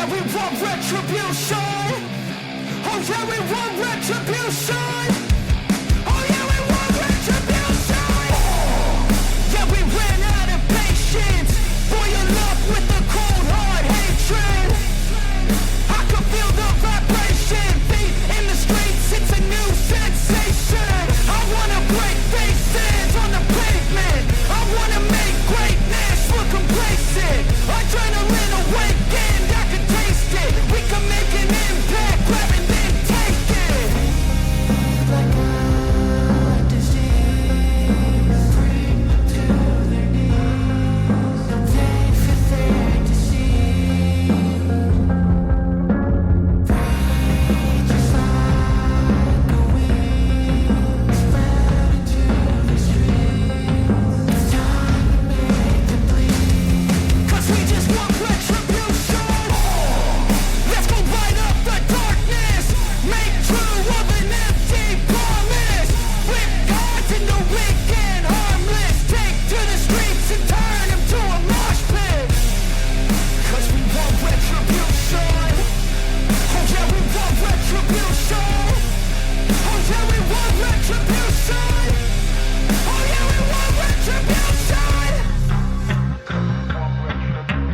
yeah, we want retribution. Oh yeah, we want retribution. Oh yeah, we want retribution. Yeah, we ran out of patience. Boil up with the cold hard hatred. I can feel the vibration. Feet in the streets, it's a new sensation. I wanna break faces on the pavement. I wanna make greatness look complacent. Adrenaline awakened, I can taste it. We can make an impact, grab and then take it. Like a disease, bring to their knees. No pain for them to see. Rage is like a weed, spread into the streets. Time to make them bleed. 'Cause we just want retribution. Let's go light up the darkness. Make true of an empty promise. Flip gods into weak and harmless. Take to the streets and turn them to a mosh pit. 'Cause we want retribution. Oh yeah, we want retribution. Oh yeah, we want retribution. Oh yeah, we want retribution.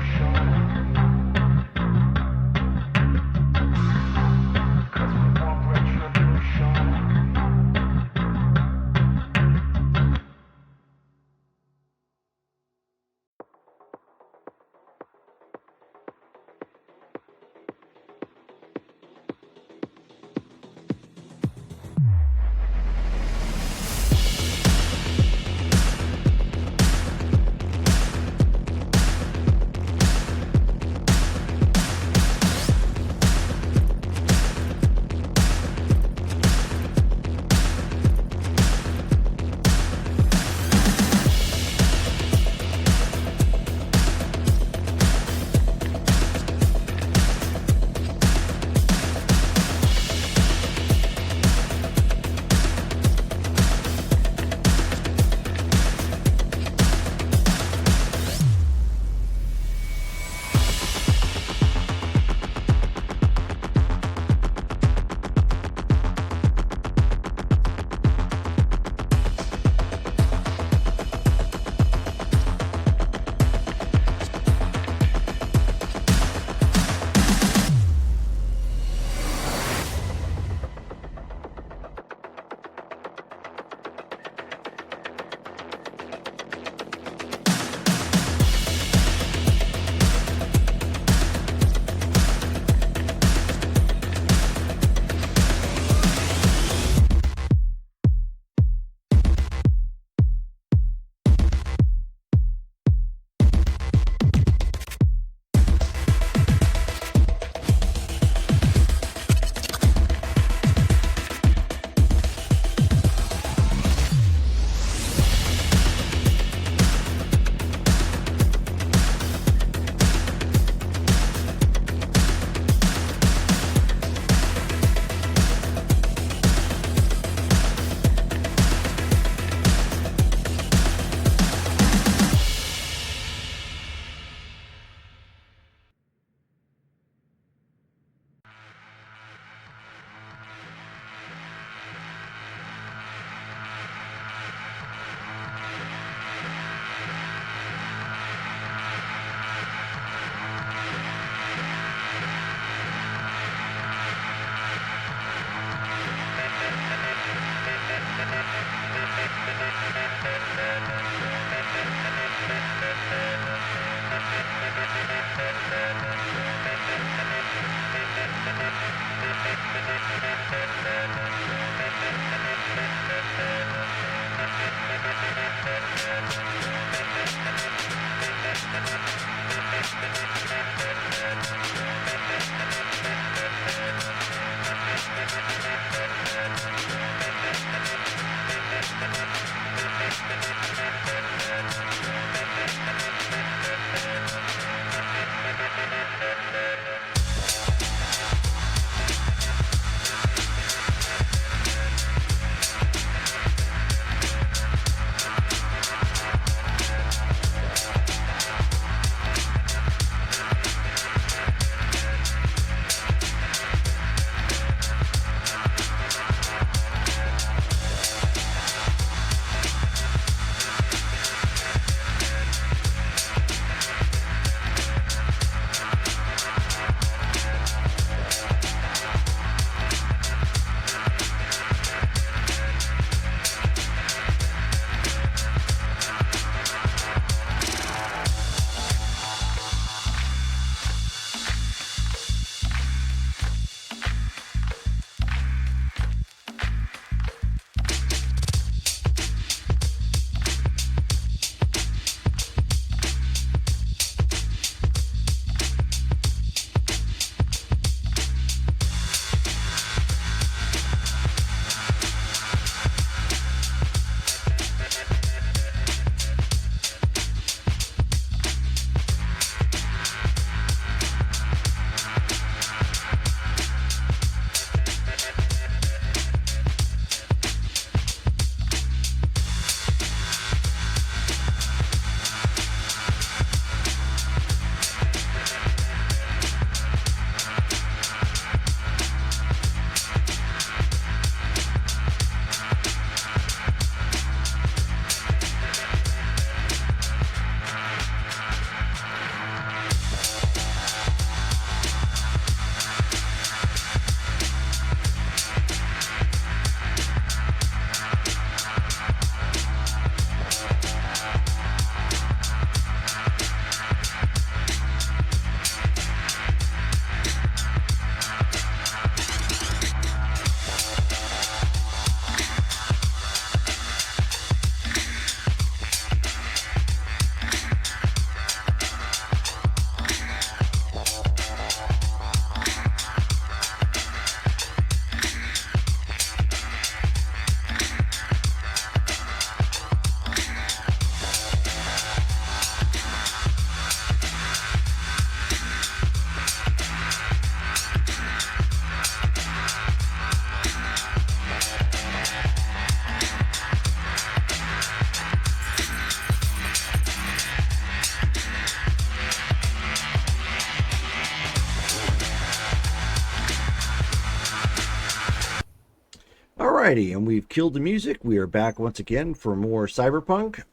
Alrighty, and we've killed the music. We are back once again for more Cyberpunk,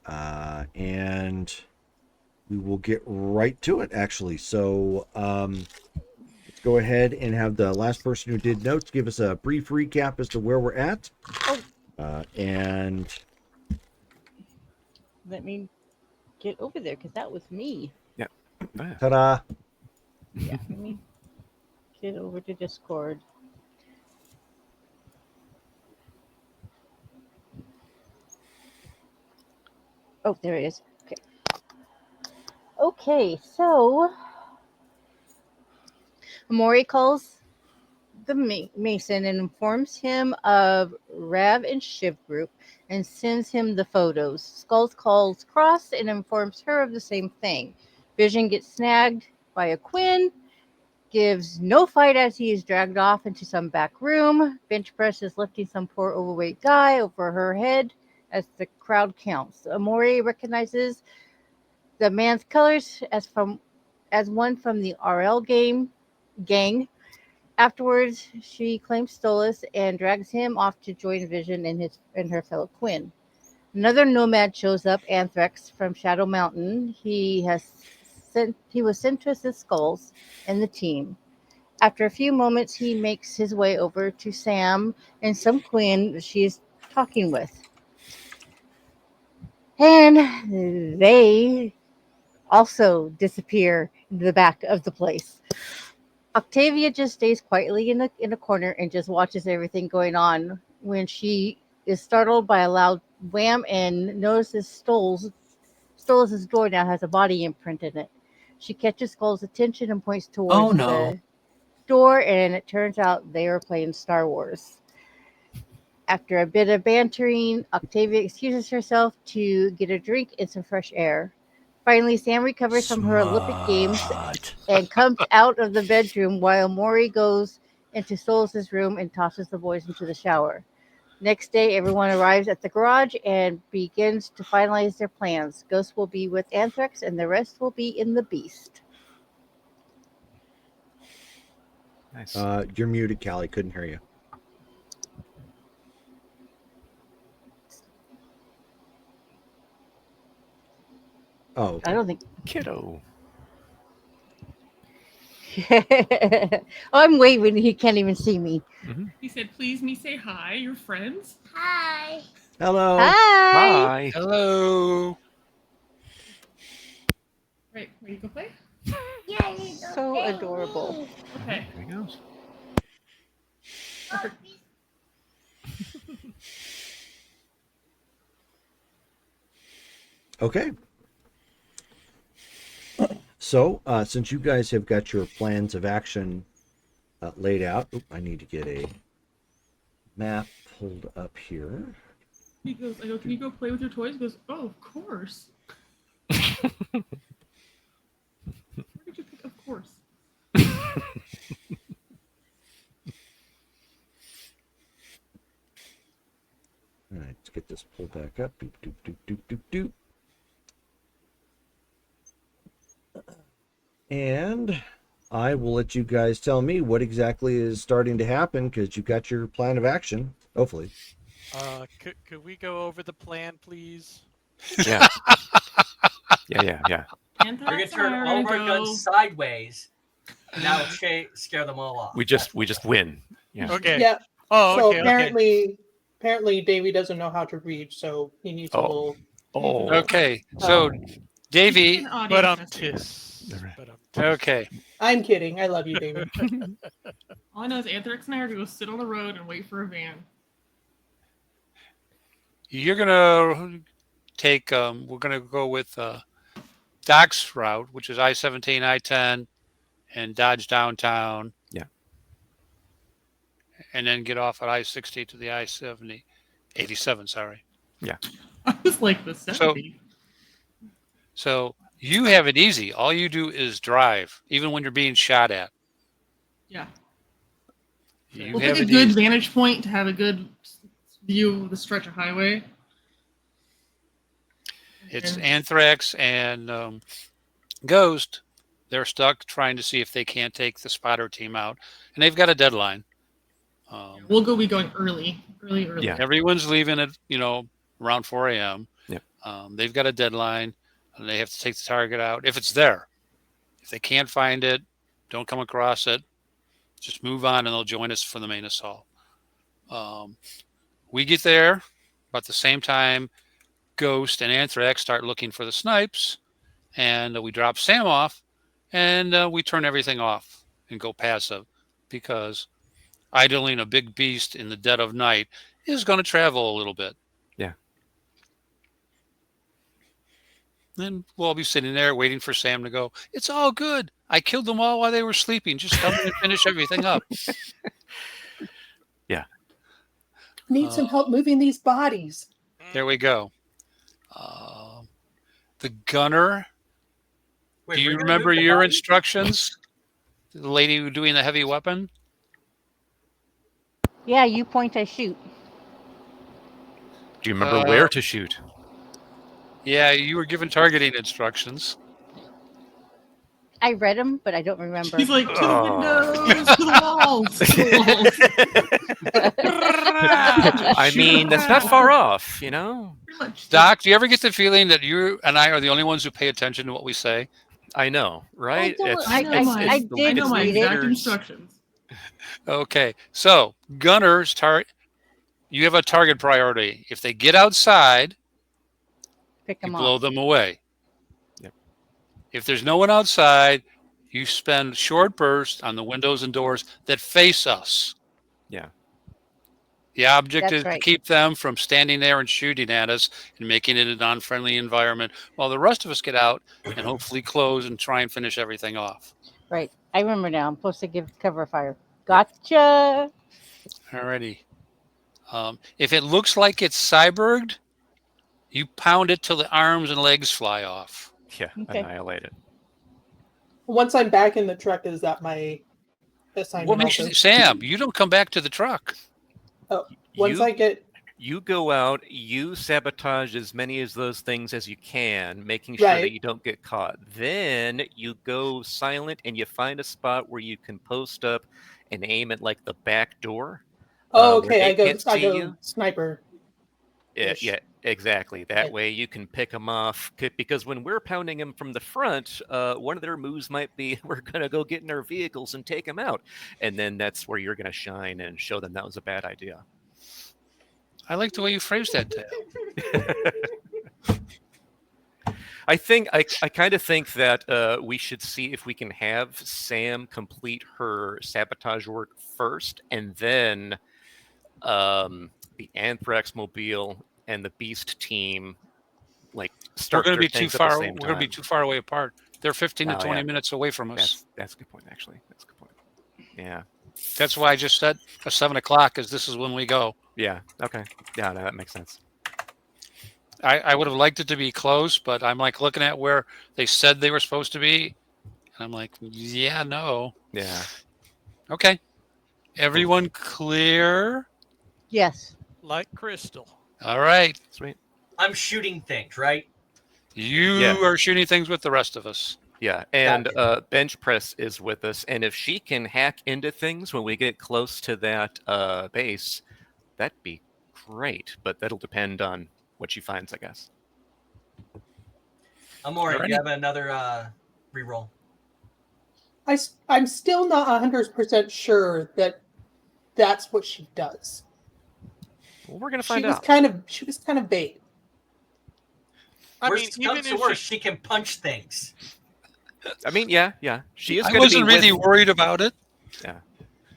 and we will get right to it, actually. So let's go ahead and have the last person who did notes give us a brief recap as to where we're at. And Let me get over there because that was me. ta-da! Yeah, let me get over to Discord. Oh, there it is. Okay. Okay, so Mori calls the Mason and informs him of Rav and Shiv group and sends him the photos. Skulls calls Cross and informs her of the same thing. Vision gets snagged by a Quinn, gives no fight as he is dragged off into some back room. Bench press is lifting some poor overweight guy over her head as the crowd counts. Amori recognizes the man's colors as one from the RL gang. Afterwards, she claims Stolas and drags him off to join Vision and her fellow Quinn. Another nomad shows up, Anthrax from Shadow Mountain. He was sent to assist Skulls and the team. After a few moments, he makes his way over to Sam and some Quinn she's talking with. And they also disappear into the back of the place. Octavia just stays quietly in a corner and just watches everything going on when she is startled by a loud wham and notices Stolas' door now has a body imprint in it. She catches Skull's attention and points towards the door, and it turns out they are playing Star Wars. After a bit of bantering, Octavia excuses herself to get a drink and some fresh air. Finally, Sam recovers from her Olympic Games and comes out of the bedroom while Maury goes into Stolas' room and tosses the boys into the shower. Next day, everyone arrives at the garage and begins to finalize their plans. Ghost will be with Anthrax, and the rest will be in the Beast. Nice. You're muted, Callie. Couldn't hear you. Oh, okay. I don't think. Kiddo. I'm waving. He can't even see me. He said, please me say hi. You're friends. Hi. Hello. Hi. Hi. Hello. Right, ready to go play? Yeah, So adorable. Okay. There he goes. Okay. So, since you guys have got your plans of action laid out, I need to get a map pulled up here. He goes, I go, can you go play with your toys? He goes, oh, of course. Where did you pick of course? All right, let's get this pulled back up. Doop, doop, doop, doop, doop, doop. And I will let you guys tell me what exactly is starting to happen because you've got your plan of action, hopefully. Could we go over the plan, please? Yeah. Yeah. And We're gonna turn all of our guns sideways, and that'll scare them all off. We just win. Yeah. Okay. Yeah. Oh, So okay. apparently Davey doesn't know how to read, so he needs a little. Oh. Okay. So, Davey, An audience but I'm message. okay. I'm kidding. I love you, Davey. All I know is Anthrax and I are going to go sit on the road and wait for a van. You're gonna take. We're gonna go with Doc's route, which is I-17, I-10, and Dodge downtown. Yeah. And then get off at I-60 to the I-70, 87. Sorry. I was like the 70. So you have it easy. All you do is drive, even when you're being shot at. Yeah. You We'll have pick a it good easy. vantage point to have a good view of the stretch of highway. It's And- Anthrax and Ghost. They're stuck trying to see if they can't take the spotter team out, and they've got a deadline. We'll be going early. Yeah. Everyone's leaving at around 4 a.m. Yep. They've got a deadline, and they have to take the target out if it's there. If they can't find it, don't come across it. Just move on, and they'll join us for the main assault. We get there about the same time. Ghost and Anthrax start looking for the snipes, and we drop Sam off, and we turn everything off and go passive because idling a big beast in the dead of night is going to travel a little bit. Yeah. Then we'll all be sitting there waiting for Sam to go, it's all good. I killed them all while they were sleeping. Just help me finish everything up. Yeah. Need some help moving these bodies. There we go. The gunner. Wait, Do you we're gonna remember move the your body? instructions? The lady who doing the heavy weapon? Yeah, you point, I shoot. Do you remember where to shoot? Yeah, you were given targeting instructions. I read them, but I don't remember. He's like, to the Oh. windows, to the walls, to the walls. I mean, that's not far off, you know? Pretty much. Doc, do you ever get the feeling that you and I are the only ones who pay attention to what we say? I know, right? I know my- I did know my read it. exact instructions. Okay, so gunners you have a target priority. If they get outside, Pick you them blow off. them away. Yep. If there's no one outside, you spend short bursts on the windows and doors that face us. Yeah. The object That's is to right. keep them from standing there and shooting at us and making it a non-friendly environment while the rest of us get out and hopefully close and try and finish everything off. Right. I remember now. I'm supposed to give cover fire. Gotcha. Alrighty. If it looks like it's cyborged, you pound it till the arms and legs fly off. Yeah, Okay. annihilate it. Once I'm back in the truck, is that my assignment? What makes also? you, Sam? You don't come back to the truck. Once You- I get You go out, you sabotage as many of those things as you can, making sure that Right. you don't get caught. Then you go silent and you find a spot where you can post up and aim at like the back door. oh, where okay, they I go can't see you. sniper. Yeah, Ish. yeah, exactly. That Yeah. way you can pick them off. Because when we're pounding them from the front, one of their moves might be, we're going to go get in our vehicles and take them out. And then that's where you're going to shine and show them that was a bad idea. I like the way you phrased that, Dale. I kind of think that we should see if we can have Sam complete her sabotage work first, and then the Anthrax Mobile and the Beast team We're start. going to their be too things at the far. same We're going to be time. too far away apart. They're 15 to Oh, 20 yeah. minutes away from us. That's a good point, actually. That's a good point. Yeah. That's why I just said 7 o'clock, because this is when we go. Yeah. Okay. Yeah. No, that makes sense. I would have liked it to be close, but I'm like looking at where they said they were supposed to be, and I'm like, yeah, no. Yeah. Okay. Everyone clear? Yes. Like crystal. All right. Sweet. I'm shooting things, right? You Yeah. are shooting things with the rest of us. Yeah, and Bench Press is with us, and if she can hack into things when we get close to that base, that'd be great. But that'll depend on what she finds, I guess. Amore, Alrighty. you have another reroll. I'm still not 100% sure that that's what she does. Well, we're gonna She find was out. she was kind of vague. I mean, Worst even comes to if worst, she, she can punch things. I mean, yeah, she is I going to be wasn't really with, worried about it.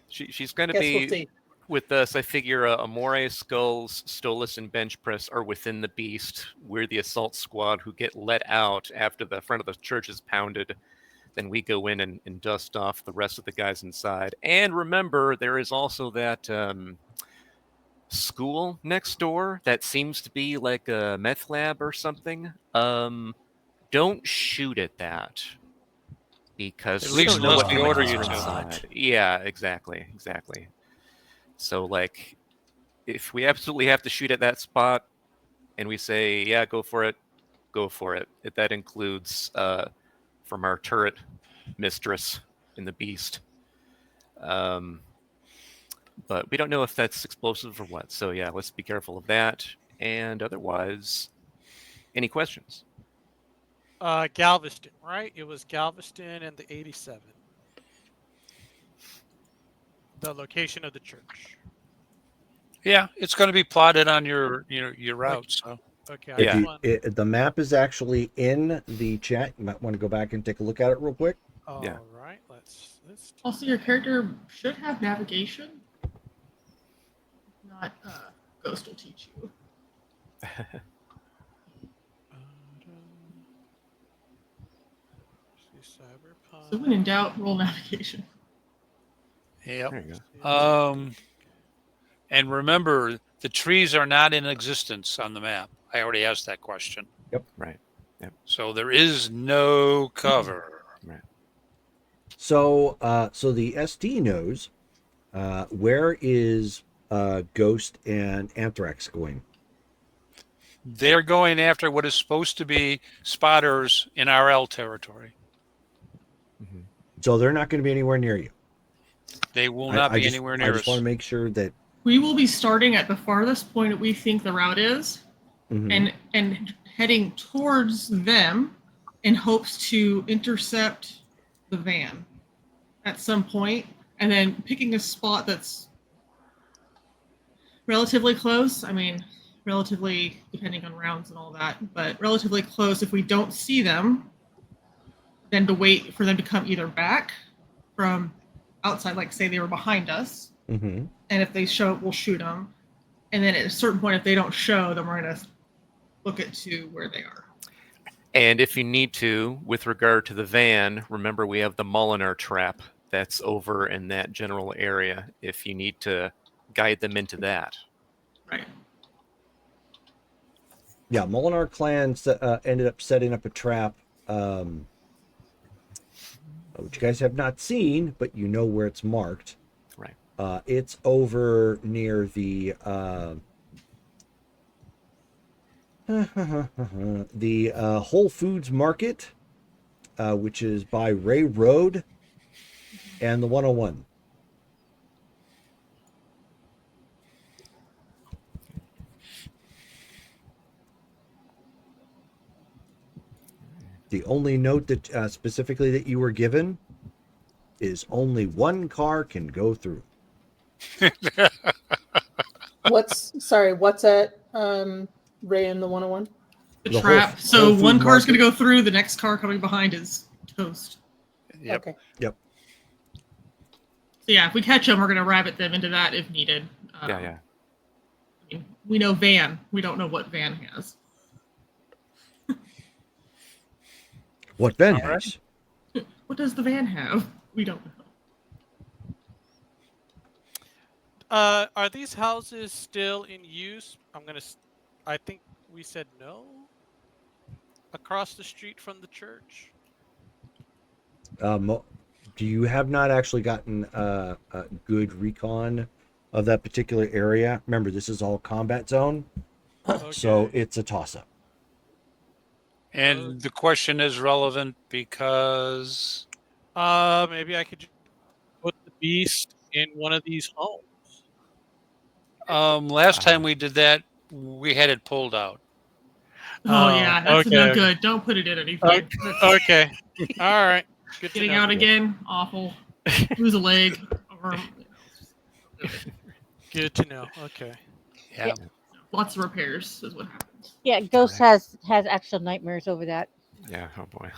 she's going to Guess be we'll see. with us. I figure Amore, Skulls, Stolas, and Bench Press are within the Beast. We're the assault squad who get let out after the front of the church is pounded. Then we go in and dust off the rest of the guys inside. And remember, there is also that school next door that seems to be like a meth lab or something. Don't shoot at that. Because At we least don't know unless what we chemicals order you are to. inside. Yeah, exactly. So, like, if we absolutely have to shoot at that spot, and we say, "Yeah, go for it," go for it. That includes from our turret mistress in the Beast. but we don't know if that's explosive or what. So yeah, let's be careful of that. And otherwise, any questions? Galveston, right? It was Galveston and the 87. The location of the church. Yeah, it's going to be plotted on your route. So Okay. If Yeah. you, the map is actually in the chat. You might want to go back and take a look at it real quick. All Yeah. right. Let's. Also, your character should have navigation. If not, Ghost will teach you. So when in doubt, roll navigation. yep. There you go. And remember, the trees are not in existence on the map. I already asked that question. Right. So there is no cover. So, so the SD knows where is Ghost and Anthrax going. They're going after what is supposed to be spotters in RL territory. So they're not going to be anywhere near you. They will not be anywhere I near just us. want to make sure that. We will be starting at the farthest point that we think the route is, Mhm. and heading towards them in hopes to intercept the van at some point, and then picking a spot that's relatively close. I mean, relatively depending on rounds and all that, but relatively close. If we don't see them, then to wait for them to come either back from outside, like say they were behind us, Mhm. and if they show up, we'll shoot them. And then at a certain point, if they don't show, then we're going to look at to where they are. And if you need to, with regard to the van, remember we have the Molinar trap that's over in that general area if you need to guide them into that. Right. Yeah, Molinar clan ended up setting up a trap, which you guys have not seen, but you know where it's marked. Right. It's over near the the Whole Foods Market, which is by Ray Road and the 101. The only note that specifically that you were given is only one car can go through. What's at Ray and the 101? The The trap. Whole So Food one car's going to Market. go through, the next car coming behind is toast. Yep. Okay. Yep. So yeah, if we catch them, we're going to rabbit them into that if needed. Yeah. I mean, we know van. We don't know what van has. What Ben All right. has. What does the van have? We don't know. Are these houses still in use? I think we said no. Across the street from the church. Do you have not actually gotten a good recon of that particular area? Remember, this is all combat zone, so Okay. it's a toss-up. And the question is relevant because Maybe I could just put the beast in one of these homes. last time we did that, we had it pulled out. Oh, yeah, that's no okay. good. Don't put it in anything. That's Okay. All right. Good to getting know. out again. Awful. Lose a leg. Or, Good to know. Okay. Yeah. lots of repairs is what happens. Yeah, Ghost has actual nightmares over that. Yeah. Oh boy.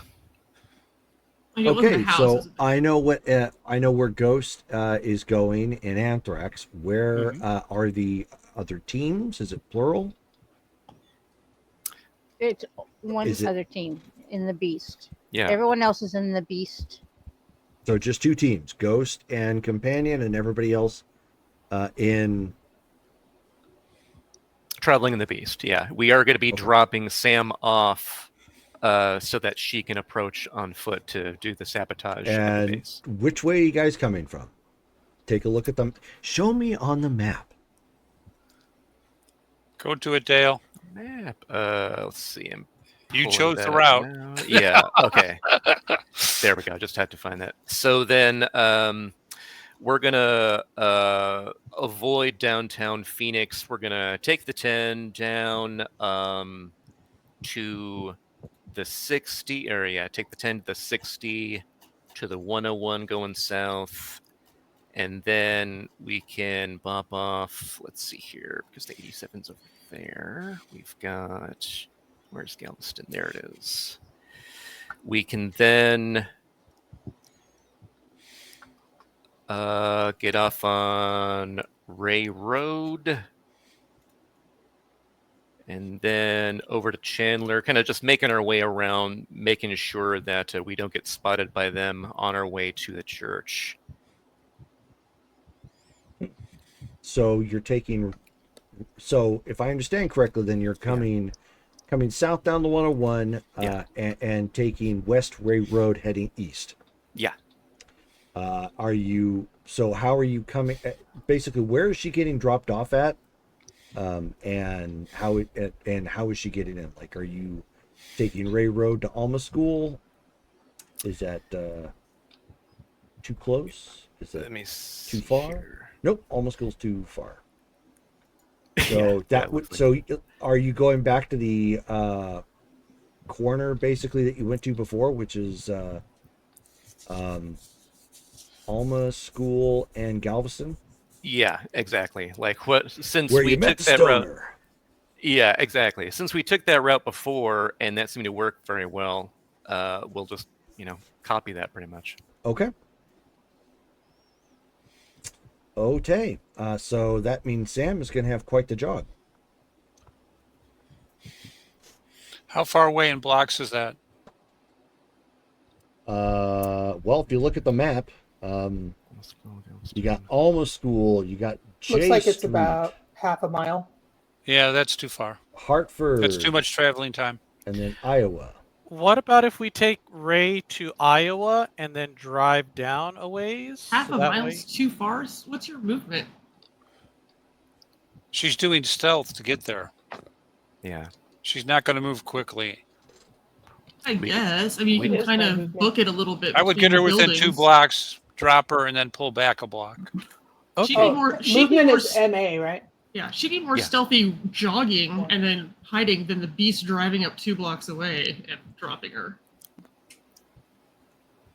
Like, it wasn't a Okay, house, it so was a- I know where Ghost is going in Anthrax. Where are the other teams? Is it plural? It's one Is it- other team in the Beast. Yeah. Everyone else is in the Beast. So just two teams, Ghost and Companion, and everybody else in. Traveling in the Beast. Yeah. We are going to be Okay. dropping Sam off so that she can approach on foot to do the sabotage of the And base. which way are you guys coming from? Take a look at them. Show me on the map. Go to it, Dale. Map. Let's see. You pulling chose that the up route. now. Yeah. Okay. There we go. Just had to find that. So then we're gonna avoid downtown Phoenix. We're gonna take the 10 down to the 60 area. Take the 10 to the 60 to the 101 going south, and then we can bop off. Let's see here, because the 87's over there. We've got, where's Galveston? There it is. We can then get off on Ray Road, and then over to Chandler, kind of just making our way around, making sure that we don't get spotted by them on our way to the church. So you're taking. So if I understand correctly, then you're coming south down the 101 and taking West Ray Road heading east. Yeah. Are you? So how are you coming? Basically, where is she getting dropped off at? And how is she getting in? Like, are you taking Ray Road to Alma School? Is that too close? Is that Let me too see far? here. Nope, Alma School's too far. So Yeah, that would. So are you going back to the corner basically that you went to before, which is Alma School and Galveston? Yeah, exactly. Like what? Since Where we you met took the that route. stoner. Yeah, exactly. Since we took that route before, and that seemed to work very well, we'll just copy that pretty much. Okay. Okay. So that means Sam is going to have quite the jog. How far away in blocks is that? Well, if you look at the map, you got Alma School, you got J Looks like it's Street, about half a mile. Yeah, that's too far. Hartford, That's too much traveling time. and then Iowa. What about if we take Ray to Iowa and then drive down a ways? Half so a that mile's too far. What's your movement? She's doing stealth to get there. Yeah. She's not going to move quickly. I guess. I mean, we you can just kind might of move book it a little bit. I would get between her the within 2 buildings. blocks, drop her, and then pull back a block. She'd Okay. be more. She'd be Movement more. is MA, right? Yeah, she'd be more Yeah. stealthy jogging and then hiding than the beast driving up 2 blocks away and dropping her.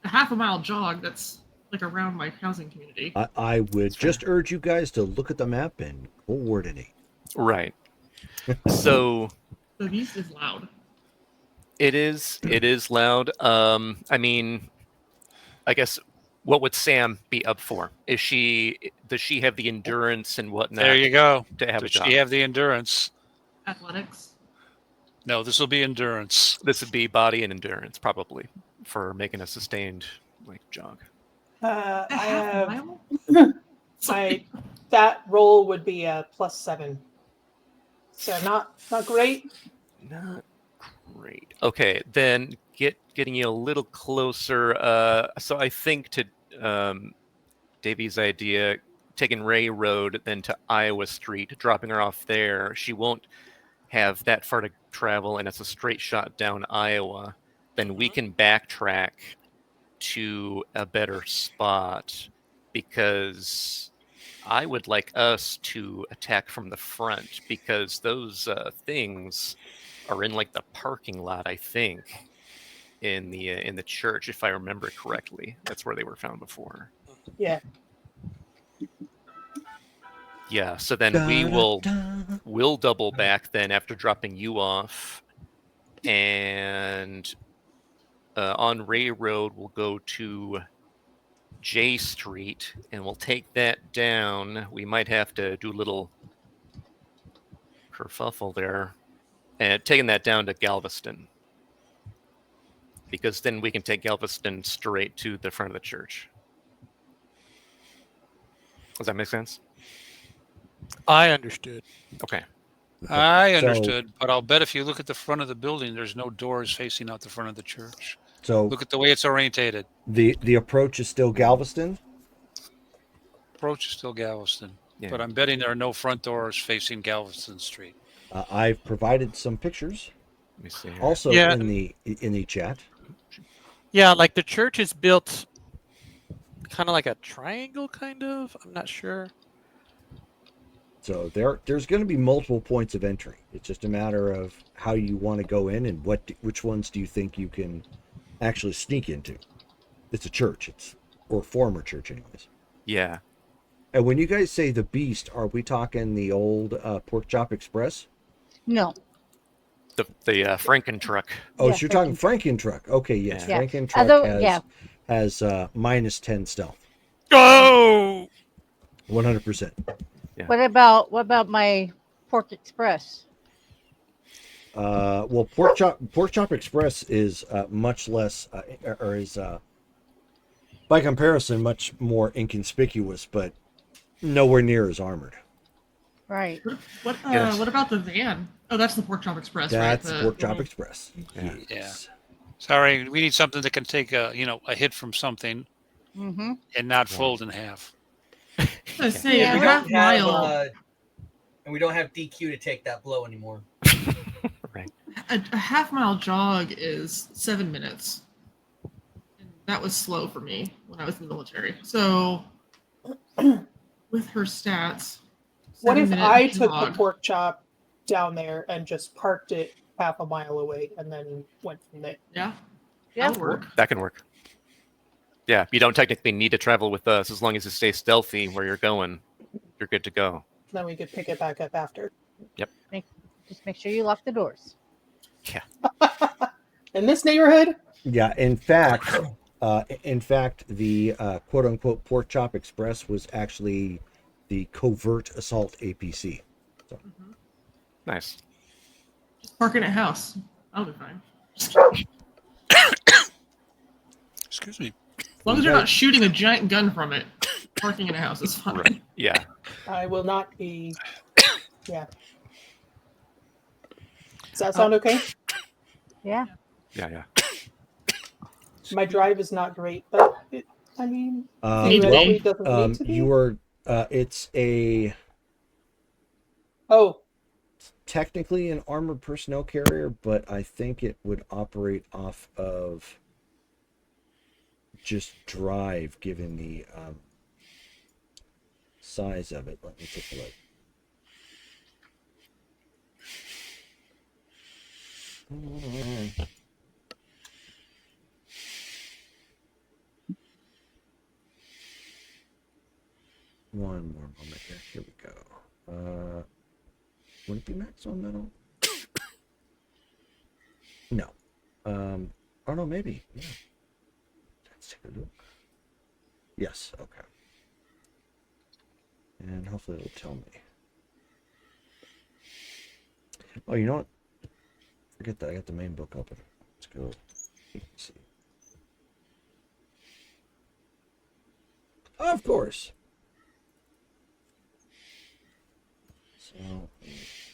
A half a mile jog, that's like around my housing community. I would just urge you guys to look at the map and coordinate. Right. So The beast is loud. it is loud. I mean, I guess what would Sam be up for? Does she have the endurance and whatnot There you go. to have a Does job? she have the endurance? Athletics. No, this will be endurance. This would be body and endurance probably for making a sustained jog. I A half a have mile? Sorry. that roll would be a +7. So not great. Not great. Okay, then getting you a little closer. So I think to Davey's idea, taking Ray Road then to Iowa Street, dropping her off there. She won't have that far to travel, and it's a straight shot down Iowa. Then we can backtrack to a better spot, because I would like us to attack from the front, because those things are in like the parking lot, I think, in the church, if I remember correctly. That's where they were found before. Yeah. Yeah, so then we'll double back then after dropping you off, and on Ray Road we'll go to J Street and we'll take that down. We might have to do a little kerfuffle there, and taking that down to Galveston, because then we can take Galveston straight to the front of the church. Does that make sense? I understood. Okay. I So- understood, but I'll bet if you look at the front of the building, there's no doors facing out the front of the church. So Look at the way it's orientated. the approach is still Galveston. Approach is still Galveston, Yeah. but I'm betting there are no front doors facing Galveston Street. I've provided some pictures Let me see here. also Yeah. in the chat. Yeah, like the church is built kind of like a triangle, kind of. I'm not sure. So there's going to be multiple points of entry. It's just a matter of how you want to go in and which ones do you think you can actually sneak into. It's a church, or former church, anyways. Yeah. And when you guys say the Beast, are we talking the old Pork Chop Express? No. The Franken truck. Oh, Yeah, so you're talking Franken Truck. Okay, yes, Yeah. Franken Truck Although, yeah. has minus 10 stealth. Oh! 100%. What about my Pork Express? Well, Pork Chop Express is much less, or is by comparison much more inconspicuous, but nowhere near as armored. Right. What about the van? Oh, that's the Pork Chop Express, right? That's Pork Chop Express. Yeah. Yes. Sorry, we need something that can take a hit from something Mm-hmm. and not fold in half. I say Yeah, a we half don't have, mile. and we don't have DQ to take that blow anymore. Right. A half mile jog is 7 minutes. And that was slow for me when I was in the military. So, with her stats, What if 7-minute I took the jog. pork chop down there and just parked it half a mile away and then went from there? Yeah, Yeah. that would work. That can work. Yeah, you don't technically need to travel with us as long as you stay stealthy where you're going. You're good to go. Then we could pick it back up after. Just make sure you lock the doors. In this neighborhood, Yeah. In fact, the quote unquote Pork Chop Express was actually the covert assault APC. So, Nice. Just park in a house. That'll be fine. Excuse me. As long as you're not shooting a giant gun from it, parking in a house is fine. Right. Yeah. I will not be. Yeah. Does that sound okay? Yeah. Yeah. My drive is not great, but I mean, Need to theoretically be. it doesn't need to be. you are. It's a Oh, technically an armored personnel carrier, but I think it would operate off of just drive, given the size of it. Let me take a look. One more moment here. Here we go. Would it be max on metal? No. Oh no, maybe. Yeah. Let's take a look. Yes. Okay. And hopefully it'll tell me. Oh, you know what? Forget that. I got the main book open. Let's go. See. Of course. So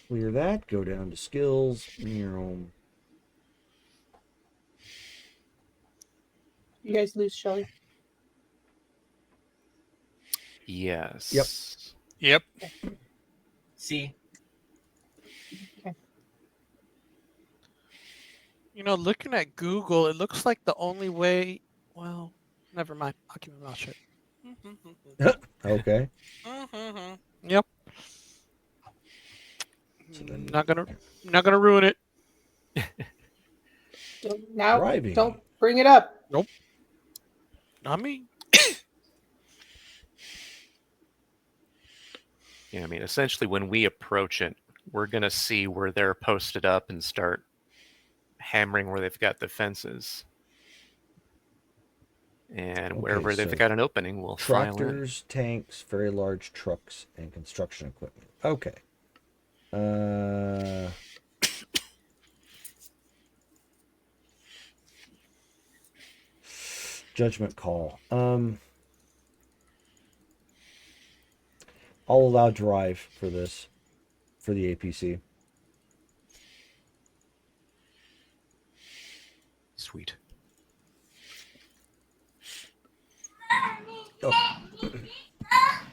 clear that. Go down to skills. you guys lose Shelly? Yes. Yep. See, You know, looking at Google, it looks like the only way. Well, never mind. I'll keep my mouth shut. Okay. Yep. So then Not gonna ruin it. Now, Driving. don't bring it up. Not me. Yeah, I mean, essentially, when we approach it, we're gonna see where they're posted up and start hammering where they've got the fences, and wherever Okay, they've so got an opening, we'll file in. tractors, tanks, very large trucks, and construction equipment. Okay. Judgment call. I'll allow drive for this, for the APC. Sweet. Oh.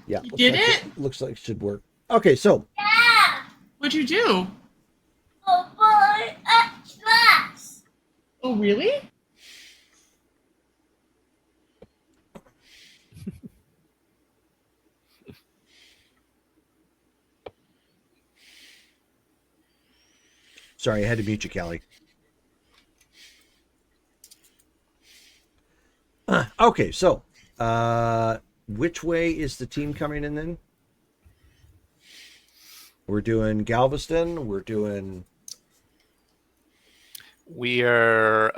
Yeah. You looks did like it? Looks like it should work. Okay, so What'd you do? Oh, really? Sorry, I had to mute you, Callie. Okay, so which way is the team coming in then? We're doing Galveston. We're doing. We are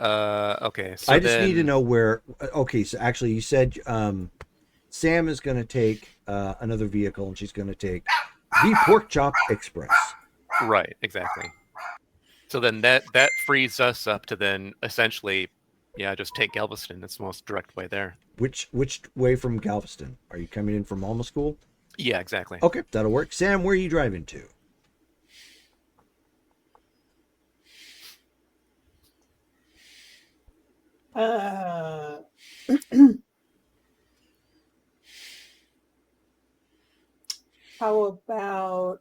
okay. So I just need to then- know where. Okay, so actually, you said Sam is going to take another vehicle, and she's going to take the Pork Chop Express. Right, exactly. So then that frees us up to then essentially, yeah, just take Galveston. It's the most direct way there. Which way from Galveston? Are you coming in from Alma School? Yeah, exactly. Okay, that'll work. Sam, where are you driving to? How about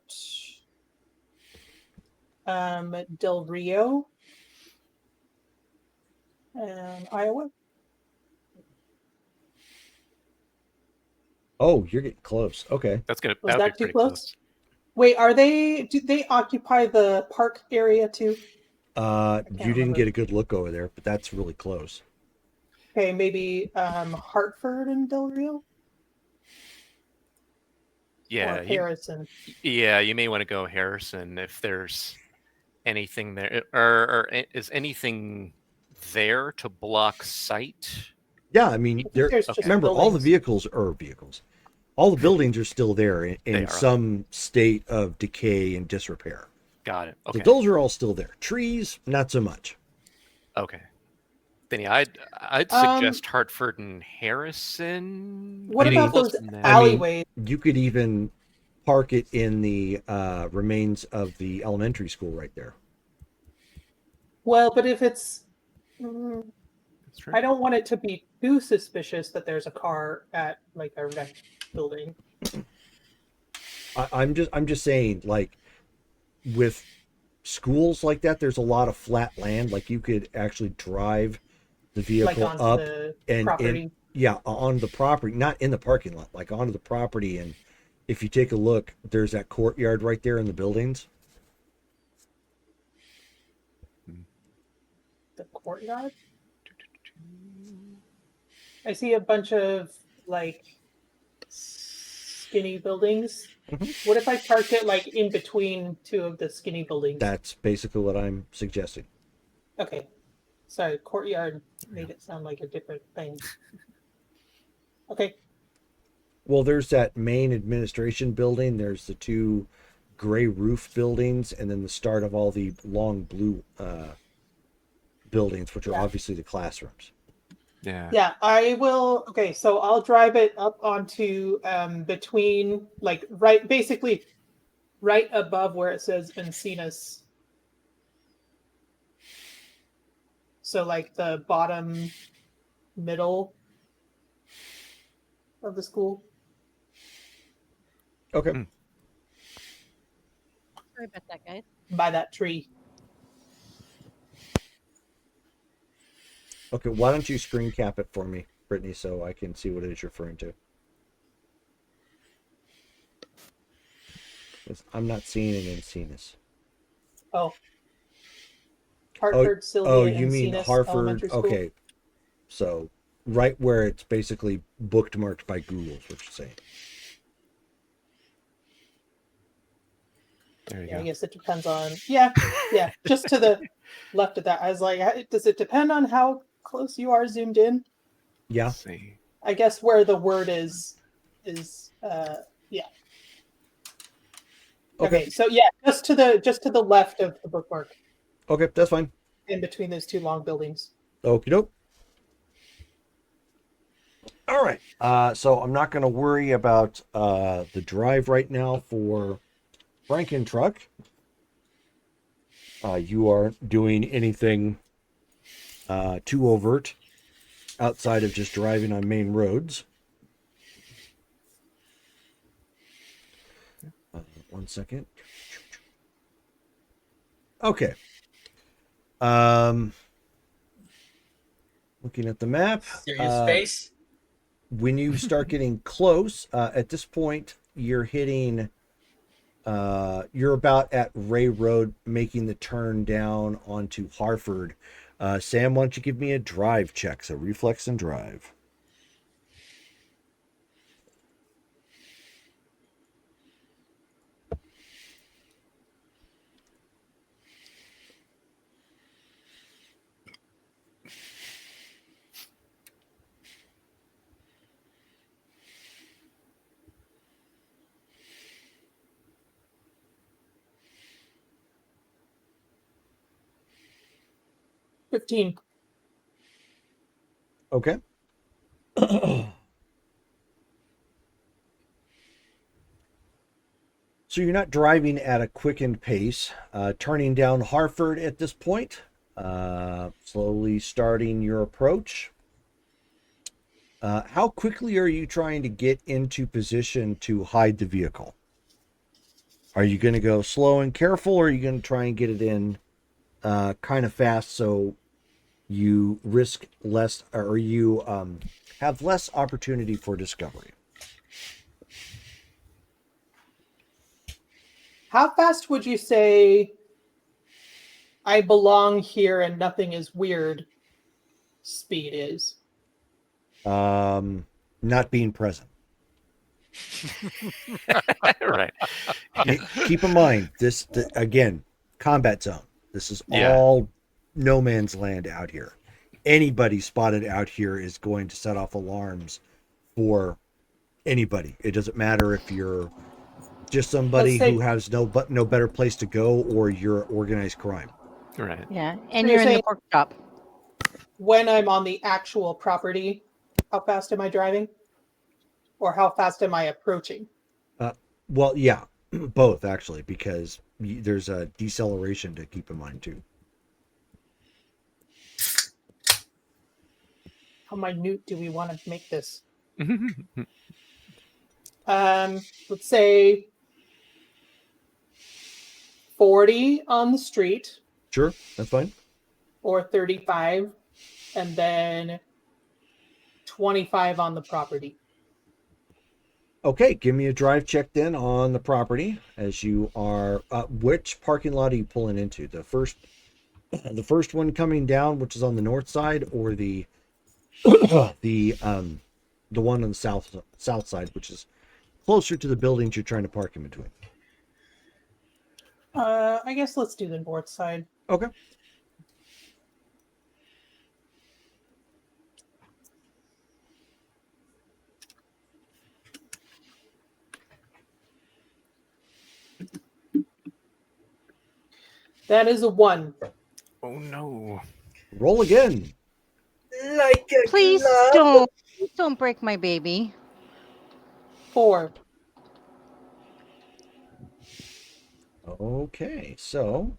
Del Rio and Iowa? Oh, you're getting close. Okay. That's gonna. Was that'll that be too pretty close? Wait, do they occupy the park area too? You didn't remember. get a good look over there, but that's really close. Okay, maybe Hartford and Del Rio? Yeah, Or you, Harrison. yeah. You may want to go Harrison if there's anything there, or is anything there to block sight? Yeah, I mean, think there's just remember all the buildings. vehicles, all the buildings are still there in They are. some state of decay and disrepair. Got it. Okay. So those are all still there. Trees, not so much. Okay. Then yeah, I'd suggest Hartford and Harrison. What Getting about close those to that. alleyways? You could even park it in the remains of the elementary school right there. Well, but if it's, That's true. I don't want it to be too suspicious that there's a car at like a rec building. I'm just saying, like, with schools like that, there's a lot of flat land. Like, you could actually drive the vehicle Like onto up the and property. yeah, on the property, not in the parking lot, like onto the property. And if you take a look, there's that courtyard right there in the buildings. The courtyard. I see a bunch of like skinny buildings. Mhm. What if I parked it like in between two of the skinny buildings? That's basically what I'm suggesting. Okay. Sorry, courtyard made it sound like a different thing. Okay. Well, there's that main administration building. There's the two gray roof buildings, and then the start of all the long blue buildings, which are Yeah. obviously the classrooms. Yeah. Yeah, I will. Okay, so I'll drive it up onto between like basically right above where it says Encinas. So like the bottom middle of the school. Okay. Mm. Sorry about that, guys. By that tree. Okay, why don't you screen cap it for me, Brittany, so I can see what it is you're referring to? 'Cause I'm not seeing an Encinas. Oh. Hartford, Sylvia, Oh, you mean Encinas Hartford? Elementary School. Okay. So, right where it's basically bookmarked by Google is what you're saying. There you Yeah, I go. guess it depends on. Yeah, just to the left of that. I was like, does it depend on how close you are zoomed in? Yeah. Let's see. I guess where the word is yeah. Okay, so yeah, just to the left of the bookmark, Okay, that's fine. in between those two long buildings. Okie doke. All right. So I'm not going to worry about the drive right now for Franken Truck. You aren't doing anything too overt outside of just driving on main roads. 1 second. Okay. Looking at the map. Serious face. When you start getting close, at this point, you're hitting you're about at Ray Road, making the turn down onto Harford. Sam, why don't you give me a drive check? So reflex and drive. $15. Okay. So you're not driving at a quickened pace, turning down Harford at this point, slowly starting your approach. How quickly are you trying to get into position to hide the vehicle? Are you going to go slow and careful, or are you going to try and get it in kind of fast so you risk less, or you have less opportunity for discovery? How fast would you say I belong here and nothing is weird speed is? Not being present. Right. Keep in mind, again, combat zone. This is Yeah. all no man's land out here. Anybody spotted out here is going to set off alarms for anybody. It doesn't matter if you're just somebody Let's say- who has no better place to go, or you're organized crime. Right. Yeah, and So you're you're in the saying- pork chop. When I'm on the actual property, how fast am I driving? Or how fast am I approaching? Well, yeah, both actually, because there's a deceleration to keep in mind too. How minute do we want to make this? Let's say 40 on the street Sure, that's fine. or 35, and then 25 on the property. Okay, give me a drive check then on the property as you are. Which parking lot are you pulling into? The first one coming down, which is on the north side, or the the one on the south side, which is closer to the buildings you're trying to park in between. I guess let's do the north side. Okay. That is a 1. Oh no. Roll again. Like a Please glove. don't break my baby. 4. Okay, so.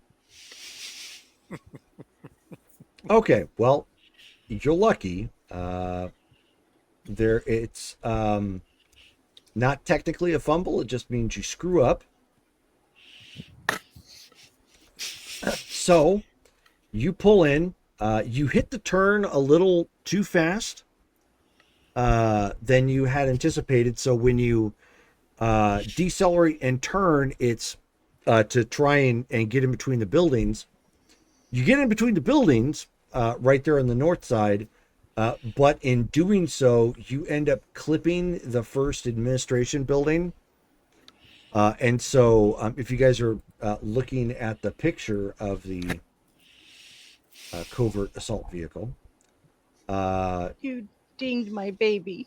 Okay, well, you're lucky. It's not technically a fumble. It just means you screw up. So you pull in. You hit the turn a little too fast than you had anticipated. So when you decelerate and turn, it's to try and get in between the buildings. You get in between the buildings right there on the north side, but in doing so, you end up clipping the first administration building. And so if you guys are looking at the picture of the covert assault vehicle, You dinged my baby.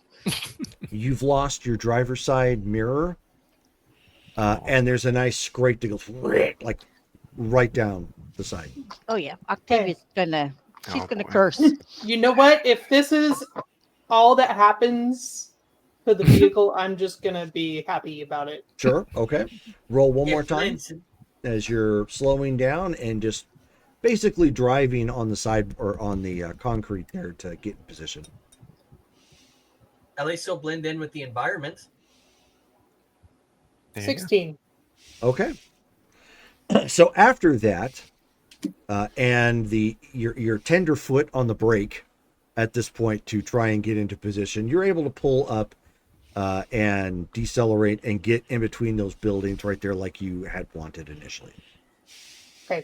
you've lost your driver's side mirror, and there's a nice scrape that goes like right down the side. Oh yeah, Octavia's she's Oh, gonna boy. curse. You know what? If this is all that happens to the vehicle, I'm just going to be happy about it. Sure. Okay. Roll one more If time Lynn's- as you're slowing down and just basically driving on the side or on the concrete there to get in position. At least he'll blend in with the environment. There you go. 16. Okay. So after that, and your tender foot on the brake at this point to try and get into position, you're able to pull up and decelerate and get in between those buildings right there like you had wanted initially. Okay.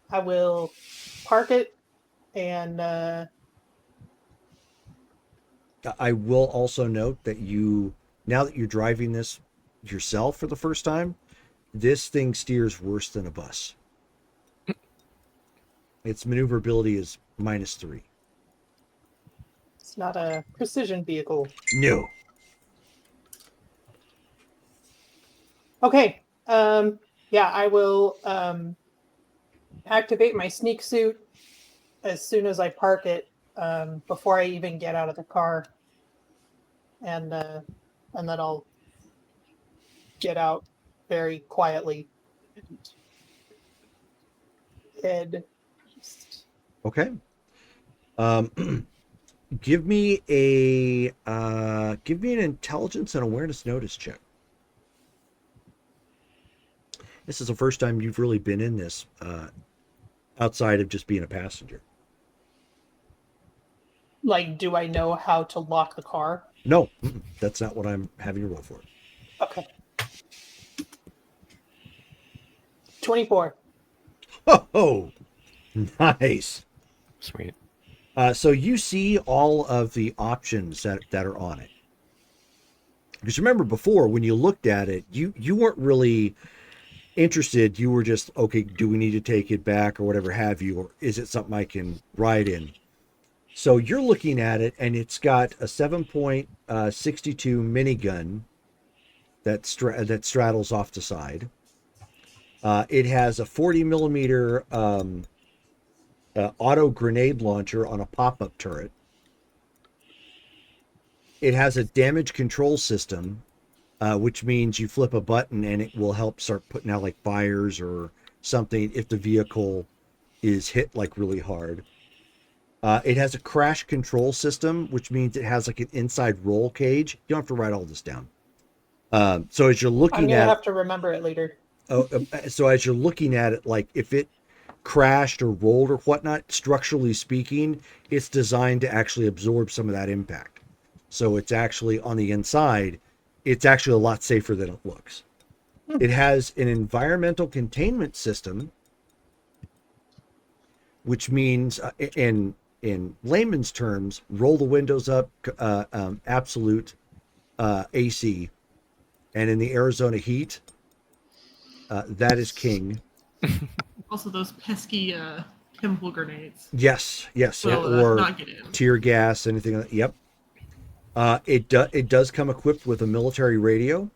I will park it and I will also note that now that you're driving this yourself for the first time, this thing steers worse than a bus. Its maneuverability is -3. it's not a precision vehicle. No. Okay. Yeah, I will activate my sneak suit as soon as I park it, before I even get out of the car, and then I'll get out very quietly and head east. Okay. Give me an intelligence and awareness notice check. This is the first time you've really been in this, outside of just being a passenger. Like, do I know how to lock the car? No, that's not what I'm having you roll for. Okay. 24. Oh, nice. Sweet. So you see all of the options that are on it. Because remember before, when you looked at it, you weren't really interested. You were just, okay, do we need to take it back or whatever have you, or is it something I can ride in? So you're looking at it, and it's got a 7.62 minigun that straddles off the side. It has a 40 millimeter auto grenade launcher on a pop-up turret. It has a damage control system, which means you flip a button and it will help start putting out like fires or something if the vehicle is hit like really hard. It has a crash control system, which means it has like an inside roll cage. You don't have to write all this down. So as you're looking I'm gonna at, have to remember it later. so as you're looking at it, like if it crashed or rolled or whatnot, structurally speaking, it's designed to actually absorb some of that impact. So it's actually on the inside, it's actually a lot safer than it looks. It has an environmental containment system, which means in layman's terms, roll the windows up, absolute AC, and in the Arizona heat, that is king. Also, those pesky chemical grenades. Yes, Will or not get in. tear gas, anything like that. Yep. It does come equipped with a military radio,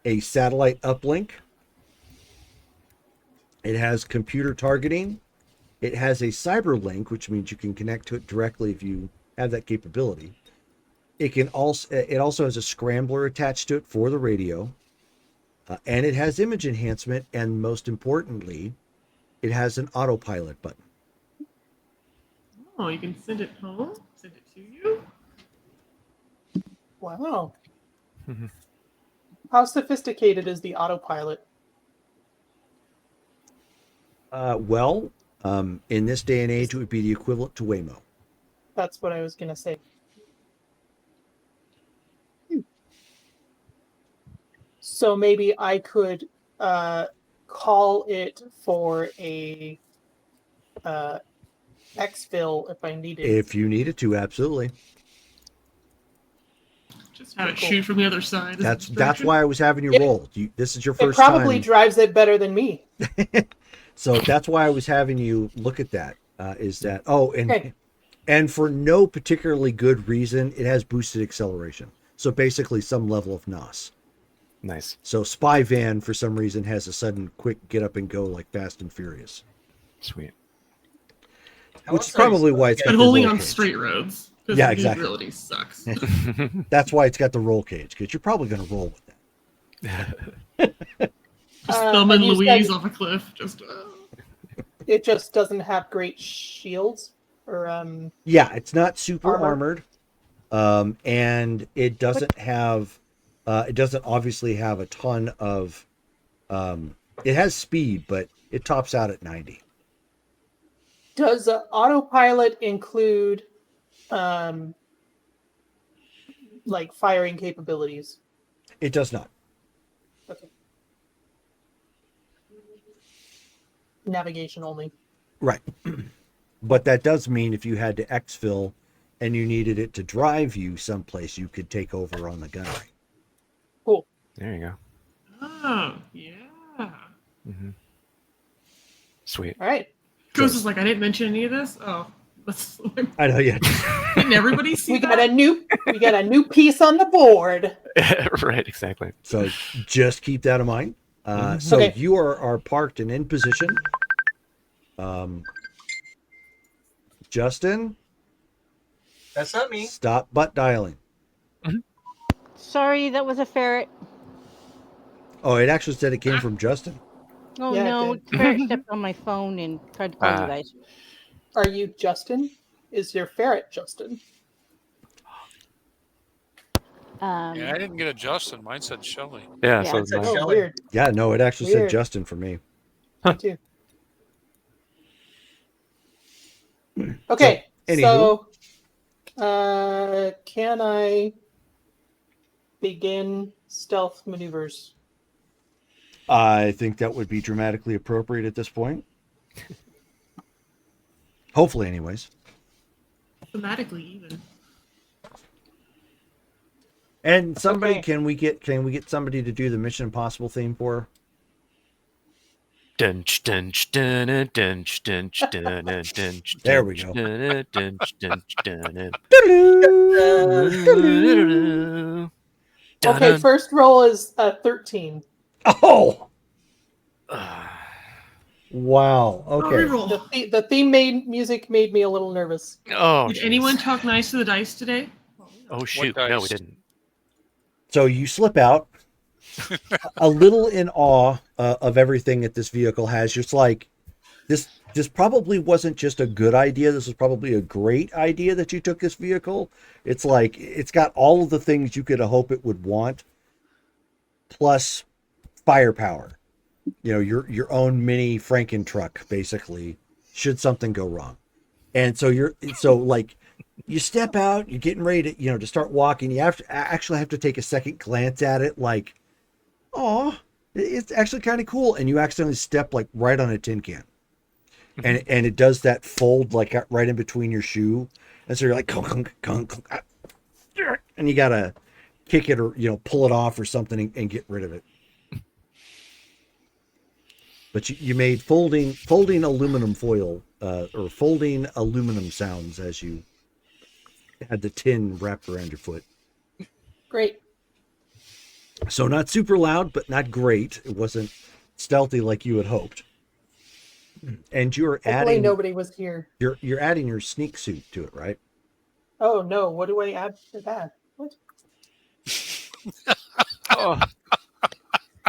a satellite uplink. It has computer targeting. It has a cyber link, which means you can connect to it directly if you have that capability. It also has a scrambler attached to it for the radio, and it has image enhancement, and most importantly, it has an autopilot button. Oh, you can send it home? Send it to you? Wow. How sophisticated is the autopilot? In this day and age, it would be the equivalent to Waymo. That's what I was gonna say. So maybe I could call it for a exfil if I needed. If you needed to, absolutely. Just have it Cool. shoot from the other side. as a That's distraction. why I was having you Yeah. roll. This is your It first probably time. drives it better than me. So that's why I was having you look at that. Okay. And for no particularly good reason, it has boosted acceleration. So basically some level of NOS. Nice. So Spy Van, for some reason, has a sudden quick get up and go like Fast and Furious. Sweet. Which is probably why it's got But the only roll on cage. straight roads. 'Cause Yeah, the exactly. maneuverability sucks. That's why it's got the roll cage, because you're probably going to roll with that. Just Thelma and and you Louise said- off a cliff. Just It just doesn't have great shields or Yeah, it's not super Armor. armored, and it doesn't have. It doesn't obviously have a ton of. It has speed, but it tops out at 90. Does autopilot include like firing capabilities? It does not. Okay. Navigation only. Right. But that does mean if you had to exfil and you needed it to drive you someplace, you could take over on the gunnery. Cool. There you go. Oh, yeah. Mm-hmm. Sweet. All right. Ghost is like, I didn't mention any of this. Oh, that's. I know, yeah. Didn't everybody see We that? got a new piece on the board. Right, exactly. So just keep that in mind. So Okay. you are parked and in position. Justin, That's not me. stop butt dialing. Sorry, that was a ferret. Oh, it actually said it came from Justin. Oh Yeah, it no, did. the ferret stepped on my phone and tried to call you guys. Are you Justin? Is your ferret Justin? Yeah, I didn't get a Justin. Mine said Shelley. Yeah, Yeah. so It's a nice. Oh, Shelley. weird. Yeah, no, it actually said Weird. Justin for me. Me too. Okay. anywho. So, can I begin stealth maneuvers? I think that would be dramatically appropriate at this point. Hopefully, anyways. Thematically, even. And somebody, Okay. can we get somebody to do the Mission Impossible theme for her? Dunch, dunch, dunna, dunch, dunch, dunna, dunch, There we dunch, go. dunna, dunch, dunch, dunna. Okay, first roll is 13. Oh, wow. Okay. Reroll. The theme music made me a little nervous. Oh, Did jeez. anyone talk nice to the dice today? Oh, shoot. No, we dice? didn't. So you slip out, a little in awe of everything that this vehicle has. Just like this probably wasn't just a good idea. This was probably a great idea that you took this vehicle. It's like it's got all of the things you could hope it would want, plus firepower. You know, your own mini Franken truck, basically, should something go wrong. And so you step out, you're getting ready to, to start walking. You actually have to take a second glance at it, like, oh, it's actually kind of cool. And you accidentally step like right on a tin can. And it does that fold like right in between your shoe. And so you're like, and you got to kick it or, pull it off or something and get rid of it. But you made folding aluminum foil or folding aluminum sounds as you had the tin wrapped around your foot. Great. So not super loud, but not great. It wasn't stealthy like you had hoped. And you're Hopefully adding nobody was here. you're adding your sneak suit to it, right? Oh no, what do I add to that? What? Oh,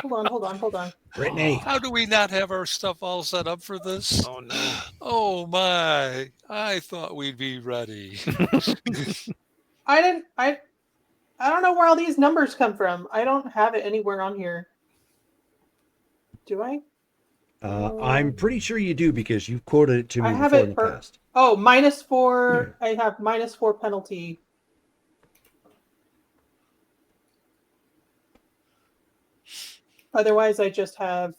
Hold on. Brittany. How do we not have our stuff all set up for this? oh no. Oh my! I thought we'd be ready. I don't know where all these numbers come from. I don't have it anywhere on here. Do I? I'm pretty sure you do because you've quoted it to me I have before it in the for- past. Oh, -4. I have -4 penalty. Otherwise, I just have,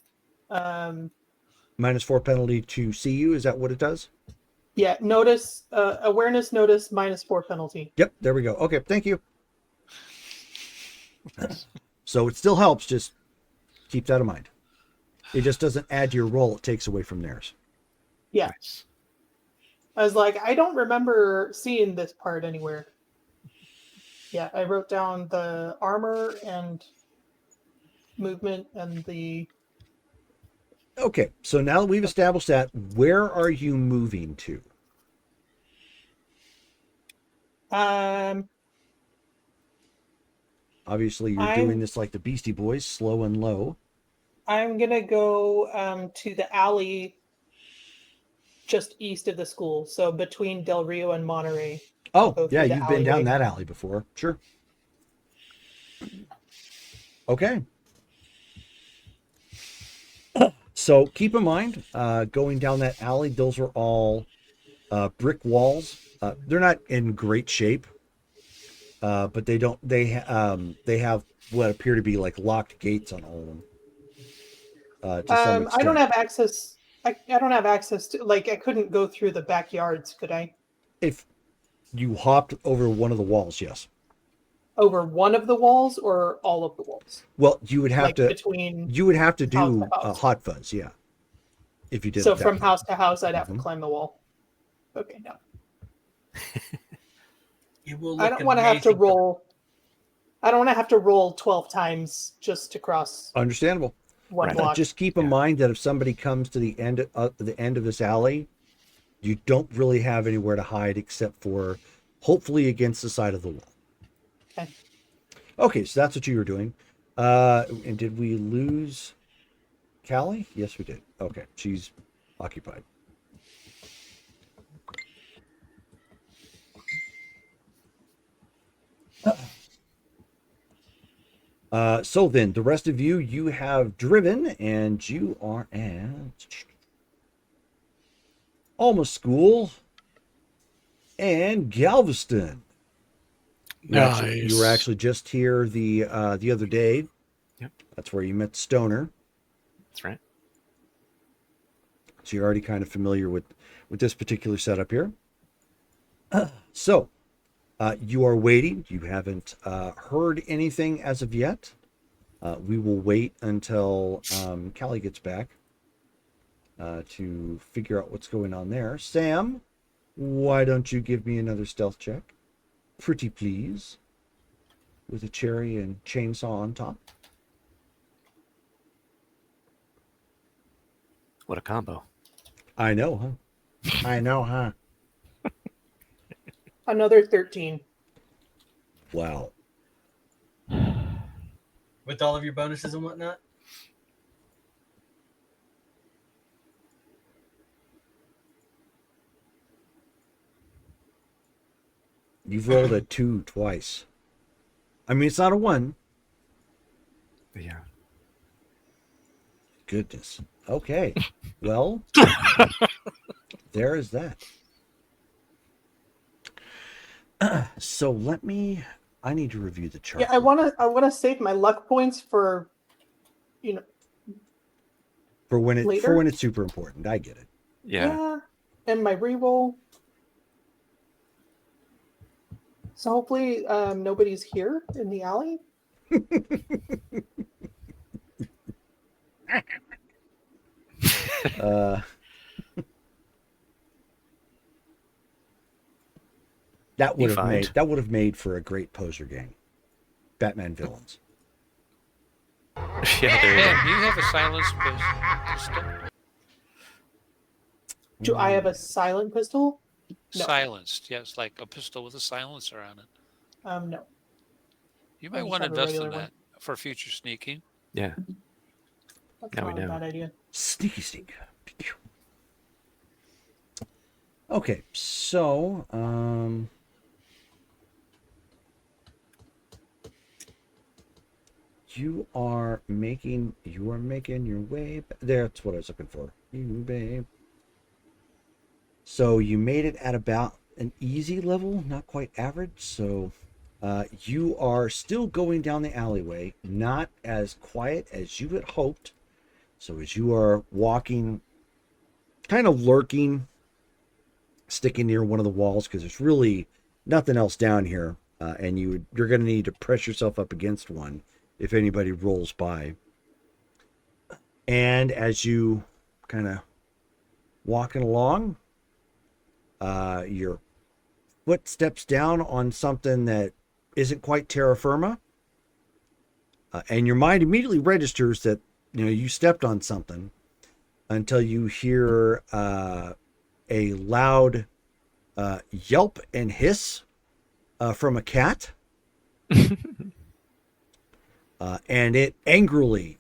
-4 penalty to see you. Is that what it does? yeah, notice, awareness notice -4 penalty. Yep, there we go. Okay, thank you. So it still helps. Just keep that in mind. It just doesn't add to your roll. It takes away from theirs. Yeah. I was like, I don't remember seeing this part anywhere. Yeah, I wrote down the armor and movement and the. Okay, so now that we've established that, where are you moving to? Obviously, you're doing this like the Beastie Boys, slow and low. I'm gonna go to the alley just east of the school, so between Del Rio and Monterey. Oh, Go yeah, through the you've been down alleyway. that alley before. Sure. Okay. So keep in mind, going down that alley, those are all brick walls. They're not in great shape, but they have what appear to be like locked gates on all of them. To some extent. I don't have access. I don't have access to, like, I couldn't go through the backyards, could I? If you hopped over one of the walls, yes. Over one of the walls or all of the walls? Well, you would have Like to. between You would have to do house to house. hot fuzz, yeah. If you did. So it that from way. house to house, I'd have Mhm. to climb the wall. Okay, no. It will I look don't want to have to amazing. roll. I don't want to have to roll 12 times just to cross Understandable. one Right. block. Just keep in mind that if somebody comes to the end of this alley, you don't really have anywhere to hide except for hopefully against the side of the wall. Okay. Okay, so that's what you were doing. And did we lose Callie? Yes, we did. Okay, she's occupied. So then, the rest of you, you have driven, and you are at Alma School and Galveston. You were actually just here the other day. Yep. That's where you met Stoner. That's right. So you're already kind of familiar with this particular setup here. So you are waiting. You haven't heard anything as of yet. We will wait until Callie gets back to figure out what's going on there. Sam, why don't you give me another stealth check? Pretty please. With a cherry and chainsaw on top. What a combo. I know, huh? I know, huh? Another 13. Wow. With all of your bonuses and whatnot. You've rolled a 2 twice. I mean, it's not a 1. Yeah. Goodness. Okay. Well, there is that. So I need to review the chart. Yeah, I want to save my luck points for, for when later. it's super important. I get it. Yeah. and my reroll. So hopefully nobody's here in the alley. That would have Defined. made for a great poser gang. Batman villains. Yeah, there you Dan, go. do you have a silenced pistol? Do I have a silent pistol? No. Silenced, yes, like a pistol with a silencer on it. No. You I might just want to have a invest in regular that for future sneaking. Yeah. That's Now we not a know. bad idea. Sneaky sneak. Okay, so you are making your way that's what I was looking for. You babe. So you made it at about an easy level, not quite average. So you are still going down the alleyway, not as quiet as you had hoped. So as you are walking, kind of lurking, sticking near one of the walls, because there's really nothing else down here, and you're going to need to press yourself up against one if anybody rolls by. And as you kind of walking along, your foot steps down on something that isn't quite terra firma, and your mind immediately registers that you stepped on something until you hear a loud yelp and hiss from a cat. And it angrily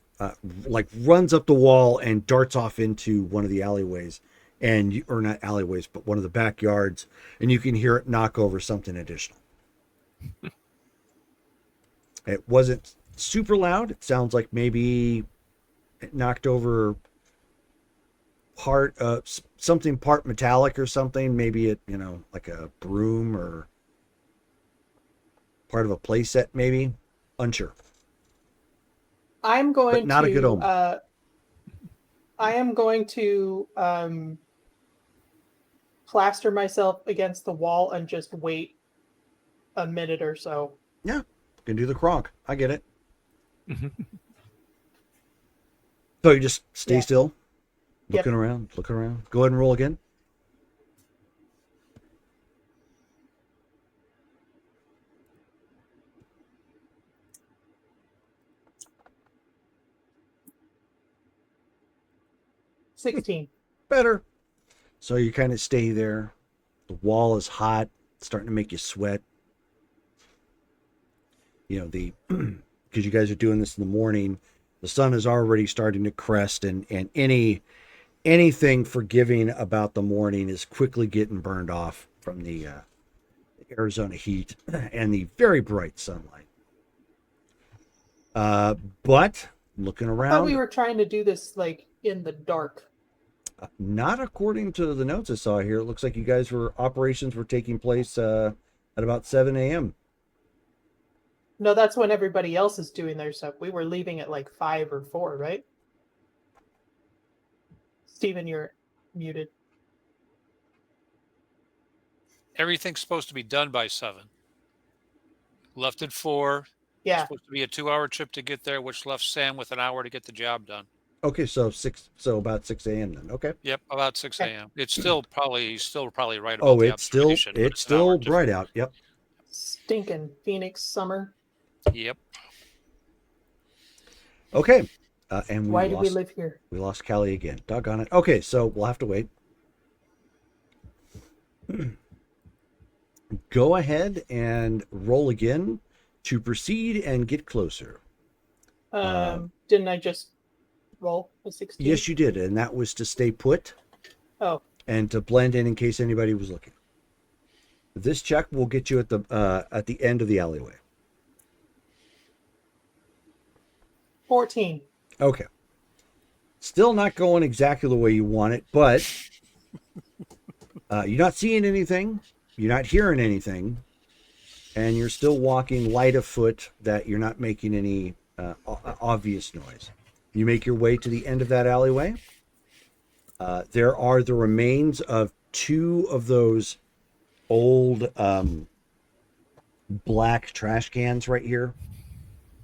runs up the wall and darts off into one of the alleyways, or not alleyways, but one of the backyards, and you can hear it knock over something additional. It wasn't super loud. It sounds like maybe it knocked over part of something part metallic or something. Maybe it, like a broom or part of a play set, maybe. Unsure. I'm going But not to a good omen. I am going to plaster myself against the wall and just wait a minute or so. Yeah, can do the Kronk. I get it. So you just stay Yeah. still, Yep. looking around. Go ahead and roll again. $16. Better. So you kind of stay there. The wall is hot, starting to make you sweat. Because you guys are doing this in the morning, the sun is already starting to crest, and anything forgiving about the morning is quickly getting burned off from the Arizona heat and the very bright sunlight. But looking I thought around, we were trying to do this like in the dark. not according to the notes I saw here. It looks like you guys operations were taking place at about 7 a.m. No, that's when everybody else is doing their stuff. We were leaving at like 5 or 4, right? Steven, you're muted. Everything's supposed to be done by 7. Left at 4. Yeah. Supposed to be a 2-hour trip to get there, which left Sam with an hour to get the job done. Okay, so about 6 a.m. then. Okay. Yep, about 6 a.m. It's still probably right about Oh, the it's still observation, but it's an hour still different. bright out. Yep. Stinking Phoenix summer. Yep. Okay. And Why do we live here? We lost Callie again. Doggone it. Okay, so we'll have to wait. Go ahead and roll again to proceed and get closer. Didn't I just roll a 16? Yes, you did, and that was to stay put Oh, and to blend in case anybody was looking. This check will get you at the end of the alleyway. 14. Okay. Still not going exactly the way you want it, but you're not seeing anything, you're not hearing anything, and you're still walking light of foot that you're not making any obvious noise. You make your way to the end of that alleyway. There are the remains of 2 of those old black trash cans right here.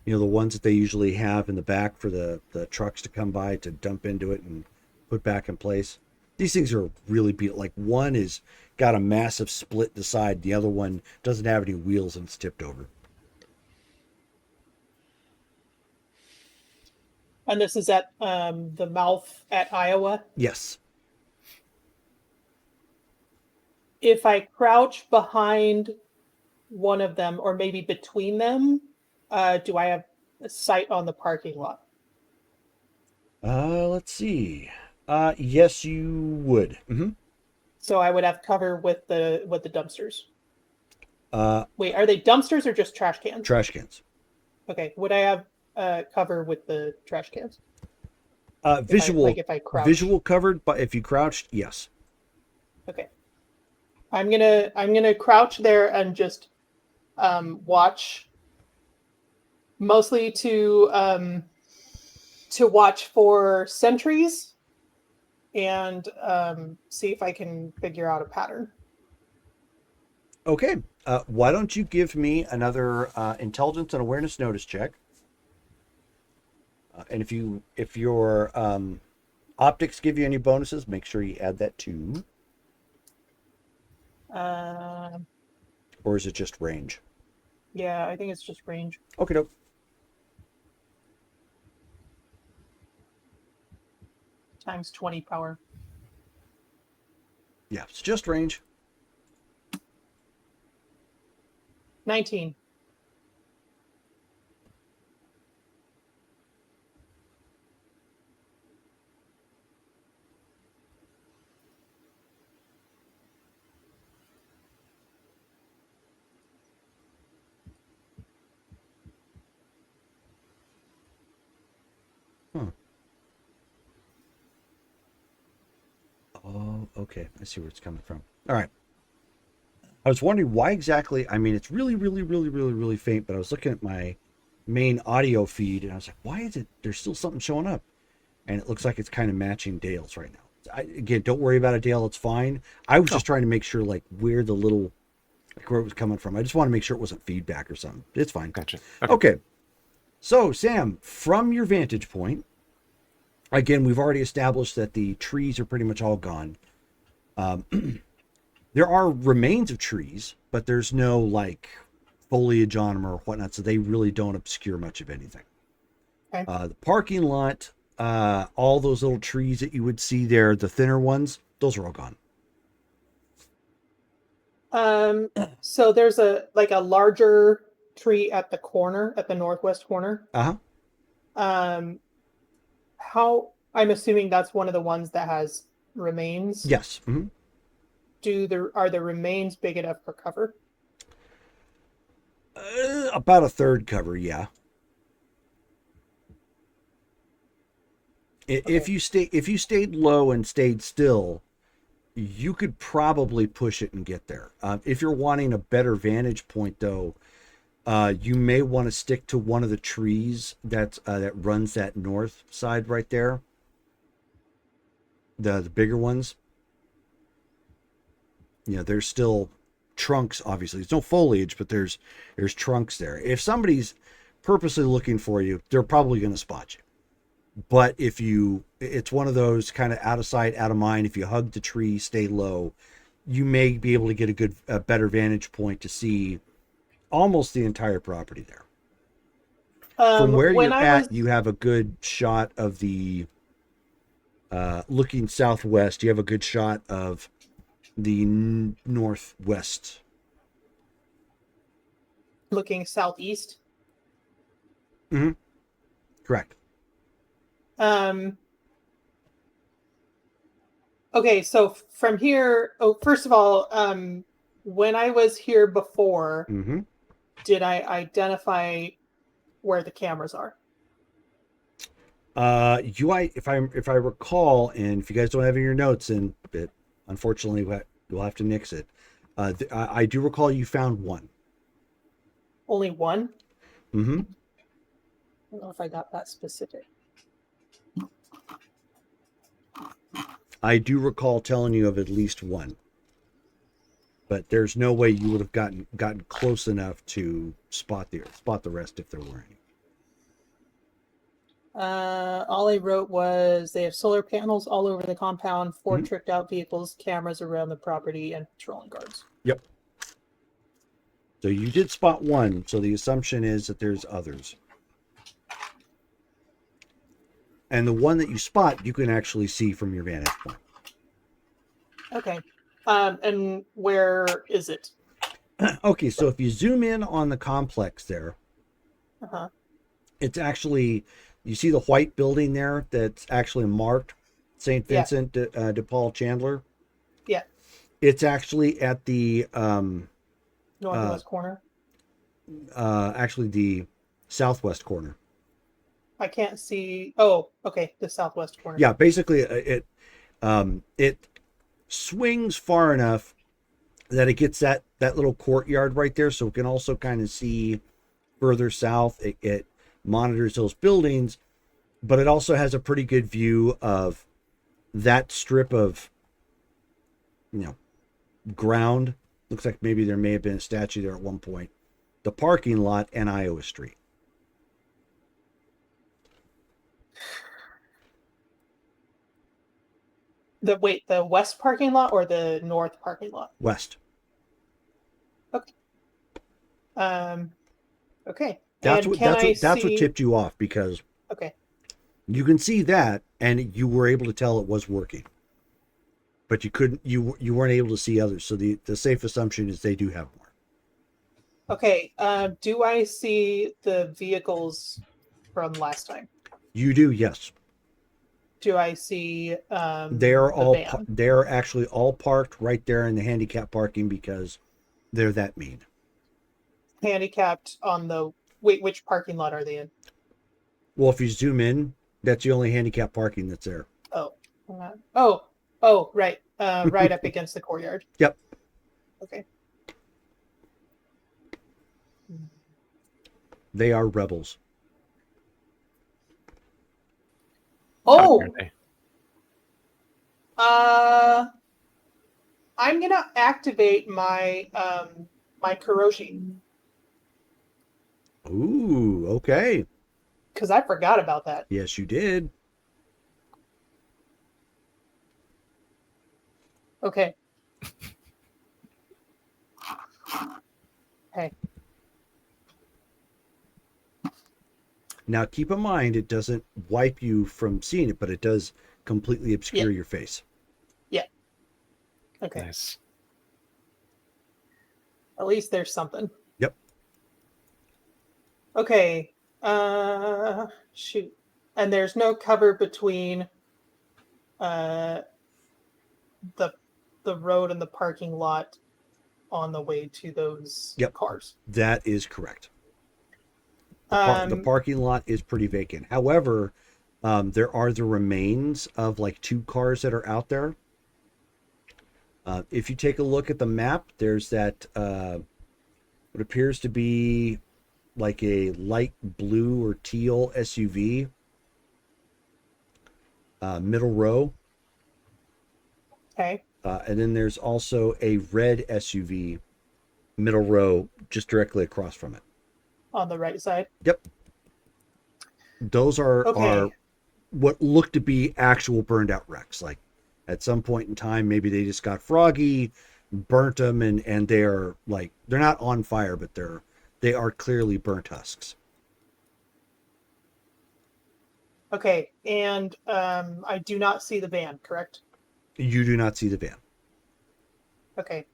The ones that they usually have in the back for the trucks to come by to dump into it and put back in place. These things are really beat. Like, one is got a massive split in the side. The other one doesn't have any wheels and it's tipped over. And this is at the mouth at Iowa. Yes. If I crouch behind one of them, or maybe between them, do I have a sight on the parking lot? Let's see. Yes, you would. Mm-hmm. So I would have cover with the dumpsters. Wait, are they dumpsters or just trash cans? Trash cans. Okay. Would I have cover with the trash cans? Visual. If I crouch. Visual covered, but if you crouched, yes. Okay. I'm gonna crouch there and just watch. Mostly to watch for sentries and see if I can figure out a pattern. Okay. Why don't you give me another intelligence and awareness notice check? And if your optics give you any bonuses, make sure you add that too. Or is it just range? Yeah, I think it's just range. Okay, dope. Times 20 power. Yeah, it's just range. 19. okay. I see where it's coming from. All right. I was wondering why exactly. I mean, it's really, really, really, really, really faint. But I was looking at my main audio feed, and I was like, why is it? There's still something showing up, and it looks like it's kind of matching Dale's right now. Again, don't worry about it, Dale. It's fine. I was just trying to make sure, like, where the little, like, where it was coming from. I just want to make sure it wasn't feedback or something. It's fine. Gotcha. Okay. So, Sam, from your vantage point, again, we've already established that the trees are pretty much all gone. There are remains of trees, but there's no, like, foliage on them or whatnot, so they really don't obscure much of anything. Okay. The parking lot, all those little trees that you would see there, the thinner ones, those are all gone. So there's a larger tree at the corner, at the northwest corner. Uh-huh. How, I'm assuming that's one of the ones that has remains. Yes. Mm-hmm. Are the remains big enough for cover? About a third cover, yeah. If you stayed low and stayed still, you could probably push it and get there. If you're wanting a better vantage point, though, you may want to stick to one of the trees that runs that north side right there. The bigger ones. You know, there's still trunks, obviously. There's no foliage, but there's trunks there. If somebody's purposely looking for you, they're probably going to spot you. But it's one of those kind of out of sight, out of mind. If you hug the tree, stay low, you may be able to get a better vantage point to see almost the entire property there. From where you're at, you have a good shot of the, looking southwest, you have a good shot of the northwest. Looking southeast? Mm-hmm. Correct. Okay, so from here, first of all, when I was here before, Mm-hmm. did I identify where the cameras are? If I recall, and if you guys don't have it in your notes, and it, unfortunately you'll have to nix it. I do recall you found one. Only one? Mm-hmm. I don't know if I got that specific. I do recall telling you of at least one, but there's no way you would have gotten close enough to spot the rest if there were any. All I wrote was they have solar panels all over the compound, 4 Mhm. tricked out vehicles, cameras around the property, and patrolling guards. Yep. So you did spot one, so the assumption is that there's others. And the one that you spot, you can actually see from your vantage point. Okay. And where is it? Okay, so if you zoom in on the complex there, Uh-huh. it's actually, you see the white building there that's actually marked St. Yeah. Vincent de Paul Chandler? Yeah. It's actually at the Northwest corner. actually the southwest corner. I can't see. Oh, okay. The southwest corner. Yeah, basically it swings far enough that it gets that little courtyard right there, so it can also kind of see further south. It monitors those buildings, but it also has a pretty good view of that strip of, ground. Looks like maybe there may have been a statue there at one point. The parking lot and Iowa Street. The west parking lot or the north parking lot? West. Okay. That's And what can that's I what see- tipped you off, because Okay. you can see that and you were able to tell it was working. But you weren't able to see others. So the safe assumption is they do have more. Okay. Do I see the vehicles from last time? You do, yes. Do I see They're the all van? they're actually all parked right there in the handicap parking because they're that mean. Handicapped on the which parking lot are they in? Well, if you zoom in, that's the only handicap parking that's there. Oh, right. right up against the courtyard. Yep. Okay. They are rebels. How Oh, dare they. I'm gonna activate my my Kuroshi Ooh, okay. because I forgot about that. Yes, you did. Okay. Hey. Now, keep in mind, it doesn't wipe you from seeing it, but it does completely obscure your face. Okay. Nice. At least there's something. Yep. Okay. Shoot. And there's no cover between the road and the parking lot on the way to those Yep. cars. That is correct. The parking lot is pretty vacant. However, there are the remains of like 2 cars that are out there. If you take a look at the map, there's that what appears to be like a light blue or teal SUV, middle row. Okay. And then there's also a red SUV, middle row, just directly across from it. On the right side. Yep. Those are Okay. what look to be actual burned out wrecks. Like at some point in time, maybe they just got froggy, burnt them, and they are like, they're not on fire, but they are clearly burnt husks. Okay. And I do not see the van, correct? You do not see the van. Okay.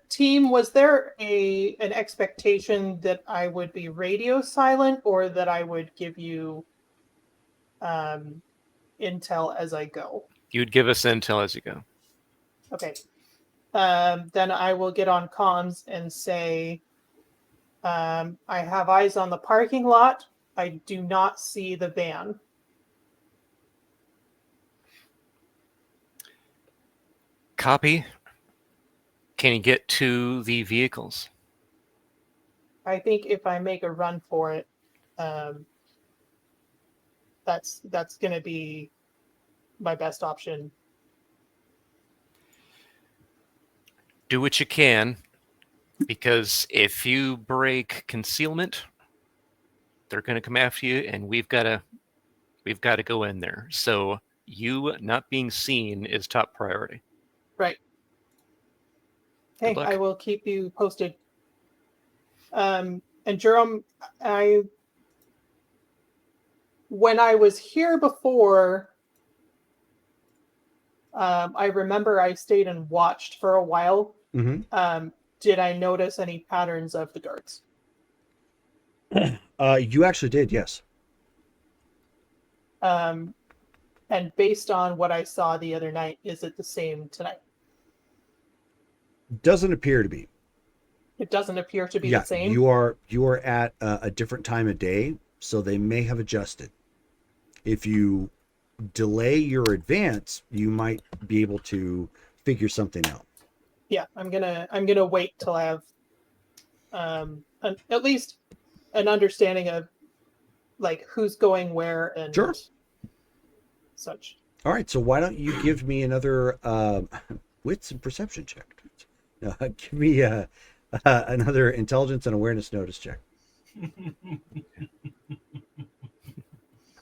Team, was there an expectation that I would be radio silent or that I would give you intel as I go? You'd give us intel as you go. Okay. Then I will get on comms and say, I have eyes on the parking lot. I do not see the van. Copy. Can you get to the vehicles? I think if I make a run for it, that's going to be my best option. Do what you can, because if you break concealment, they're going to come after you, and we've got to go in there. So you not being seen is top priority. Right. Hey, luck. I will keep you posted. And Jerome, when I was here before, I remember I stayed and watched for a while. Mm-hmm. Did I notice any patterns of the guards? You actually did, yes. And based on what I saw the other night, is it the same tonight? Doesn't appear to be. It doesn't appear to be the same. You are at a different time of day, so they may have adjusted. If you delay your advance, you might be able to figure something out. Yeah, I'm gonna wait till I have at least an understanding of like who's going where and Sure. such. All right, so why don't you give me another wits and perception check? Give me another intelligence and awareness notice check.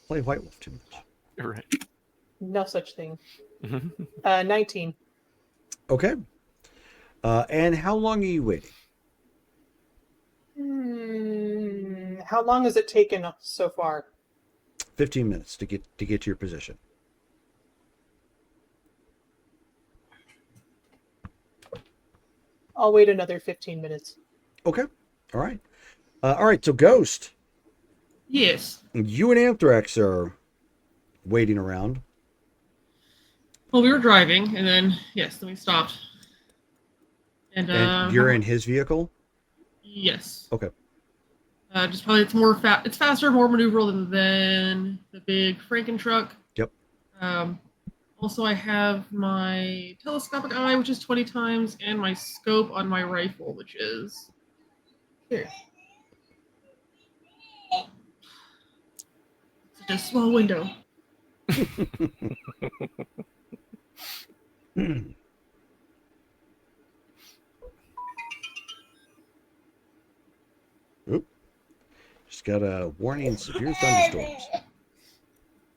Play White Wolf too much. Right. No such thing. 19. Okay. And how long are you waiting? How long has it taken so far? 15 minutes to get to your position. I'll wait another 15 minutes. Okay. All right. All right. So Ghost, Yes. you and Anthrax are waiting around. Well, we were driving, and then then we stopped. And you're in his vehicle? Yes. Okay. Just probably it's faster, more maneuverable than the big Franken truck. Yep. Also, I have my telescopic eye, which is 20 times, and my scope on my rifle, which is here. Such a small window. Oop. Just got a warning: severe thunderstorms.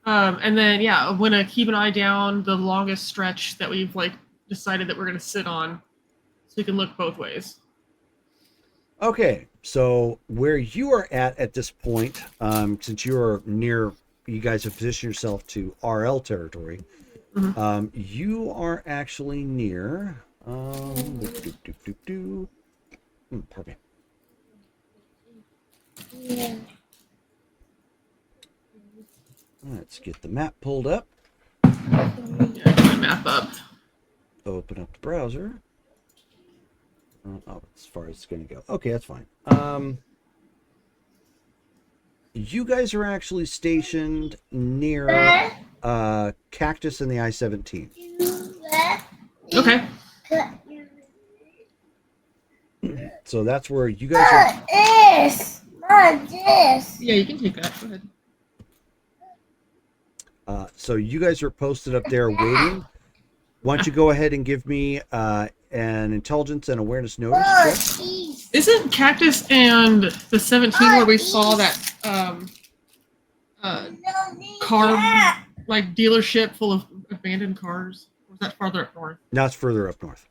And then yeah, I'm gonna keep an eye down the longest stretch that we've like decided that we're gonna sit on, so we can look both ways. Okay, so where you are at this point, since you are near, you guys have positioned yourself to RL territory. Mhm. You are actually near. Pardon me. Let's get the map pulled up. Yeah, get my map up. Open up the browser. As far as it's going to go. Okay, that's fine. You guys are actually stationed near Cactus and the I-17. Okay. So that's where you guys are. Yeah, you can take that. Go ahead. So you guys are posted up there waiting. Why don't you go ahead and give me an intelligence and awareness notice check? Isn't Cactus and the 17 where we saw that car like dealership full of abandoned cars? Or was that farther up north? Now it's further up north.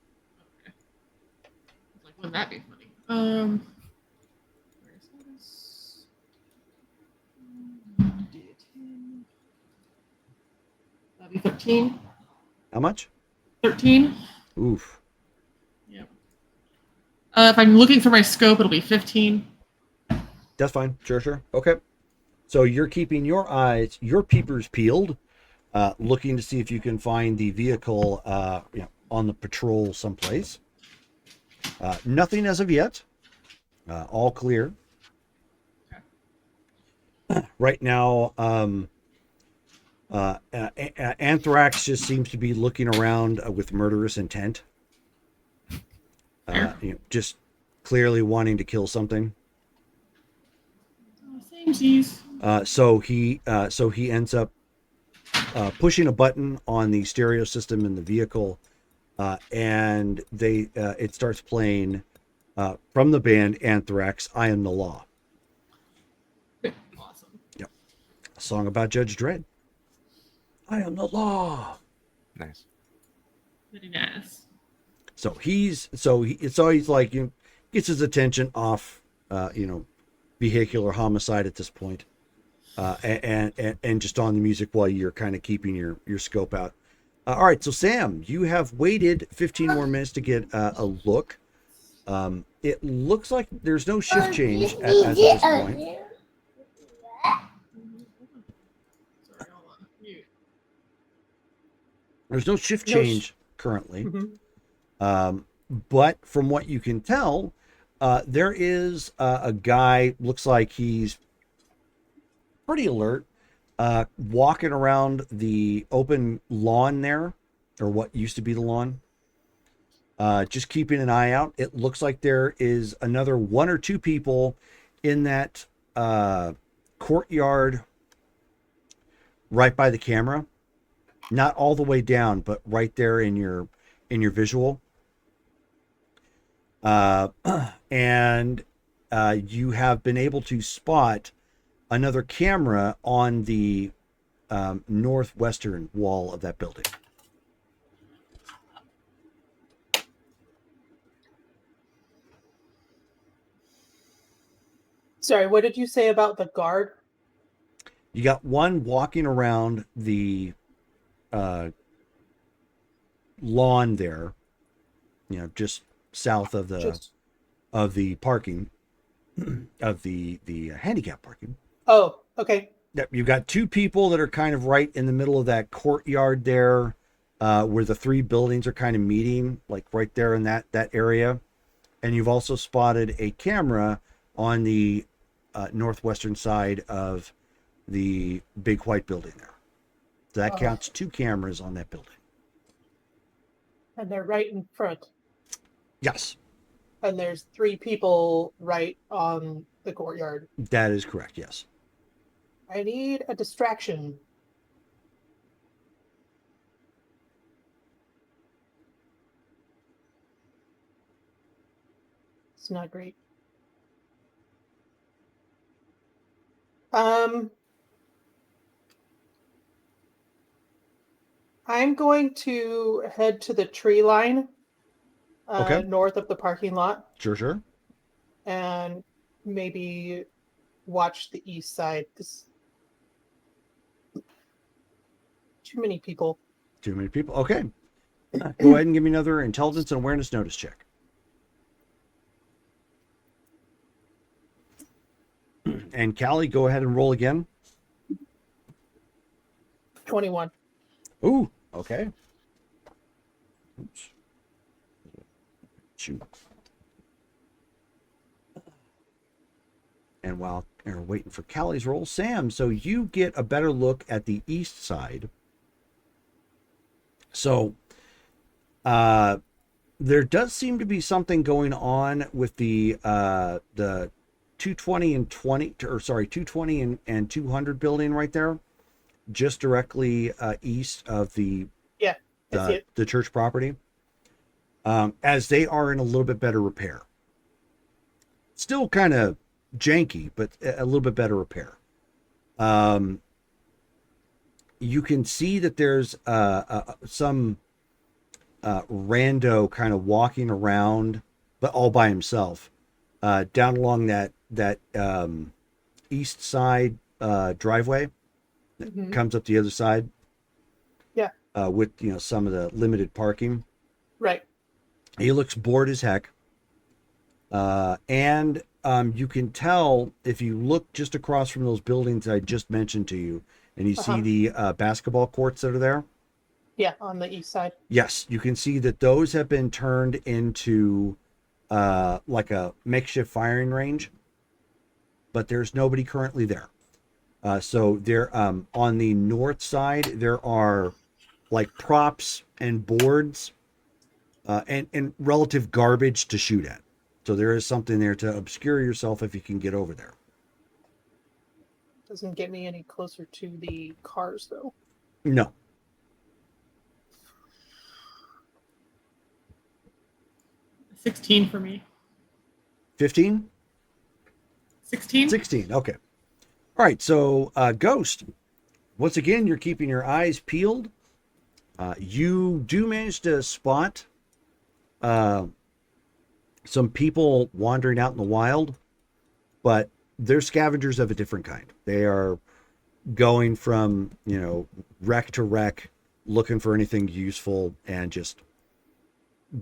Like, wouldn't that be funny? Where is this? That'd be 13. How much? 13. Oof. Yep. If I'm looking through my scope, it'll be 15. That's fine. Sure. Okay. So you're keeping your eyes, your peepers peeled, looking to see if you can find the vehicle on the patrol someplace. Nothing as of yet. All clear. Right now, Anthrax just seems to be looking around with murderous intent. Just clearly wanting to kill something. Samesies. So he ends up pushing a button on the stereo system in the vehicle, and it starts playing from the band Anthrax, "I Am the Law." Awesome. Yep, a song about Judge Dredd. I am the law. Nice. Very nice. So he's like, gets his attention off vehicular homicide at this point, and just on the music while you're kind of keeping your scope out. All right, so Sam, you have waited 15 more minutes to get a look. It looks like there's no shift change as of this point. There's no shift change currently. But from what you can tell, there is a guy, looks like he's pretty alert, walking around the open lawn there, or what used to be the lawn. Just keeping an eye out. It looks like there is another one or two people in that courtyard right by the camera. Not all the way down, but right there in your visual. And you have been able to spot another camera on the northwestern wall of that building. Sorry, what did you say about the guard? You got one walking around the lawn there, just south of the parking, of the handicap parking. Oh, okay. You've got two people that are kind of right in the middle of that courtyard there, where the three buildings are kind of meeting, like right there in that area. And you've also spotted a camera on the northwestern side of the big white building there. So that Oh. counts 2 cameras on that building. And they're right in front. Yes, And there's 3 people right on the courtyard. that is correct. Yes. I need a distraction. It's not great. I'm going to head to the tree line Okay. north of the parking lot Sure. and maybe watch the east side. Too many people. Too many people. Okay. Go ahead and give me another intelligence and awareness notice check. And Callie, go ahead and roll again. 21. Ooh, okay. Oops. Shoot. And while we're waiting for Callie's roll, Sam, so you get a better look at the east side. So, there does seem to be something going on with the 220 and 20, or sorry, 220 and 200 building right there, just directly east of the Yeah, I see it. the church property, as they are in a little bit better repair. Still kind of janky, but a little bit better repair. You can see that there's some rando kind of walking around, but all by himself, down along that east side driveway that Mhm. comes up the other side. Yeah. With some of the limited parking. Right. He looks bored as heck. And you can tell if you look just across from those buildings I just mentioned to you, and you see the basketball courts that are there. Yeah, on the east side. Yes, you can see that those have been turned into like a makeshift firing range, but there's nobody currently there. So there, on the north side, there are like props and boards and relative garbage to shoot at. So there is something there to obscure yourself if you can get over there. Doesn't get me any closer to the cars, though. No. $16 for me. 15? 16? 16. Okay. All right. So, Ghost, once again, you're keeping your eyes peeled. You do manage to spot some people wandering out in the wild, but they're scavengers of a different kind. They are going from, wreck to wreck, looking for anything useful and just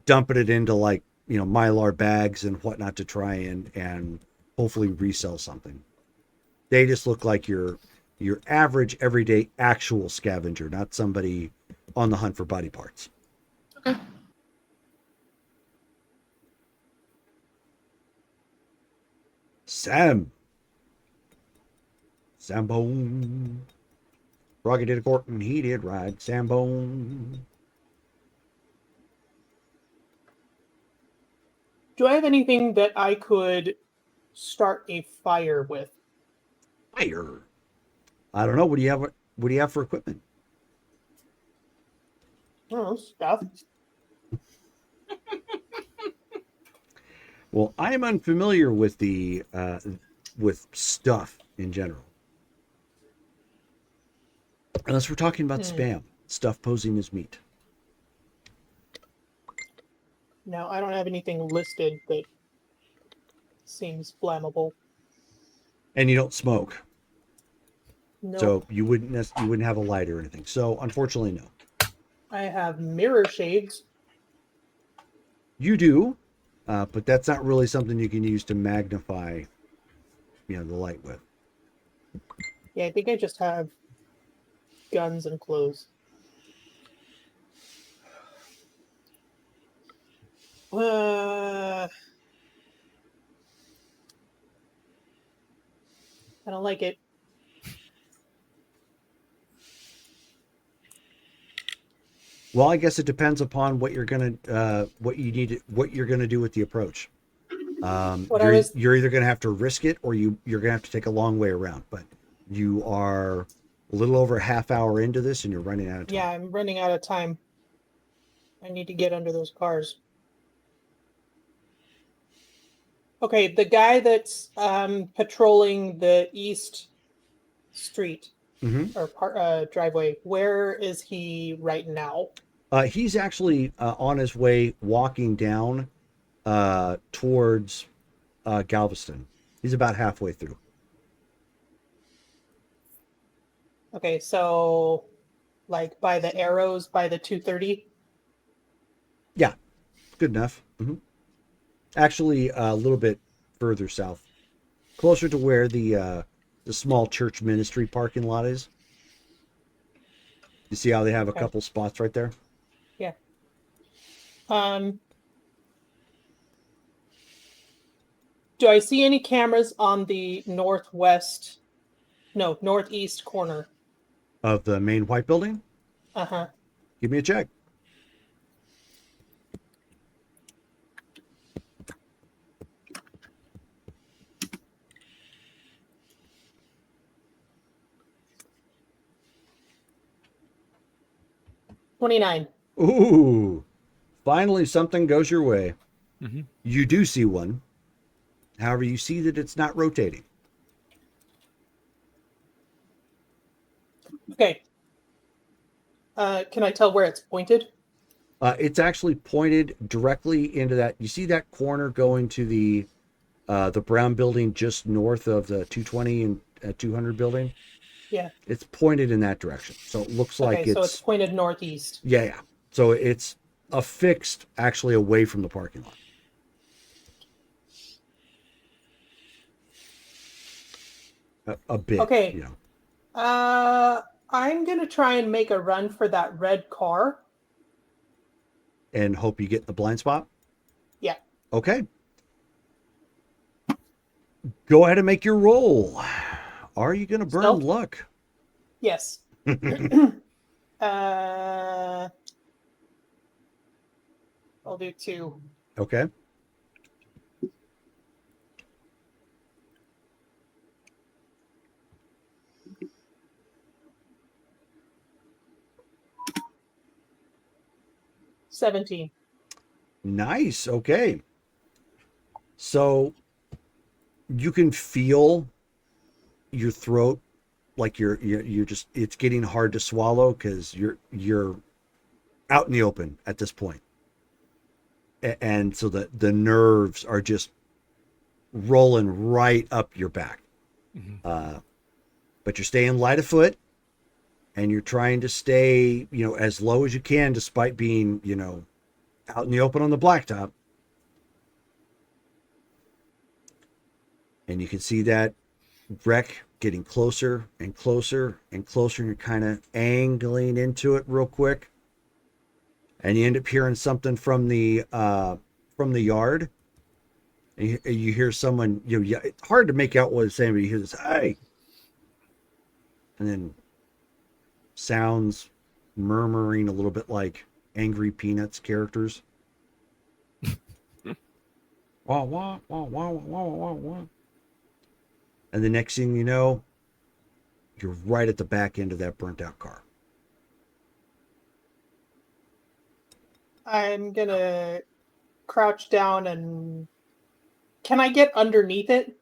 dumping it into like, Mylar bags and whatnot to try and hopefully resell something. They just look like your average everyday actual scavenger, not somebody on the hunt for body parts. Okay. Sambone. Froggy did a court and he did ride Sambone. Do I have anything that I could start a fire with? Fire. I don't know. What do you have? What do you have for equipment? I don't know, stuff. Well, I am unfamiliar with the with stuff in general. Unless we're talking about spam, stuff posing as meat. No, I don't have anything listed that seems flammable. And you don't smoke, No, so you wouldn't have a light or anything. So unfortunately, no. I have mirror shades. You do, but that's not really something you can use to magnify, the light with. Yeah, I think I just have guns and clothes. I don't like it. Well, I guess it depends upon what you're gonna what you're gonna do with the approach. What I was You're either gonna have to risk it or you're gonna have to take a long way around. But you are a little over a half hour into this and you're running out of time. Yeah, I'm running out of time. I need to get under those cars. Okay, the guy that's patrolling the east street Mhm. or driveway, where is he right now? He's actually on his way walking down towards Galveston. He's about halfway through. Okay, so like by the arrows by the 230? Yeah, good enough. Actually, a little bit further south, closer to where the small church ministry parking lot is. You see how they have a Okay. couple spots right there? Yeah. Do I see any cameras on the northeast corner? Of the main white building? Uh-huh. Give me a check. $29. Ooh, finally something goes your way. Mhm. You do see one. However, you see that it's not rotating. Okay. Can I tell where it's pointed? It's actually pointed directly into that. You see that corner going to the brown building just north of the 220 and 200 building? Yeah. It's pointed in that direction. So it looks like Okay, so it's pointed northeast. yeah. So it's affixed actually away from the parking lot. A bit. Okay. You know. I'm gonna try and make a run for that red car. And hope you get in the blind spot? Yeah. Okay. Go ahead and make your roll. Are you going to burn Stealth? luck? Yes. I'll do 2. Okay. $17. Nice. Okay. So you can feel your throat like you're just it's getting hard to swallow because you're out in the open at this point. And so the nerves are just rolling right up your back. But you're staying light of foot and you're trying to stay, as low as you can despite being, out in the open on the blacktop. And you can see that wreck getting closer and closer and closer, and you're kind of angling into it real quick. And you end up hearing something from the yard. And you hear someone, it's hard to make out what it's saying, but you hear this, "Hey!" And then sounds murmuring a little bit like Angry Peanuts characters. Wah, wah, wah, wah, wah, wah, wah. And the next thing you know, you're right at the back end of that burnt out car. I'm gonna crouch down and can I get underneath it?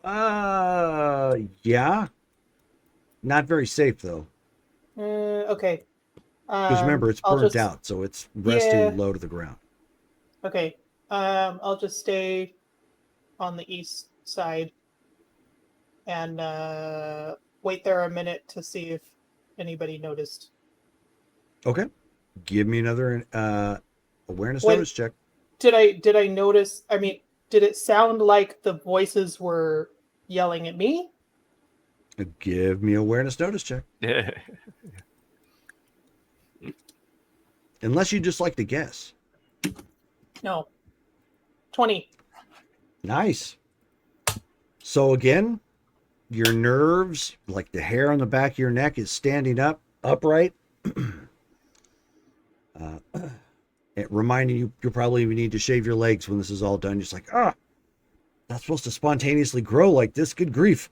Yeah. Not very safe though. Okay. Because remember, it's I'll burnt just- out, so it's resting Yeah. low to the ground. Okay. I'll just stay on the east side and wait there a minute to see if anybody noticed. Okay. Give me another awareness When- notice check. Did I notice? I mean, did it sound like the voices were yelling at me? Give me awareness notice check. Unless you just like to guess. No. 20. Nice. So again, your nerves, like the hair on the back of your neck, is standing up upright. It reminding you probably need to shave your legs when this is all done. Just like, that's supposed to spontaneously grow like this. Good grief.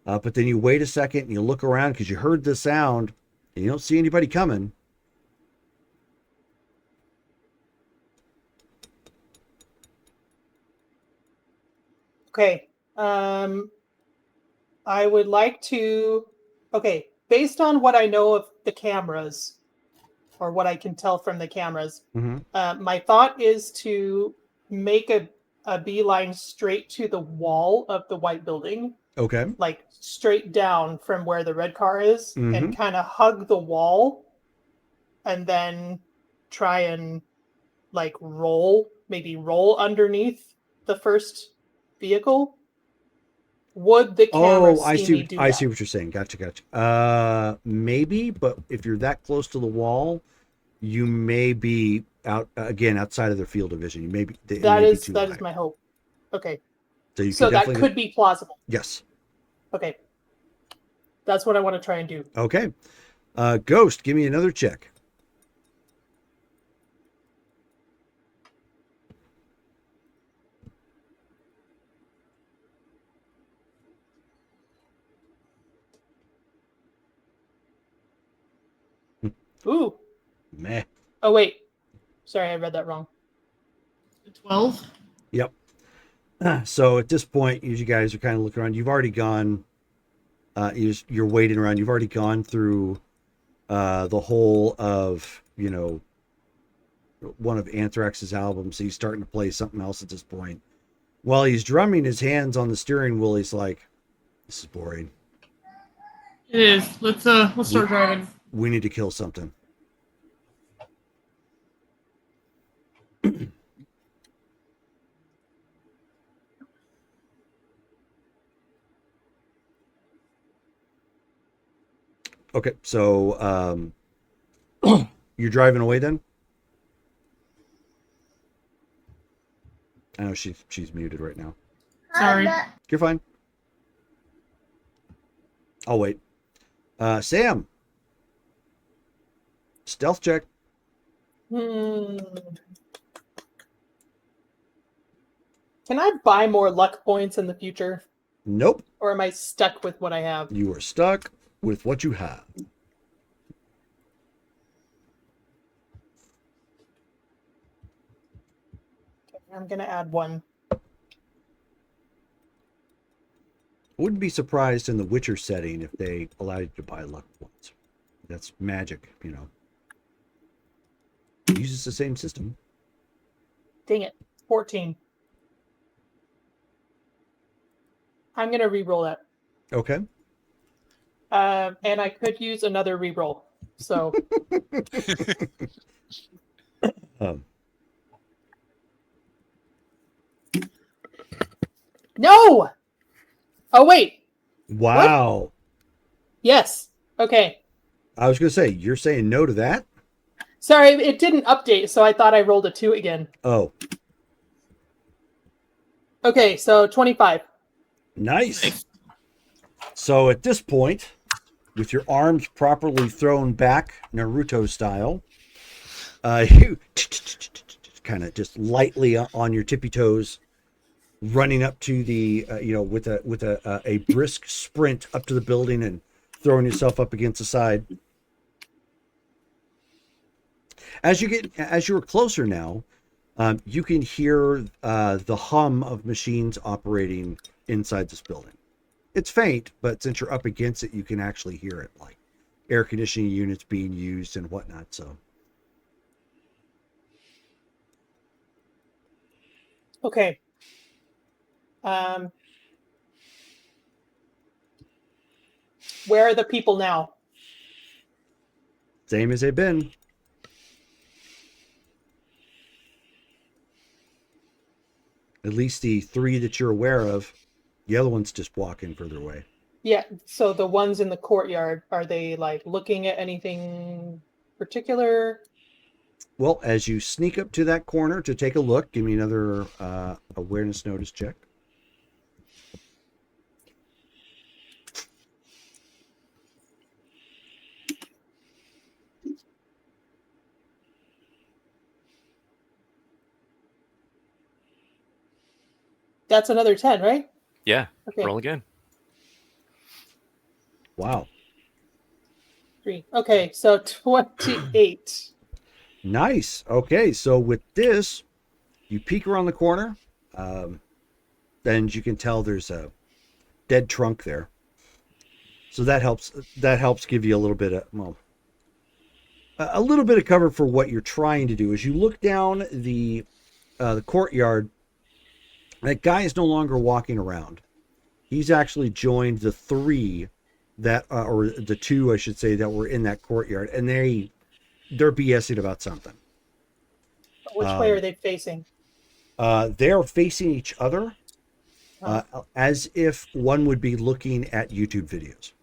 But then you wait a second and you look around because you heard the sound and you don't see anybody coming. Okay. I would like to. Okay, based on what I know of the cameras, or what I can tell from the cameras, my thought is to make a beeline straight to the wall of the white building. Okay. Like straight down from where the red car is, and kind of hug the wall, and then try and like maybe roll underneath the first vehicle. Would the camera see me do that? I see what you're saying. Gotcha. Maybe, but if you're that close to the wall, you may be outside of their field of vision. You may be that is my hope. Okay. So that could be plausible. Yes. Okay. That's what I want to try and do. Okay. Ghost, give me another check. Ooh. Meh. Oh, wait. Sorry, I read that wrong. 12. Yep. So at this point, you guys are kind of looking around. You've already gone. You're waiting around. You've already gone through the whole of one of Anthrax's albums. He's starting to play something else at this point. While he's drumming his hands on the steering wheel, he's like, "This is boring. It is. Let's start driving. We need to kill something." Okay, so you're driving away then? I know she's muted right now. Sorry. You're fine. I'll wait. Sam. Stealth check. Can I buy more luck points in the future? Nope. Or am I stuck with what I have? You are stuck with what you have. Okay, I'm going to add 1. Wouldn't be surprised in the Witcher setting if they allowed you to buy luck points. That's magic, It uses the same system. Dang it. 14. I'm going to re-roll that. Okay. And I could use another re-roll. So. No! Oh, wait. Wow. What? Yes. Okay. I was going to say, you're saying no to that? Sorry, it didn't update, so I thought I rolled a 2 again. Oh. Okay, so 25. Nice. So at this point, with your arms properly thrown back, Naruto style, you kind of just lightly on your tippy toes, running up to the, with a brisk sprint up to the building and throwing yourself up against the side. As you're closer now, you can hear the hum of machines operating inside this building. It's faint, but since you're up against it, you can actually hear it, like air conditioning units being used and whatnot. So, okay. Where are the people now? same as they've been. At least the 3 that you're aware of. The other one's just walking further away. Yeah, so the ones in the courtyard, are they like looking at anything particular? Well, as you sneak up to that corner to take a look, give me another awareness notice check. That's another 10, right? Yeah. Okay. Roll again. Wow. 3. Okay, so 28. Nice. Okay, so with this, you peek around the corner, then you can tell there's a dead trunk there. So that helps. That helps give you a little bit of a little bit of cover for what you're trying to do. As you look down the courtyard, that guy is no longer walking around. He's actually joined the 3 that, or the 2, I should say, that were in that courtyard, and they're BSing about something. Which way are they facing? They're facing each other, as if one would be looking at YouTube videos.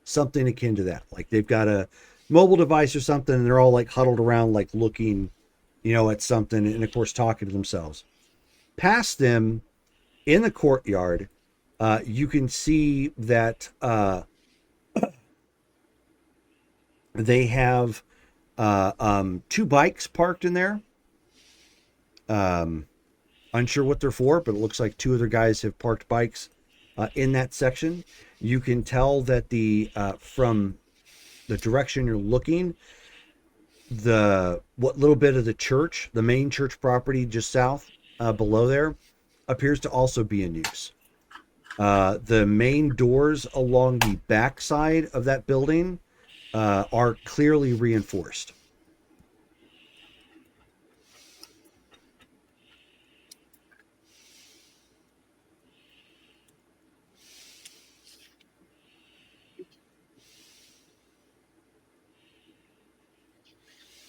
Something akin to that. Like they've got a mobile device or something, and they're all like huddled around, like looking, at something, and of course talking to themselves. Past them, in the courtyard, you can see that they have 2 bikes parked in there. Unsure what they're for, but it looks like 2 other guys have parked bikes in that section. You can tell that from the direction you're looking, what little bit of the church, the main church property just south below there, appears to also be in use. The main doors along the back side of that building are clearly reinforced.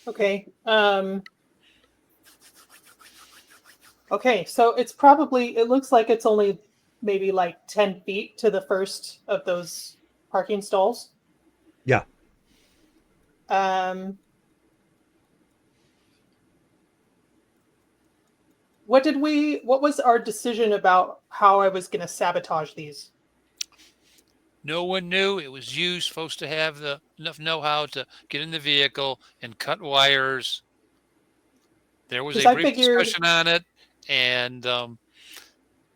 Okay. Okay, so it looks like it's only maybe like 10 feet to the first of those parking stalls. Yeah. What was our decision about how I was going to sabotage these? No one knew. It was you supposed to have enough know-how to get in the vehicle and cut wires. There was a brief discussion on it, and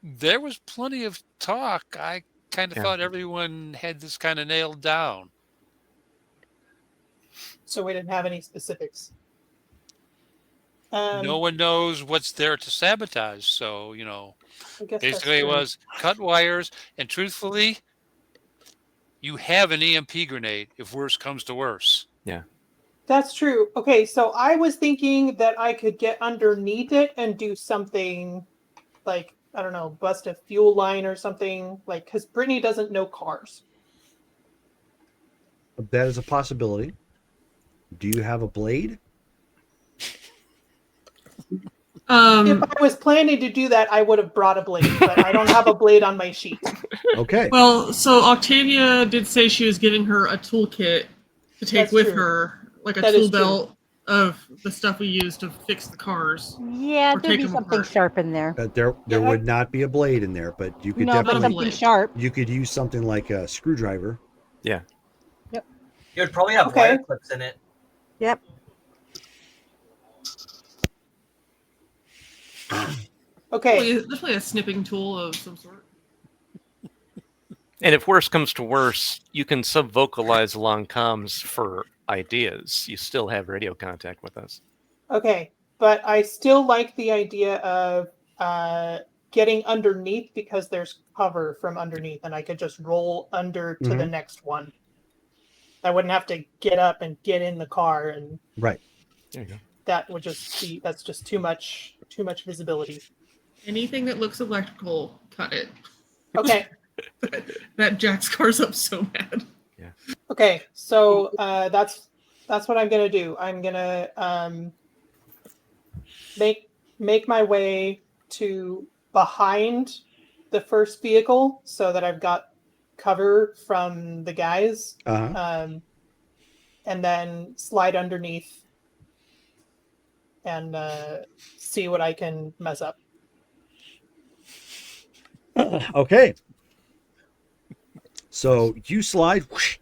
there was plenty of talk. I kind of thought everyone had this kind of nailed down. So we didn't have any specifics. No one knows what's there to sabotage. So, I guess basically it was cut wires, and truthfully, you have an EMP grenade if worse comes to worse. Yeah. That's true. Okay, so I was thinking that I could get underneath it and do something like, I don't know, bust a fuel line or something, like, because Brittany doesn't know cars. That is a possibility. Do you have a blade? If I was planning to do that, I would have brought a blade, but I don't have a blade on my sheet. Okay. Well, so Octavia did say she was giving her a toolkit to take with her, like a tool belt of the stuff we use to fix the cars. Yeah, there'd be something sharp in there. There would not be a blade in there, but you could but definitely something sharp. You could use something like a screwdriver. Yeah. Yep. It would probably have wire clips in it. Yep. Okay. Definitely a snipping tool of some sort. And if worse comes to worse, you can sub-vocalize along comms for ideas. You still have radio contact with us. Okay, but I still like the idea of getting underneath because there's cover from underneath, and I could just roll under to the next one. I wouldn't have to get up and get in the car, and right. There you go. That's just too much visibility. Anything that looks electrical, cut it. Okay. That jacks cars up so bad. Yeah. Okay, so that's what I'm gonna do. I'm gonna make my way to behind the first vehicle so that I've got cover from the guys, and then slide underneath and see what I can mess up. Okay. So you slide whoosh,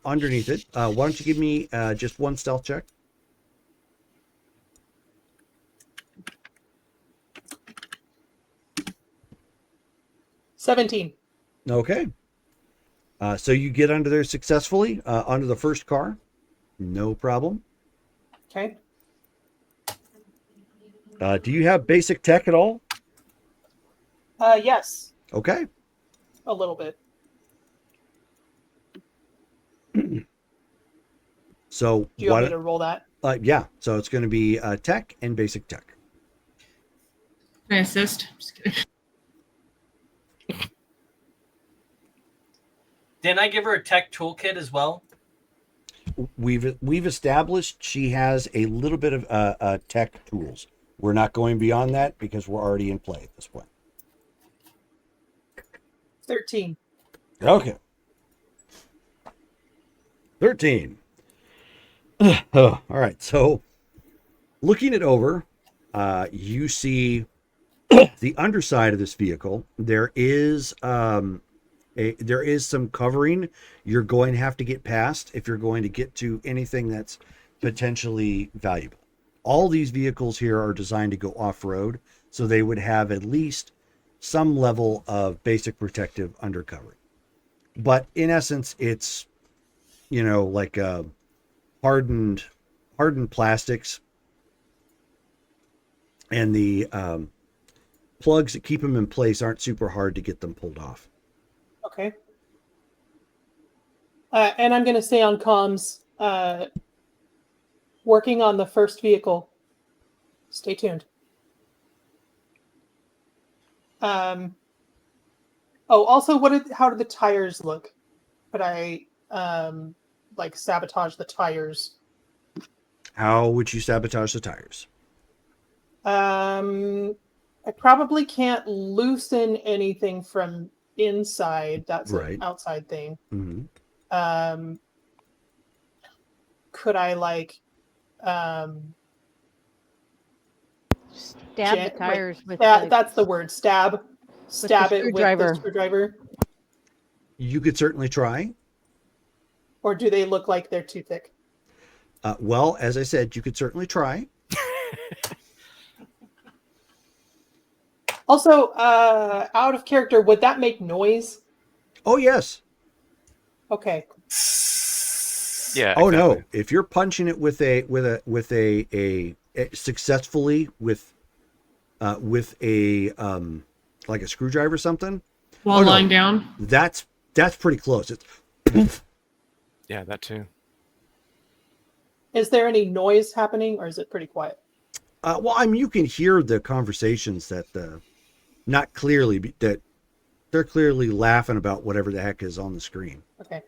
underneath it. Why don't you give me just one stealth check? 17. Okay. So you get under there successfully, under the first car. No problem. Okay. Do you have basic tech at all? Yes, Okay. a little bit. So Do you want me to roll that? yeah. So it's going to be tech and basic tech. Can I assist? Just kidding. Didn't I give her a tech toolkit as well? We've established she has a little bit of tech tools. We're not going beyond that because we're already in play at this point. 13. Okay. 13. All right. So looking it over, you see the underside of this vehicle. There is there is some covering you're going to have to get past if you're going to get to anything that's potentially valuable. All these vehicles here are designed to go off-road, so they would have at least some level of basic protective undercover. But in essence, it's, you know, like hardened plastics, and the plugs that keep them in place aren't super hard to get them pulled off. Okay. And I'm going to stay on comms, working on the first vehicle. Stay tuned. Also, how do the tires look? Could I like sabotage the tires? How would you sabotage the tires? I probably can't loosen anything from inside. That's Right. an outside thing. Mm-hmm. Could I like Stab the tires with that's the word, stab it with the screwdriver. screwdriver? You could certainly try. Or do they look like they're too thick? Well, as I said, you could certainly try. Also, out of character, would that make noise? Oh, yes. Okay. Yeah. Oh, exactly. no. If you're punching it with a successfully with a like a screwdriver or something, While no. lying down. That's pretty close. It's Yeah, that too. Is there any noise happening, or is it pretty quiet? well, I mean, you can hear the conversations that not clearly, but that they're clearly laughing about whatever the heck is on the screen. Okay.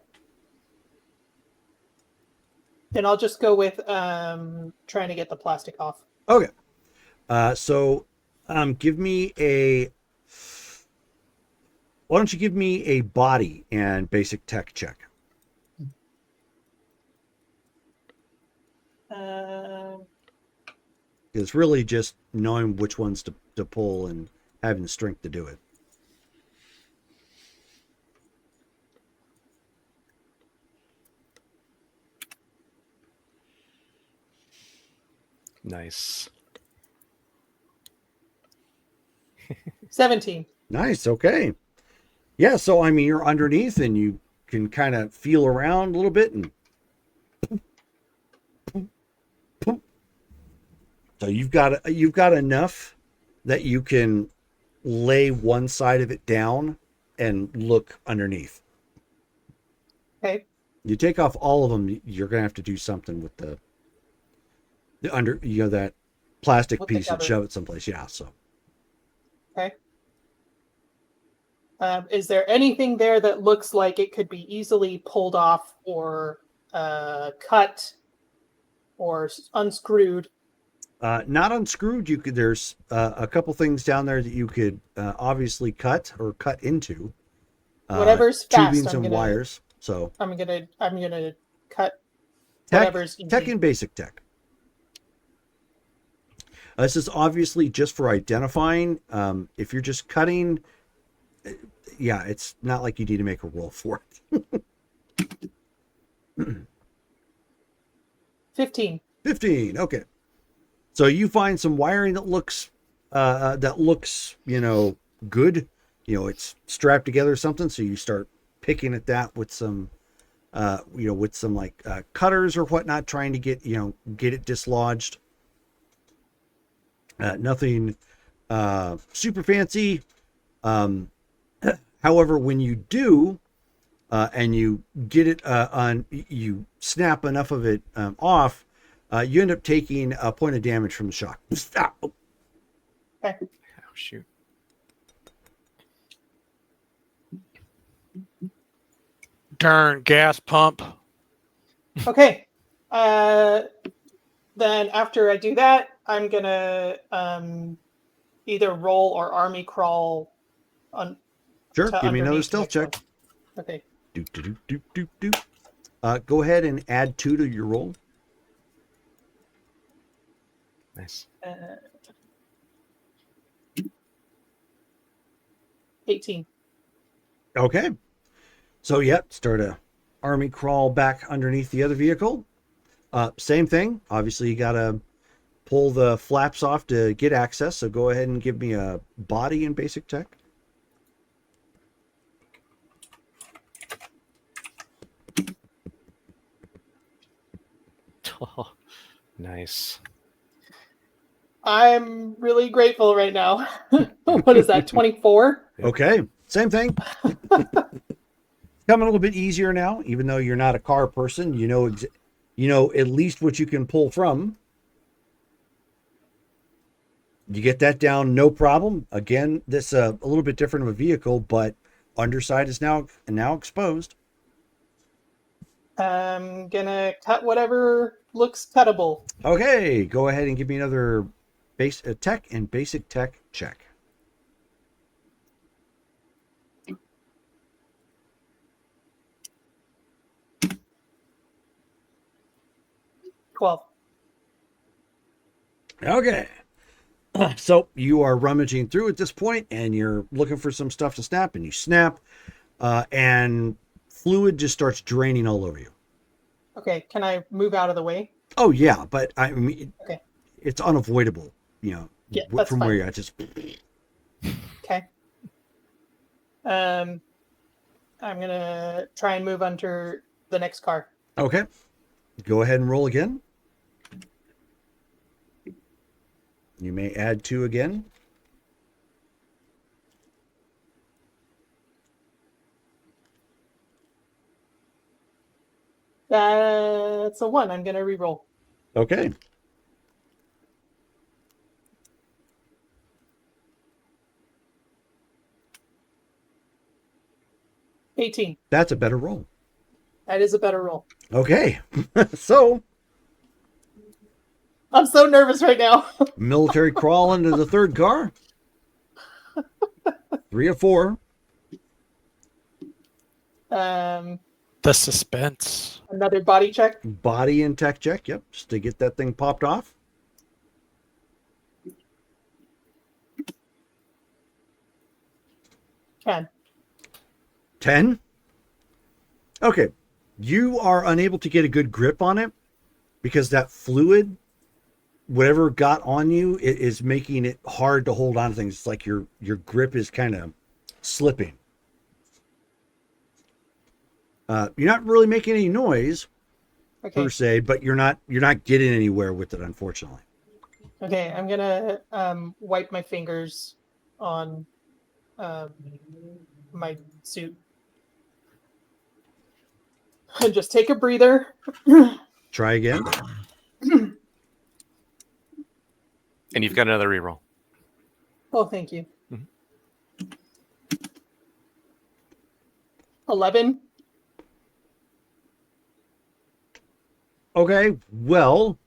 Then I'll just go with trying to get the plastic off. Okay. So give me a. Why don't you give me a body and basic tech check? It's really just knowing which ones to pull and having the strength to do it. Nice. 17. Nice. Okay. Yeah. So, I mean, you're underneath and you can kind of feel around a little bit and. So you've got enough that you can lay one side of it down and look underneath. Okay. You take off all of them, you're gonna have to do something with the under, you know, that plastic With the piece and cover. shove it someplace. Yeah. So Okay. Is there anything there that looks like it could be easily pulled off or cut or unscrewed? not unscrewed. You could. There's a couple things down there that you could obviously cut or cut into. Whatever's fast, tubings I'm and gonna- wires. So I'm gonna cut tech, whatever's easy. tech and basic tech. This is obviously just for identifying. If you're just cutting, yeah, it's not like you need to make a roll for it. 15. 15. Okay. So you find some wiring that looks, you know, good. it's strapped together or something. So you start picking at that with some, with some like cutters or whatnot, trying to get it dislodged. Nothing super fancy. However, when you do, and you get it you snap enough of it off, you end up taking a point of damage from the shock. Stop. Okay. Oh shoot. Darn gas pump. Okay. Then after I do that, I'm gonna either roll or army crawl on. Sure. to Give me another underneath stealth next check. one. Okay. Do. Go ahead and add 2 to your roll. Nice. 18. Okay. So, start a army crawl back underneath the other vehicle. Same thing. Obviously, you got to pull the flaps off to get access. So go ahead and give me a body in basic tech. Oh, nice. I'm really grateful right now. What is that? 24? Okay. Same thing. Coming a little bit easier now, even though you're not a car person. You know at least what you can pull from. You get that down, no problem. Again, this a little bit different of a vehicle, but underside is now exposed. I'm gonna cut whatever looks cuttable. Okay, go ahead and give me another tech and basic tech check. Okay. So you are rummaging through at this point, and you're looking for some stuff to snap, and you snap, and fluid just starts draining all over you. Okay, can I move out of the way? Oh yeah, but I mean, Okay. It's unavoidable. Yeah, that's from fine. where you're at. Just Okay. I'm gonna try and move under the next car. okay. Go ahead and roll again. You may add 2 again. That's a 1. I'm gonna re-roll. Okay. $18. That's a better roll. That is a better roll. Okay. So I'm so nervous right now. military crawl into the third car. 3 of 4. Um, The suspense. another body check. Body and tech check. Yep. Just to get that thing popped off. 10. 10. Okay. You are unable to get a good grip on it because that fluid, whatever got on you, it is making it hard to hold on to things. It's like your grip is kind of slipping. You're not really making any noise Okay. per se, but you're not getting anywhere with it, unfortunately. Okay, I'm gonna wipe my fingers on my suit. Just take a breather. Try again. And you've got another reroll. Oh, thank you. Mhm. 11. Okay, well,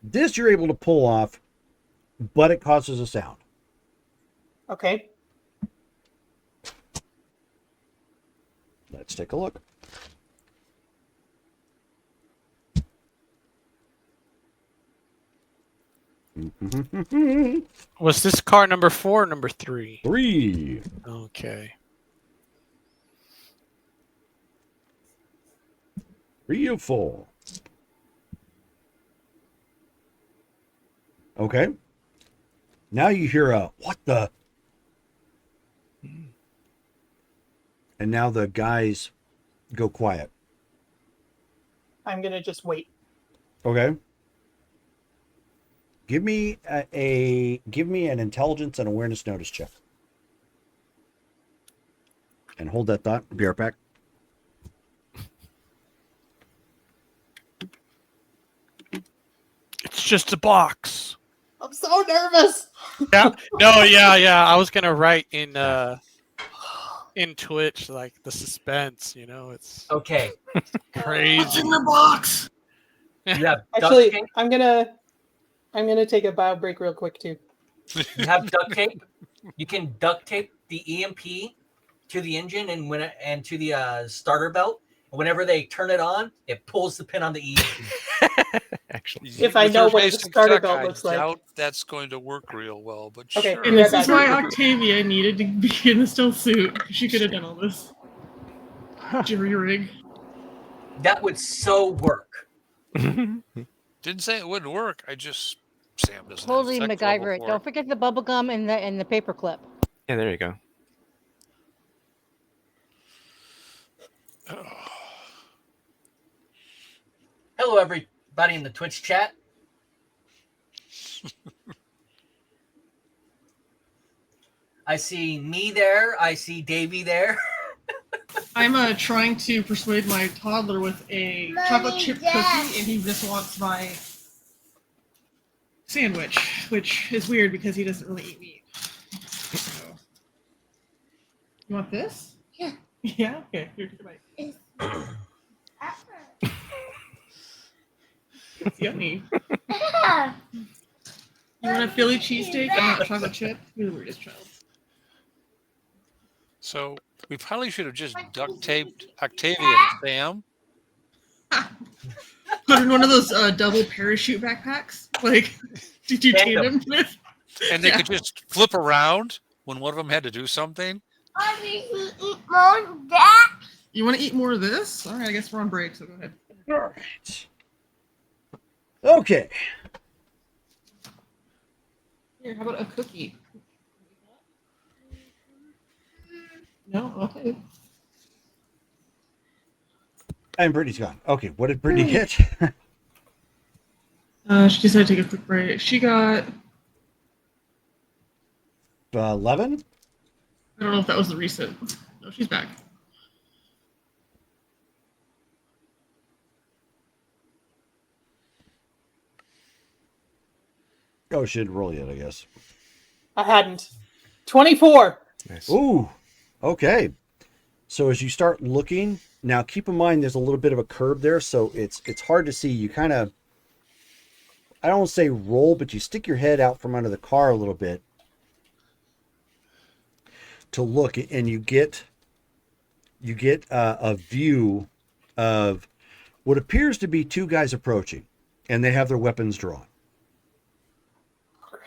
this you're able to pull off, but it causes a sound. Okay. Let's take a look. Was this car number 4 or number 3? 3. Okay. 3 of 4. Okay. Now you hear a what the, And now the guys go quiet. I'm gonna just wait. Okay. Give me an intelligence and awareness notice check. And hold that thought. Be right back. It's just a box. I'm so nervous. Yeah. No. Yeah. I was gonna write in Twitch like the suspense. You know, it's Okay. crazy. What's in the box? You have duct Actually, tape. I'm gonna take a bio break real quick too. You have duct tape. You can duct tape the EMP to the engine and to the starter belt. And whenever they turn it on, it pulls the pin on the EMP. Actually, If I With know your what the basic starter tech, belt I looks like. doubt that's going to work real well, but Okay, sure. be And right this is back. why Octavia needed to be in the stealth suit. She could have done all this. Jerry rig. That would so work. Didn't say it wouldn't work. Sam doesn't Totally have tech level MacGyver it. for Don't forget the bubble gum and the paper clip. Yeah, there you go. Hello, everybody in the Twitch chat. I see me there. I see Davey there. I'm trying to persuade my toddler with a chocolate chip cookie, and he just wants my sandwich, which is weird because he doesn't really eat meat. So, you want this? Yeah. Yeah. Okay. Here, take a bite. It's yummy. You want a Philly cheesesteak and not chocolate chip? You're the weirdest child. So we probably should have just duct taped Octavia and Sam. Put in one of those double parachute backpacks. Like, did you Tandem. tandem with? And they Yeah. could just flip around when one of them had to do something. You want to eat more of this? All right, I guess we're on break, so go ahead. All right. Okay. Here, how about a cookie? No? Okay. And Brittany's gone. Okay, what did Brittany get? She decided to take a quick break. She got, 11? I don't know if that was the recent. No, she's back. Oh, she didn't roll yet, I guess. I hadn't. 24. Nice. Ooh, okay. So as you start looking, now keep in mind there's a little bit of a curve there, so it's hard to see. You kind of, I don't want to say roll, but you stick your head out from under the car a little bit to look, and you get a view of what appears to be two guys approaching, and they have their weapons drawn. Great.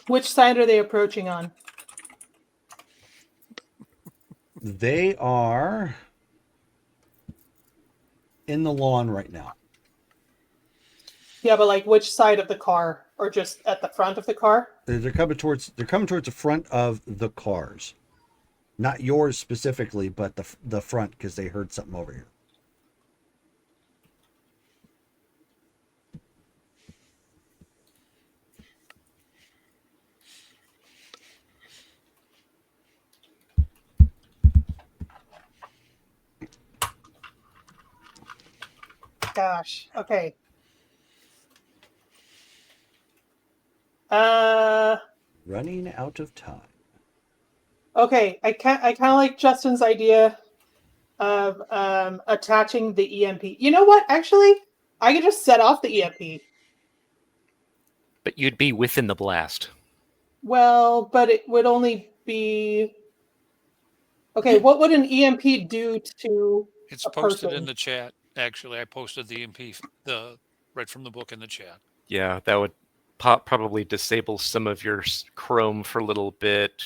Which side are they approaching on? They are in the lawn right now. Yeah, but like which side of the car, or just at the front of the car? They're coming towards the front of the cars, not yours specifically, but the front, because they heard something over here. Gosh. Okay. Running out of time. Okay. I kind of like Justin's idea of attaching the EMP. You know what? Actually, I could just set off the EMP. But you'd be within the blast. Well, but it would only be. Okay, what would an EMP do to It's a posted person? in the chat. Actually, I posted the MP right from the book in the chat. Yeah, that would probably disable some of your chrome for a little bit,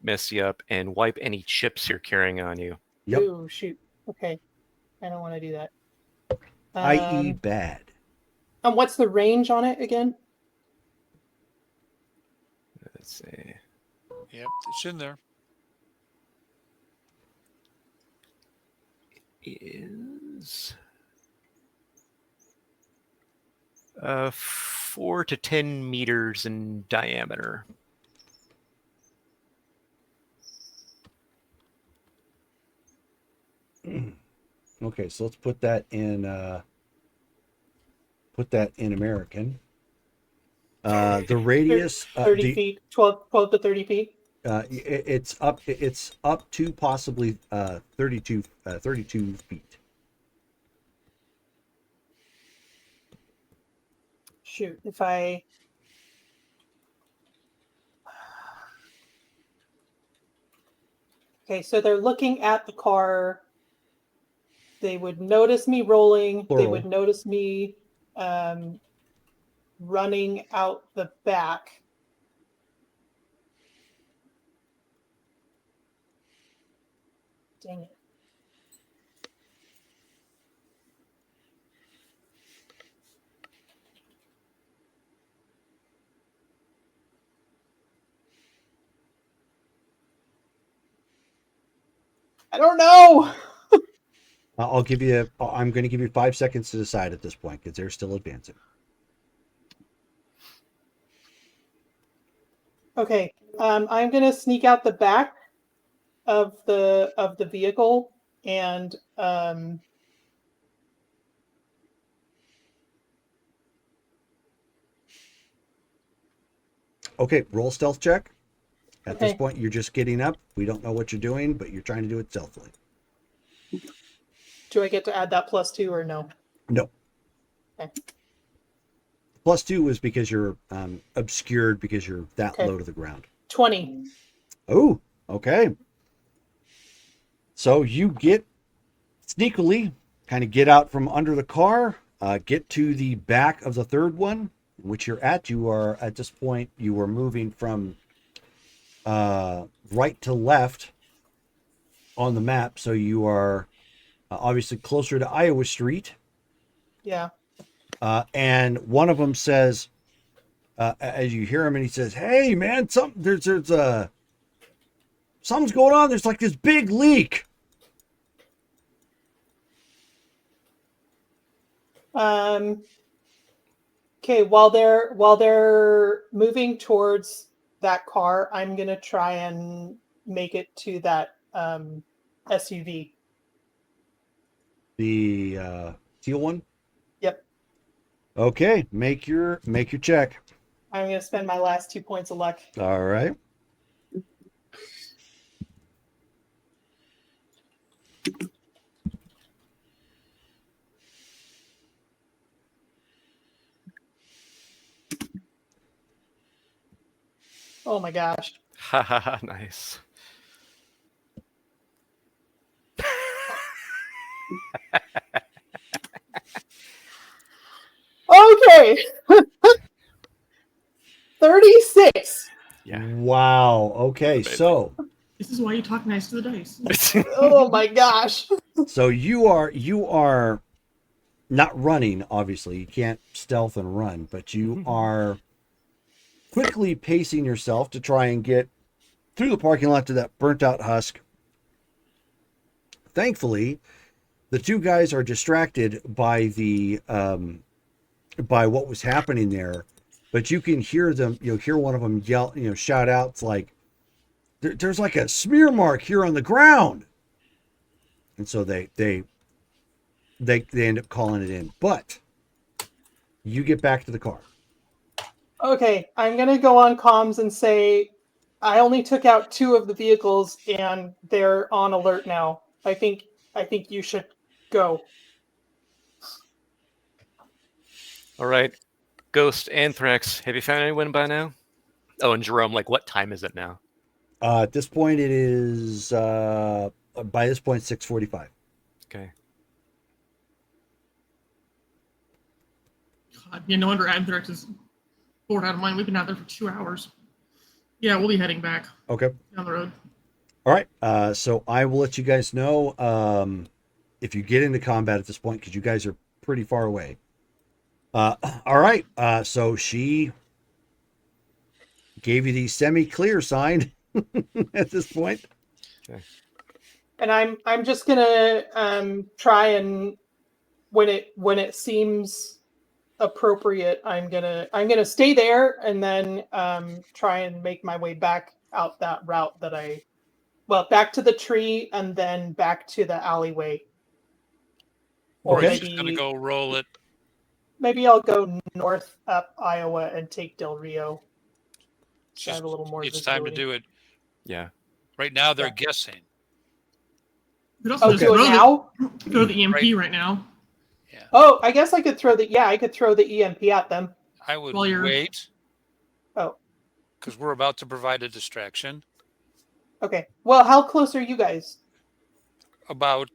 mess you up, and wipe any chips you're carrying on you. Yep. Ooh, shoot. Okay. I don't want to do that. I.e., bad. And what's the range on it again? Let's see. Yep, it's in there. Is 4 to 10 meters in diameter. Okay, so let's put that in American. The radius 30 feet, 12 to 30 feet. it's up to possibly 32 feet. Shoot, if I okay, so they're looking at the car. They would notice me rolling. They Plural. would notice me running out the back. Dang it. I don't know. I'm going to give you 5 seconds to decide at this point because they're still advancing. Okay, I'm gonna sneak out the back of the vehicle and Okay, roll stealth check. At this Okay. point, you're just getting up. We don't know what you're doing, but you're trying to do it stealthily. do I get to add that +2 or no? No. Okay. +2 is because you're obscured because you're that Okay. low to the ground. 20. Oh, okay. So you get sneakily kind of get out from under the car, get to the back of the third one, which you're at. You are at this point, you are moving from right to left on the map. So you are obviously closer to Iowa Street. Yeah. And one of them says, as you hear him, and he says, "Hey, man, there's something's going on. There's like this big leak." Okay, while they're moving towards that car, I'm gonna try and make it to that SUV. The teal one. Yep. Okay, make your check. I'm gonna spend my last 2 points of luck. All right. Oh my gosh. Ha ha ha! Nice. Okay. 36. Yeah. Wow. Okay, so This is why you talk nice to the dice. Oh my gosh. you are not running. Obviously, you can't stealth and run, but you are quickly pacing yourself to try and get through the parking lot to that burnt out husk. Thankfully, the two guys are distracted by the by what was happening there, but you can hear them. You'll hear one of them yell, shout out, "It's like there's like a smear mark here on the ground," and so they end up calling it in. But you get back to the car. Okay, I'm gonna go on comms and say I only took out 2 of the vehicles and they're on alert now. I think you should go. All right, Ghost, Anthrax. Have you found anyone by now? Oh, and Jerome, like, what time is it now? At this point, it is by this point 6:45. Okay. God, yeah, no wonder Anthrax is bored out of mind. We've been out there for 2 hours. Yeah, we'll be heading back Okay. down the road. All right. So I will let you guys know. if you get into combat at this point, because you guys are pretty far away. All right. So she gave you the semi-clear sign at this point. And I'm just gonna try and when it seems appropriate, I'm gonna stay there and then try and make my way back out that route back to the tree and then back to the alleyway. Or Okay. he's just gonna go roll it. Maybe I'll go north up Iowa and take Del Rio. So I have a little more It's time to visibility. do it. Yeah. Right now they're Yeah. guessing. You could also Oh, just do it now? throw the EMP right now. Oh, I guess I could throw the EMP at them. I would While you're- wait. Oh. Because we're about to provide a distraction. Okay. Well, how close are you guys? About,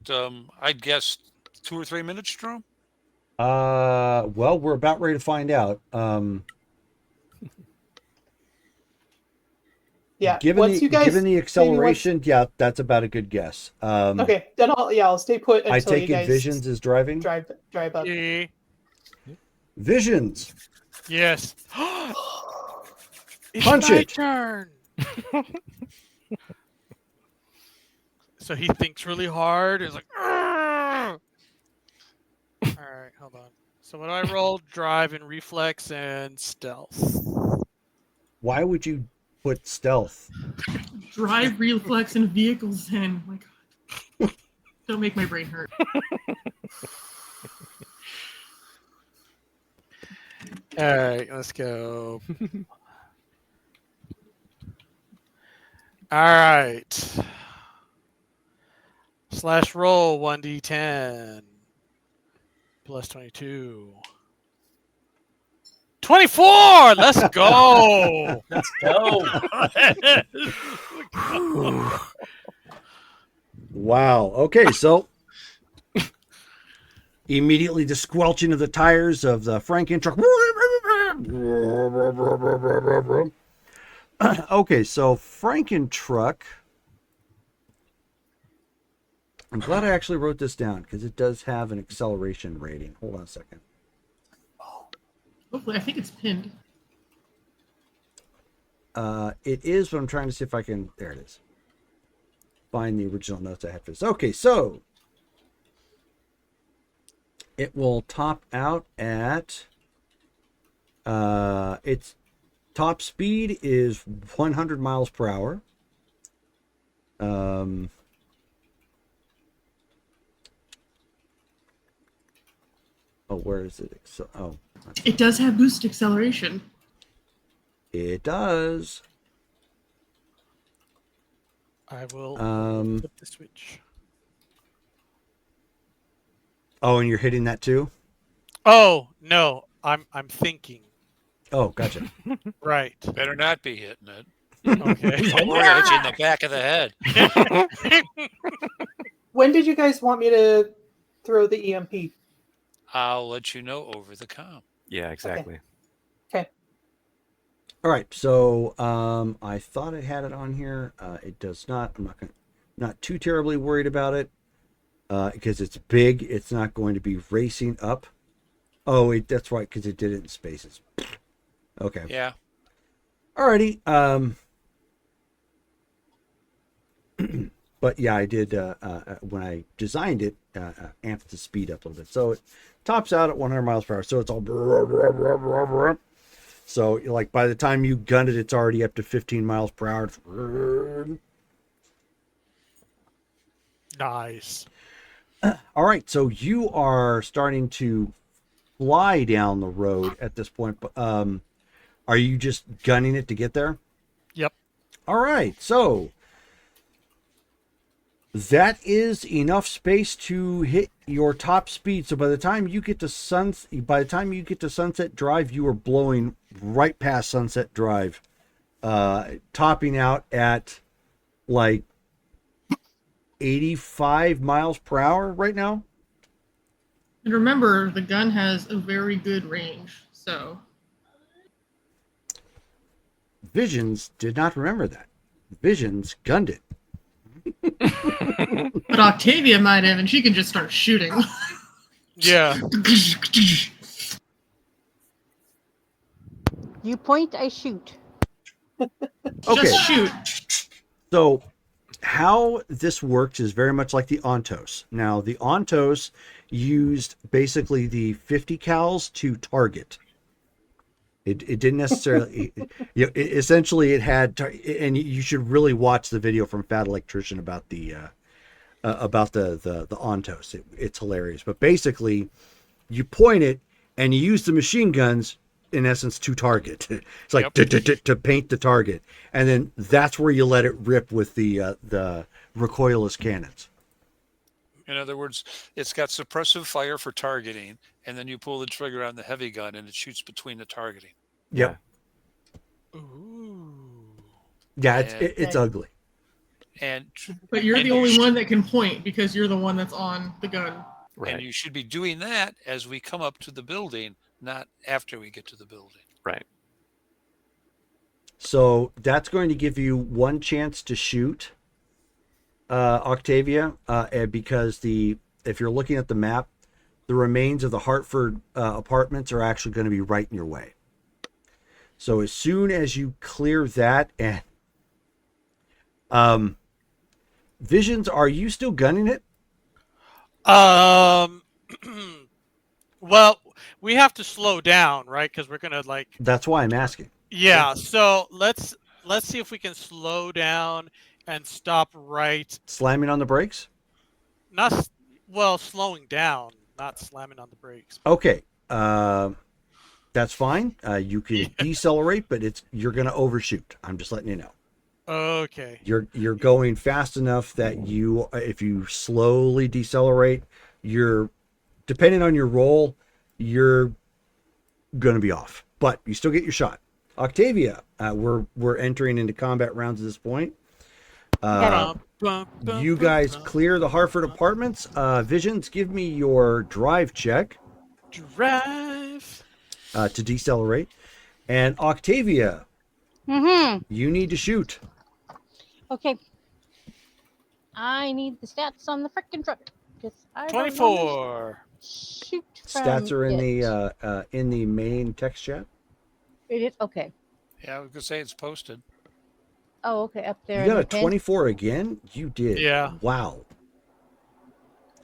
I'd guess 2 or 3 minutes, Drew. Well, we're about ready to find out. Yeah. Given Once the you guys given the acceleration, yeah, that's about a good guess. Okay, then I'll stay put until I you take it guys Visions is driving. drive up. Yeah. Visions. Yes. It's Punch my it. turn. So he thinks really hard. Is like, "Argh!" All right, hold on. So what do I roll? Drive and reflex and stealth. Why would you put stealth? Drive, reflex, and vehicles. Then, my God, don't make my brain hurt. All right, let's go. All right. Slash roll 1d10 plus 22. 24. Let's go. Let's go. Wow. Okay, so immediately the squelching of the tires of the Franken truck. Okay, so Franken truck. I'm glad I actually wrote this down because it does have an acceleration rating. Hold on a second. Hopefully, I think it's pinned. It is, but I'm trying to see if I can. There it is. Find the original notes I had for this. Okay, so it will top out at its top speed is 100 miles per hour. Oh, where is it? Oh, It does have boost acceleration. it does. I will flip the switch. Oh, and you're hitting that too? Oh no, I'm thinking. Oh, gotcha. Right. Better not be hitting it. Okay. We're gonna hit you in the back of the head. When did you guys want me to throw the EMP? I'll let you know over the comm. Yeah, exactly. All right, so I thought it had it on here. It does not. I'm not too terribly worried about it because it's big. It's not going to be racing up. Oh, that's right, because it did it in spaces. Okay. Yeah. Alrighty. But yeah, I did when I designed it, amped the speed up a little bit. So it tops out at 100 miles per hour. So it's all. So like by the time you gun it, it's already up to 15 miles per hour. Nice. All right, so you are starting to fly down the road at this point. But are you just gunning it to get there? Yep. All right, so that is enough space to hit your top speed. So by the time you get to Sunset Drive, you are blowing right past Sunset Drive, topping out at like 85 miles per hour right now. And remember, the gun has a very good range, so Visions did not remember that. Visions gunned it. But Octavia might have, and she can just start shooting. Yeah. You point, I shoot. Okay. Just shoot. So, how this works is very much like the Ontos. Now, the Ontos used basically the 50 cals to target. It didn't necessarily. Essentially, it had, and you should really watch the video from Fat Electrician about the Ontos. It's hilarious. But basically, you point it and you use the machine guns in essence to target. It's like to paint the target, and then that's where you let it rip with the recoilless cannons. In other words, it's got suppressive fire for targeting, and then you pull the trigger on the heavy gun, and it shoots between the targeting. Yep. Ooh. Yeah, And- it's ugly. And But you're And the you only should- one that can point because you're the one that's on the gun. Right. and you should be doing that as we come up to the building, not after we get to the building. Right. So that's going to give you one chance to shoot, Octavia, because if you're looking at the map, the remains of the Hartford apartments are actually going to be right in your way. So as soon as you clear that, and Visions, are you still gunning it? Well, we have to slow down, right? Because we're gonna like. That's why I'm asking. Yeah. So let's see if we can slow down and stop right. Slamming on the brakes? Not s- well, slowing down, not slamming on the brakes. Okay. That's fine. You can decelerate, but you're going to overshoot. I'm just letting you know. Okay. You're going fast enough that if you slowly decelerate, depending on your roll, you're going to be off. But you still get your shot. Octavia, we're entering into combat rounds at this point. You guys clear the Hartford apartments. Visions, give me your drive check Drive. to decelerate. And Octavia, you need to shoot. Okay. I need the stats on the frickin' truck. 'Cause I don't know how to 24. Shoot. Stats from are in it. the main text chat. It is okay. Yeah, I was gonna say it's posted. Oh, okay. Up there. You in got the a pin. 24 again? You did. Yeah. Wow.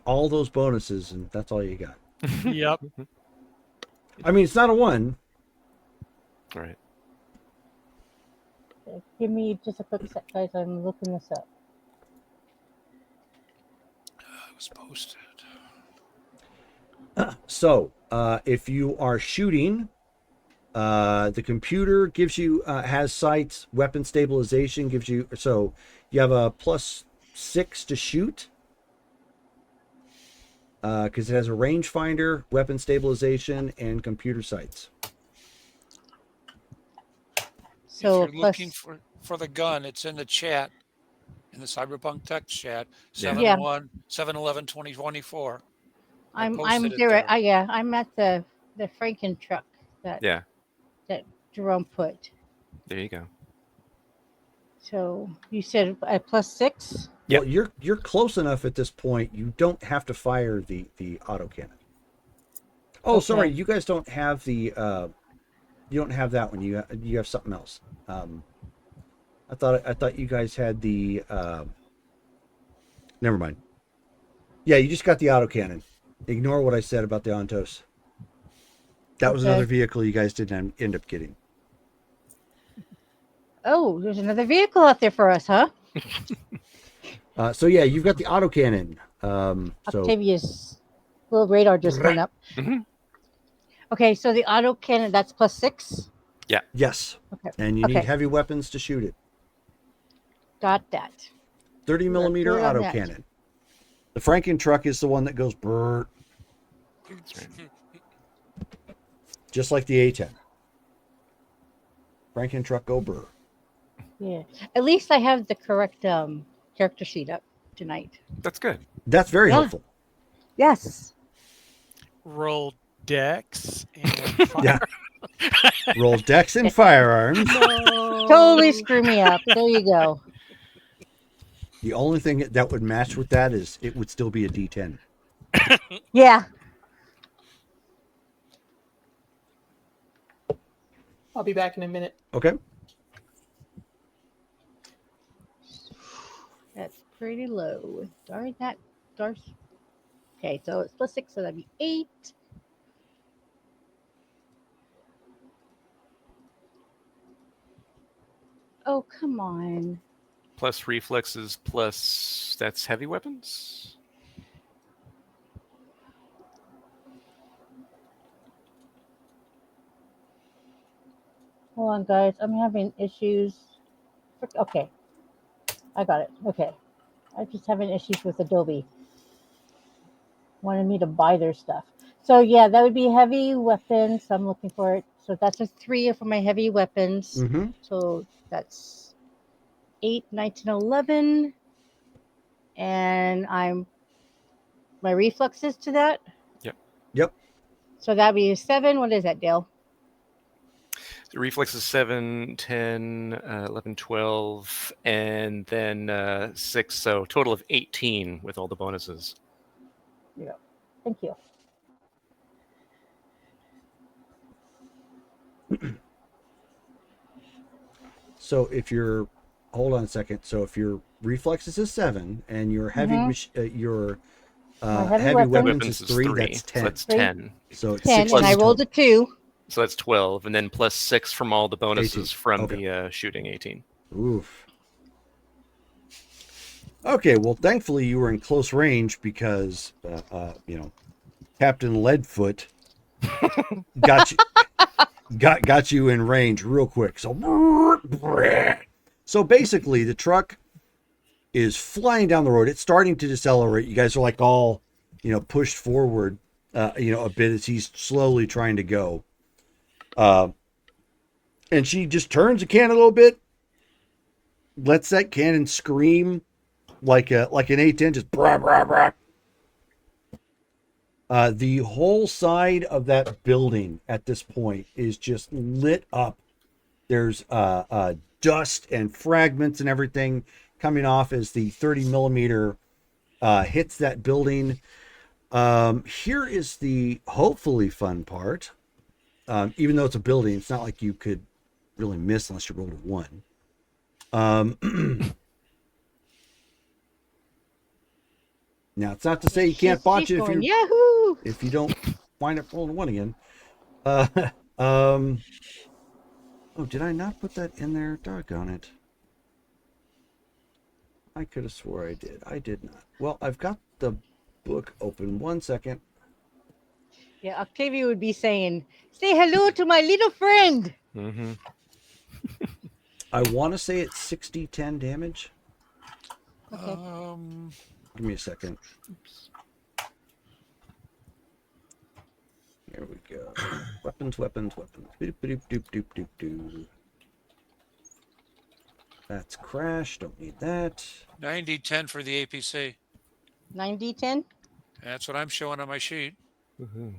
All those bonuses, and that's all you got. Yep. I mean, it's not a 1. Right. Give me just a quick sec, guys. I'm looking this up. It was posted. So, if you are shooting, the computer gives you has sights, weapon stabilization gives you, so you have a +6 to shoot, because it has a rangefinder, weapon stabilization, and computer sights. So if you're plus, looking for the gun, it's in the chat, in the Cyberpunk text chat, Yeah. 7-1, 7/11/2024. I I'm posted it there. there. Yeah, I'm at the Franken truck that Yeah. Jerome put. There you go. So you said a +6. Yep. Well, you're close enough at this point. You don't have to fire the autocannon. Oh, Okay. sorry, you guys don't have the. You don't have that one. You have something else. I thought you guys had the. Never mind. Yeah, you just got the autocannon. Ignore what I said about the Ontos. That was Okay. another vehicle you guys didn't end up getting. Oh, there's another vehicle out there for us, huh? So yeah, you've got the autocannon. So Octavia's little radar just went up. Mhm. Okay, so the autocannon, that's +6. yes, Okay. and you need Okay. heavy weapons to shoot it. Got that. 30 millimeter good on that. autocannon. The Franken truck is the one that goes brrr, just like the A10. Franken truck go brrr. Yeah. At least I have the correct character sheet up tonight. That's good. That's very Yeah. helpful. Yes. Roll dex and Yeah. Roll decks and firearms. Totally screw me up. There you go. The only thing that would match with that is it would still be a D10. Yeah. I'll be back in a minute. Okay. That's pretty low. Darn that. Darn. Okay, so it's +6, so that'd be 8. Oh, come on. Plus reflexes, plus that's heavy weapons. Hold on, guys. I'm having issues. Okay. I got it. Okay. I'm just having issues with Adobe. Wanted me to buy their stuff. So, yeah, that would be heavy weapons. I'm looking for it. So, that's a 3 for my heavy weapons. Mm-hmm. So, that's 8, 19, 11. And my reflexes to that. Yep. So, that'd be 7. What is that, Dale? The reflex is 7, 10, 11, 12, and then 6. So total of 18 with all the bonuses. Thank you. So if your hold on a second. So if your reflexes is 7 and your heavy your My heavy heavy weapons- weapons is 3, that's 10. So that's Three. 10. So it's 10, 6 and I total. rolled a 2. So that's 12, and then plus 6 from all the bonuses 18. from Okay. the shooting, 18. Oof. Okay, well, thankfully you were in close range because, Captain Leadfoot got you got you in range real quick. So basically, the truck is flying down the road. It's starting to decelerate. You guys are like all, pushed forward, a bit as he's slowly trying to go. And she just turns the cannon a little bit, lets that cannon scream like an 810, just brah, brah, brah. The whole side of that building at this point is just lit up. There's dust and fragments and everything coming off as the 30 millimeter hits that building. Here is the hopefully fun part. Even though it's a building, it's not like you could really miss unless you rolled a 1. Now, it's not to say you can't botch She's it going, if you Yahoo! if you don't wind up rolling a 1 again. Oh, did I not put that in there? Doggone it. I could have swore I did. I did not. Well, I've got the book open. 1 second. Yeah, Octavia would be saying, say hello to my little friend. Mm-hmm. I want to say it's 60-10 damage. Okay. Give me a second. Here we go. Weapons. Doop, doop, doop, doop, doop, doop. That's crash. Don't need that. 90-10 for the APC. 9d10? That's what I'm showing on my sheet. Mm-hmm.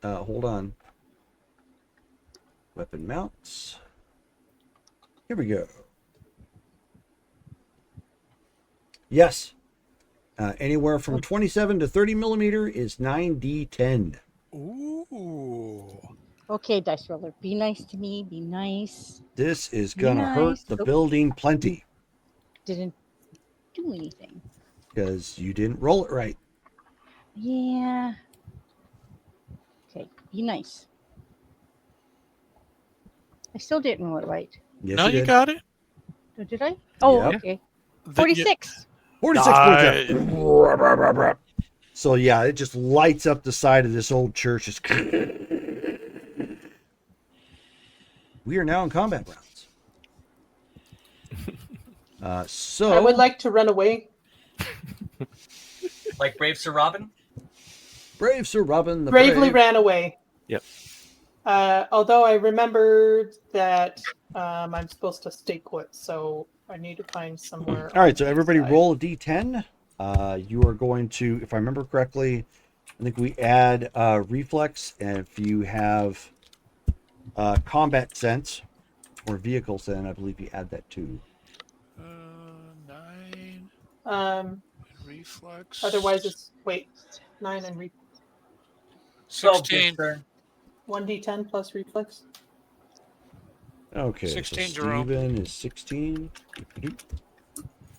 Hold on. Weapon mounts. Here we go. Yes. Anywhere from 27 to 30 millimeter is 9d10. Ooh. Okay, dice roller. Be nice to me. Be nice. This is gonna hurt Nice. the Oh. building plenty Didn't do anything. because you didn't roll it right. Yeah. Okay, be nice. I still didn't roll it right. Yes, Now you did. got it. Oh, did I? Oh, Yep. okay. The- 46. 46 points. So yeah, it just lights up the side of this old church. We are now in combat rounds. So I would like to run away. Like Brave Sir Robin. brave Sir Robin the Bravely Brave. ran away. Yep. Although I remembered that I'm supposed to stay put, so I need to find somewhere. All right, so on the everybody side. roll a d10. You are going to, if I remember correctly, I think we add reflex, and if you have combat sense or vehicle sense, I believe you add that too. 9. Reflex. Otherwise, it's 9 and 12 16. turn. 1d10 plus reflex. Okay, 16, so Jerome. Steven is 16.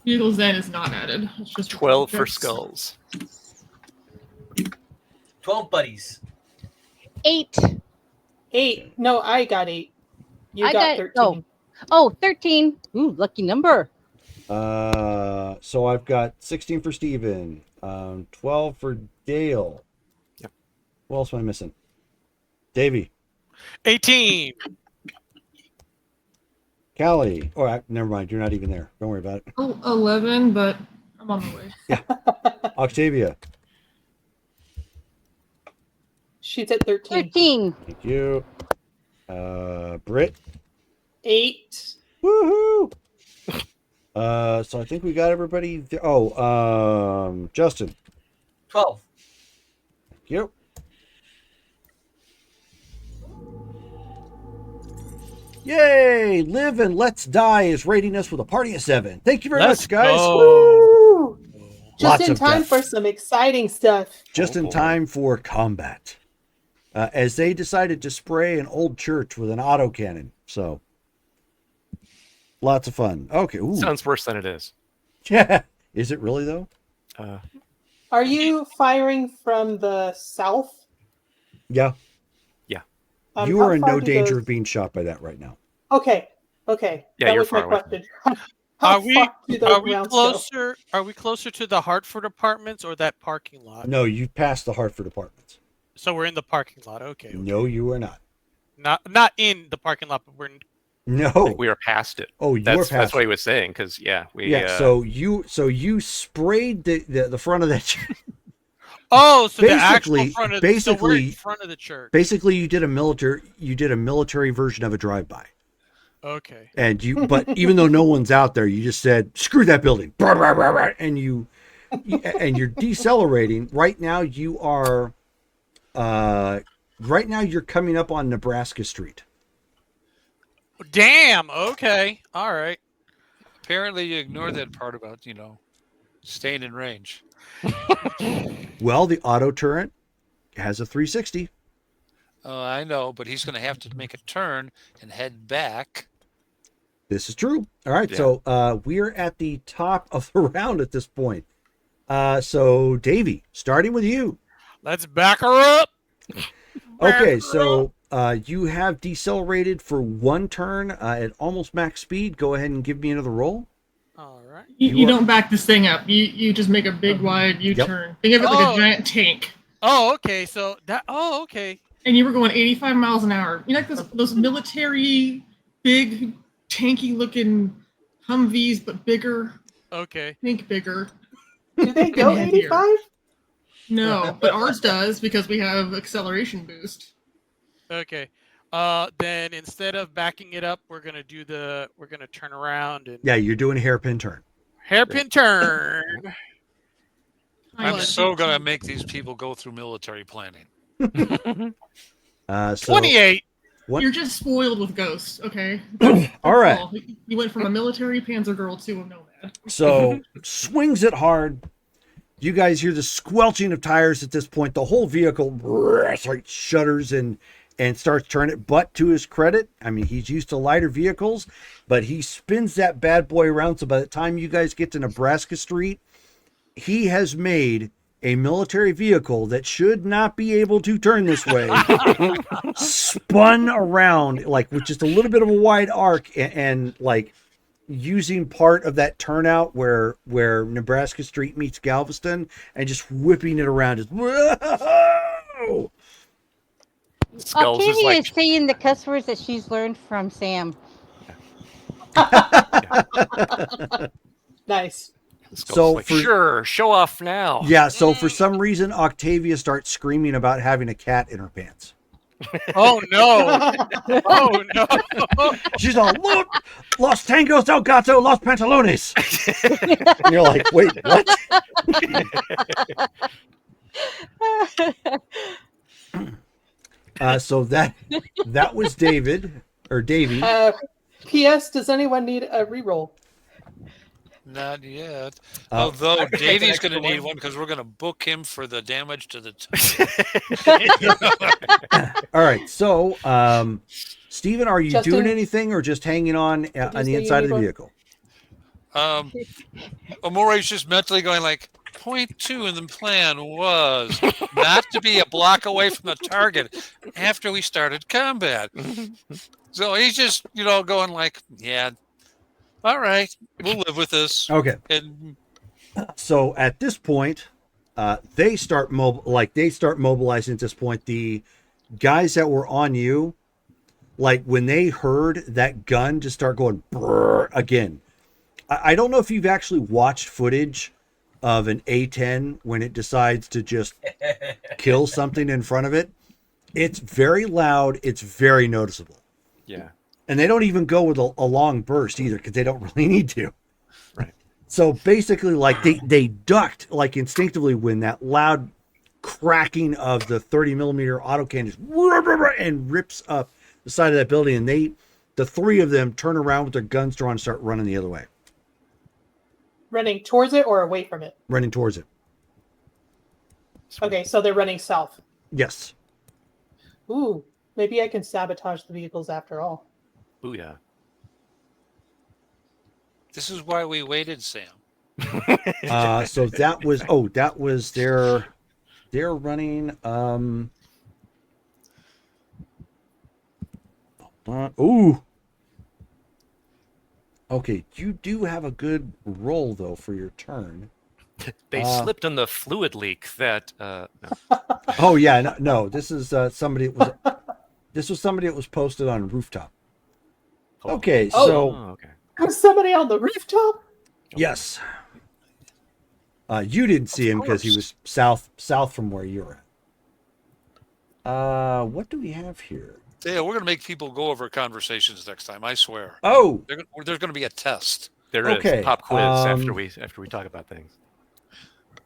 Vehicles then is not added. It's just 12 for checks. skulls. 12 buddies. 8. 8. No, I got 8. You I got got- 13. Oh, 13. Ooh, lucky number. So I've got 16 for Steven, 12 for Dale. Yep. What else am I missing? Davey, 18. Callie. Oh, never mind. You're not even there. Don't worry about it. Oh, 11, but I'm on my way. Octavia. She's at 13. 13. Thank you. Britt. 8. Woohoo! So I think we got everybody there. Oh, Justin. 12. Thank you. Yay! Live and Let's Die is rating us with a party of 7. Thank you very Let's much, guys. go. Woo! Just Lots in of time death. for some exciting stuff. Just in time for combat. As they decided to spray an old church with an autocannon. So, lots of fun. Okay. Ooh. Sounds worse than it is. Yeah. Is it really, though? Are you firing from the south? Yeah. You how are in far no do danger those- of being shot by that right now. Okay. Yeah, that you're was my far away. question. Are How we far do those are we rounds go? closer? Are we closer to the Hartford apartments or that parking lot? No, you passed the Hartford apartments. So we're in the parking lot. Okay. No, you are not. Not in the parking lot, but we're in. No. We are past it. Oh, you're That's past. what he was saying. Because we Yeah. So you sprayed the front of that. Oh, so the actual Basically- front of so we're in basically- front of the church. Basically, you did a military version of a drive-by. Okay. And but even though no one's out there, you just said, "Screw that building," and you're decelerating. Right now, you're coming up on Nebraska Street. Damn. Okay. All right. Apparently, you ignored that part about staying in range. Well, the auto turret has a 360. Oh, I know, but he's going to have to make a turn and head back. This is true. All right, Yeah. so we're at the top of the round at this point. So, Davey, starting with you. Let's back her up. Okay, so you have decelerated for 1 turn at almost max speed. Go ahead and give me another roll. All right. You don't back this thing up. You just make a big wide U-turn. Think of it like Oh. a giant tank. Oh, okay. So that. Oh, okay. And you were going 85 miles an hour. You know, like those military, big, tanky-looking Humvees, but bigger. Okay. Think bigger. Do they go And heavier. 85? No, but ours does because we have acceleration boost. Okay. Then instead of backing it up, we're gonna turn around and Yeah, you're doing a hairpin turn. hairpin turn. I'm But so going to make these people go through military planning. So, 28. You're just spoiled with ghosts, okay? all right. Well, you went from a military panzer girl to a nomad. So swings it hard. You guys hear the squelching of tires at this point. The whole vehicle shudders and starts turning. But to his credit, I mean, he's used to lighter vehicles, but he spins that bad boy around. So by the time you guys get to Nebraska Street, he has made a military vehicle that should not be able to turn this way, spun around like with just a little bit of a wide arc and like using part of that turnout where Nebraska Street meets Galveston and just whipping it around. Just whoa! Skulls is Octavia like is saying the cuss words that she's learned from Sam. Nice. Skulls So like, for- sure, show off now. Yeah, so for some reason Octavia starts screaming about having a cat in her pants. Oh no. Oh no. She's all, look, Los Tangos del Gato, Los Pantalones. And you're like, wait, what? So that was David or Davey. P.S. Does anyone need a reroll? Not yet. Uh, Although I could take an Davey's extra going to need one. one because we're going to book him for the damage to the. all right. So, Steven, are you Justin, doing anything or just hanging on you on say the you inside need of the one? vehicle? Amore's just mentally going like, point 2 in the plan was not to be a block away from the target after we started combat. So he's just, going like, yeah, all right, we'll live with this. Okay. And So at this point, they start mobilizing. At this point, the guys that were on you, like when they heard that gun just start going brrr again. I don't know if you've actually watched footage of an A10 when it decides to just kill something in front of it. It's very loud. It's very noticeable. Yeah. And they don't even go with a long burst either because they don't really need to. Right. So basically, like they ducked like instinctively when that loud cracking of the 30 millimeter auto cannon just and rips up the side of that building. And the three of them turn around with their guns drawn and start running the other way, Running towards it or away from it? running towards it. Okay, so they're running south. Yes. Ooh, maybe I can sabotage the vehicles after all. Booyah. this is why we waited, Sam. So that was they're running. Ooh. Okay, you do have a good roll though for your turn. They slipped on the fluid leak that. No. Oh yeah, no. This is somebody. This was somebody that was posted on rooftop. Okay, Oh. so Oh, okay. Was somebody on the rooftop? yes, you didn't see him because he was south from where you're at. What do we have here? Yeah, we're going to make people go over conversations next time. I swear. Oh, There's going to be a test. There is Okay, pop quiz after um, we talk about things.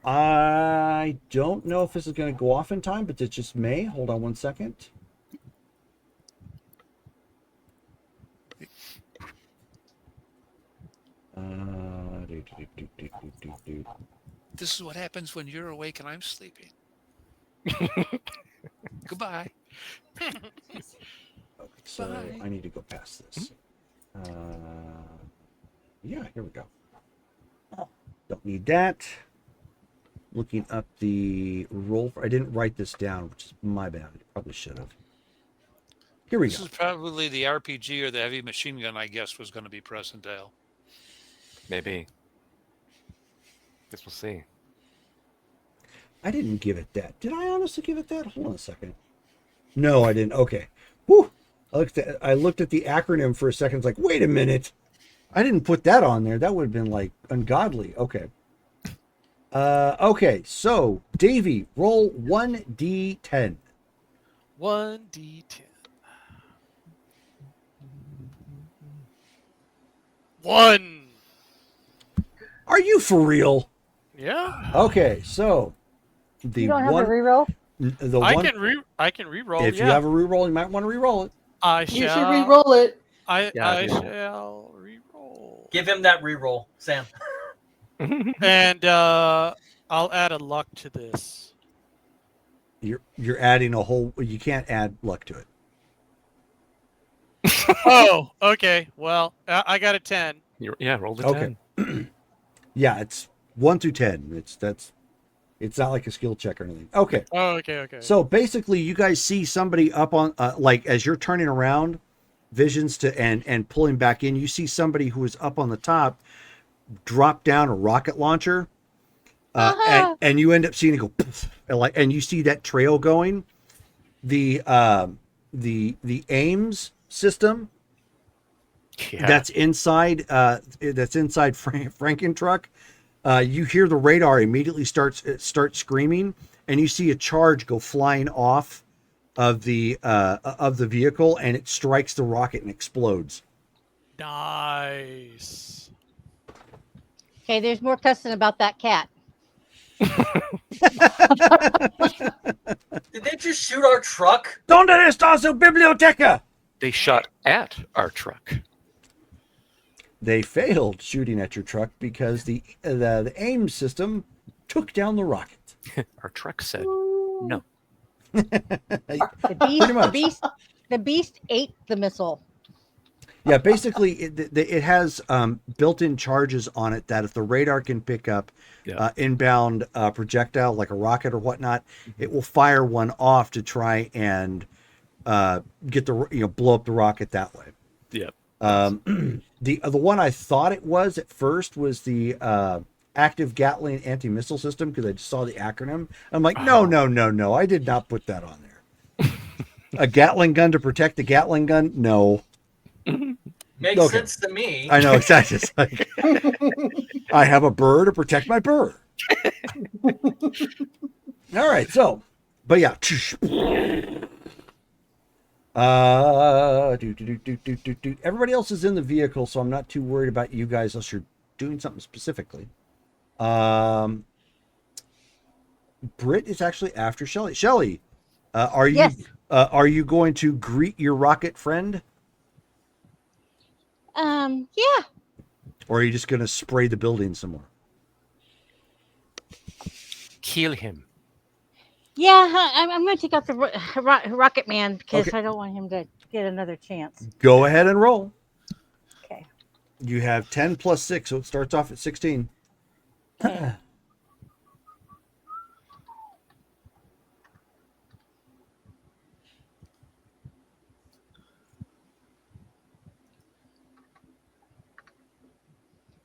I don't know if this is going to go off in time, but it just may. Hold on one second. This is what happens when you're awake and I'm sleeping. Goodbye. So Bye. I need to go past this. Yeah, here we go. Don't need that. Looking up the roll. I didn't write this down, which is my bad. I probably should have. Here we This go. is probably the RPG or the heavy machine gun, I guess, was going to be present, Dale. Maybe. Guess we'll see. I didn't give it that. Did I honestly give it that? Hold on a second. No, I didn't. Okay. Whew. I looked at the acronym for a second. It's like, wait a minute. I didn't put that on there. That would have been like ungodly. Okay. Okay. So, Davey, roll 1d10. 1d10. 1. Are you for real? Yeah. Okay. So, the You don't have one, a reroll? the I one. can re-roll. If yeah. you have a reroll, you might want to reroll it. I You shall. should re-roll it. I Yeah, do. shall re-roll. Give him that reroll, Sam. And I'll add a luck to this. You're adding a whole. You can't add luck to it. Oh, okay. Well, I got a 10. Yeah, roll the Okay. 10. Yeah, it's 1 through 10. It's not like a skill check or anything. Okay. Oh, okay. So basically, you guys see somebody up on, like, as you're turning around, visions to and pulling back in. You see somebody who is up on the top, drop down a rocket launcher, and you end up seeing it go, poof, and you see that trail going. The Ames system Yeah. that's inside Frankentruck. You hear the radar immediately start screaming, and you see a charge go flying off of the vehicle, and it strikes the rocket and explodes. Nice. Okay, there's more cussing about that cat. Did they just shoot our truck? ¿Dónde está su biblioteca? They shot at our truck. they failed shooting at your truck because the aim system took down the rocket. Our truck said no. The beast ate the missile. Yeah, basically, it has built-in charges on it that if the radar can pick up inbound projectile like a rocket or whatnot, it will fire one off to try and get blow up the rocket that way. Yep. The one I thought it was at first was the active Gatling anti-missile system because I just saw the acronym. I'm like, no, I did not put that on there. A Gatling gun to protect the Gatling gun? No. Makes sense to me. I know exactly. It's like, I have a burr to protect my burr. All right, so, but yeah. Everybody else is in the vehicle, so I'm not too worried about you guys unless you're doing something specifically. Britt is actually after Shelly. Shelly, are you going to greet your rocket friend? Yeah. Or are you just going to spray the building some more? Kill him. Yeah, I'm going to take out the Rocket Man because Okay. I don't want him to get another chance. Go ahead and roll. Okay. You have 10 plus 6, so it starts off at 16. Okay.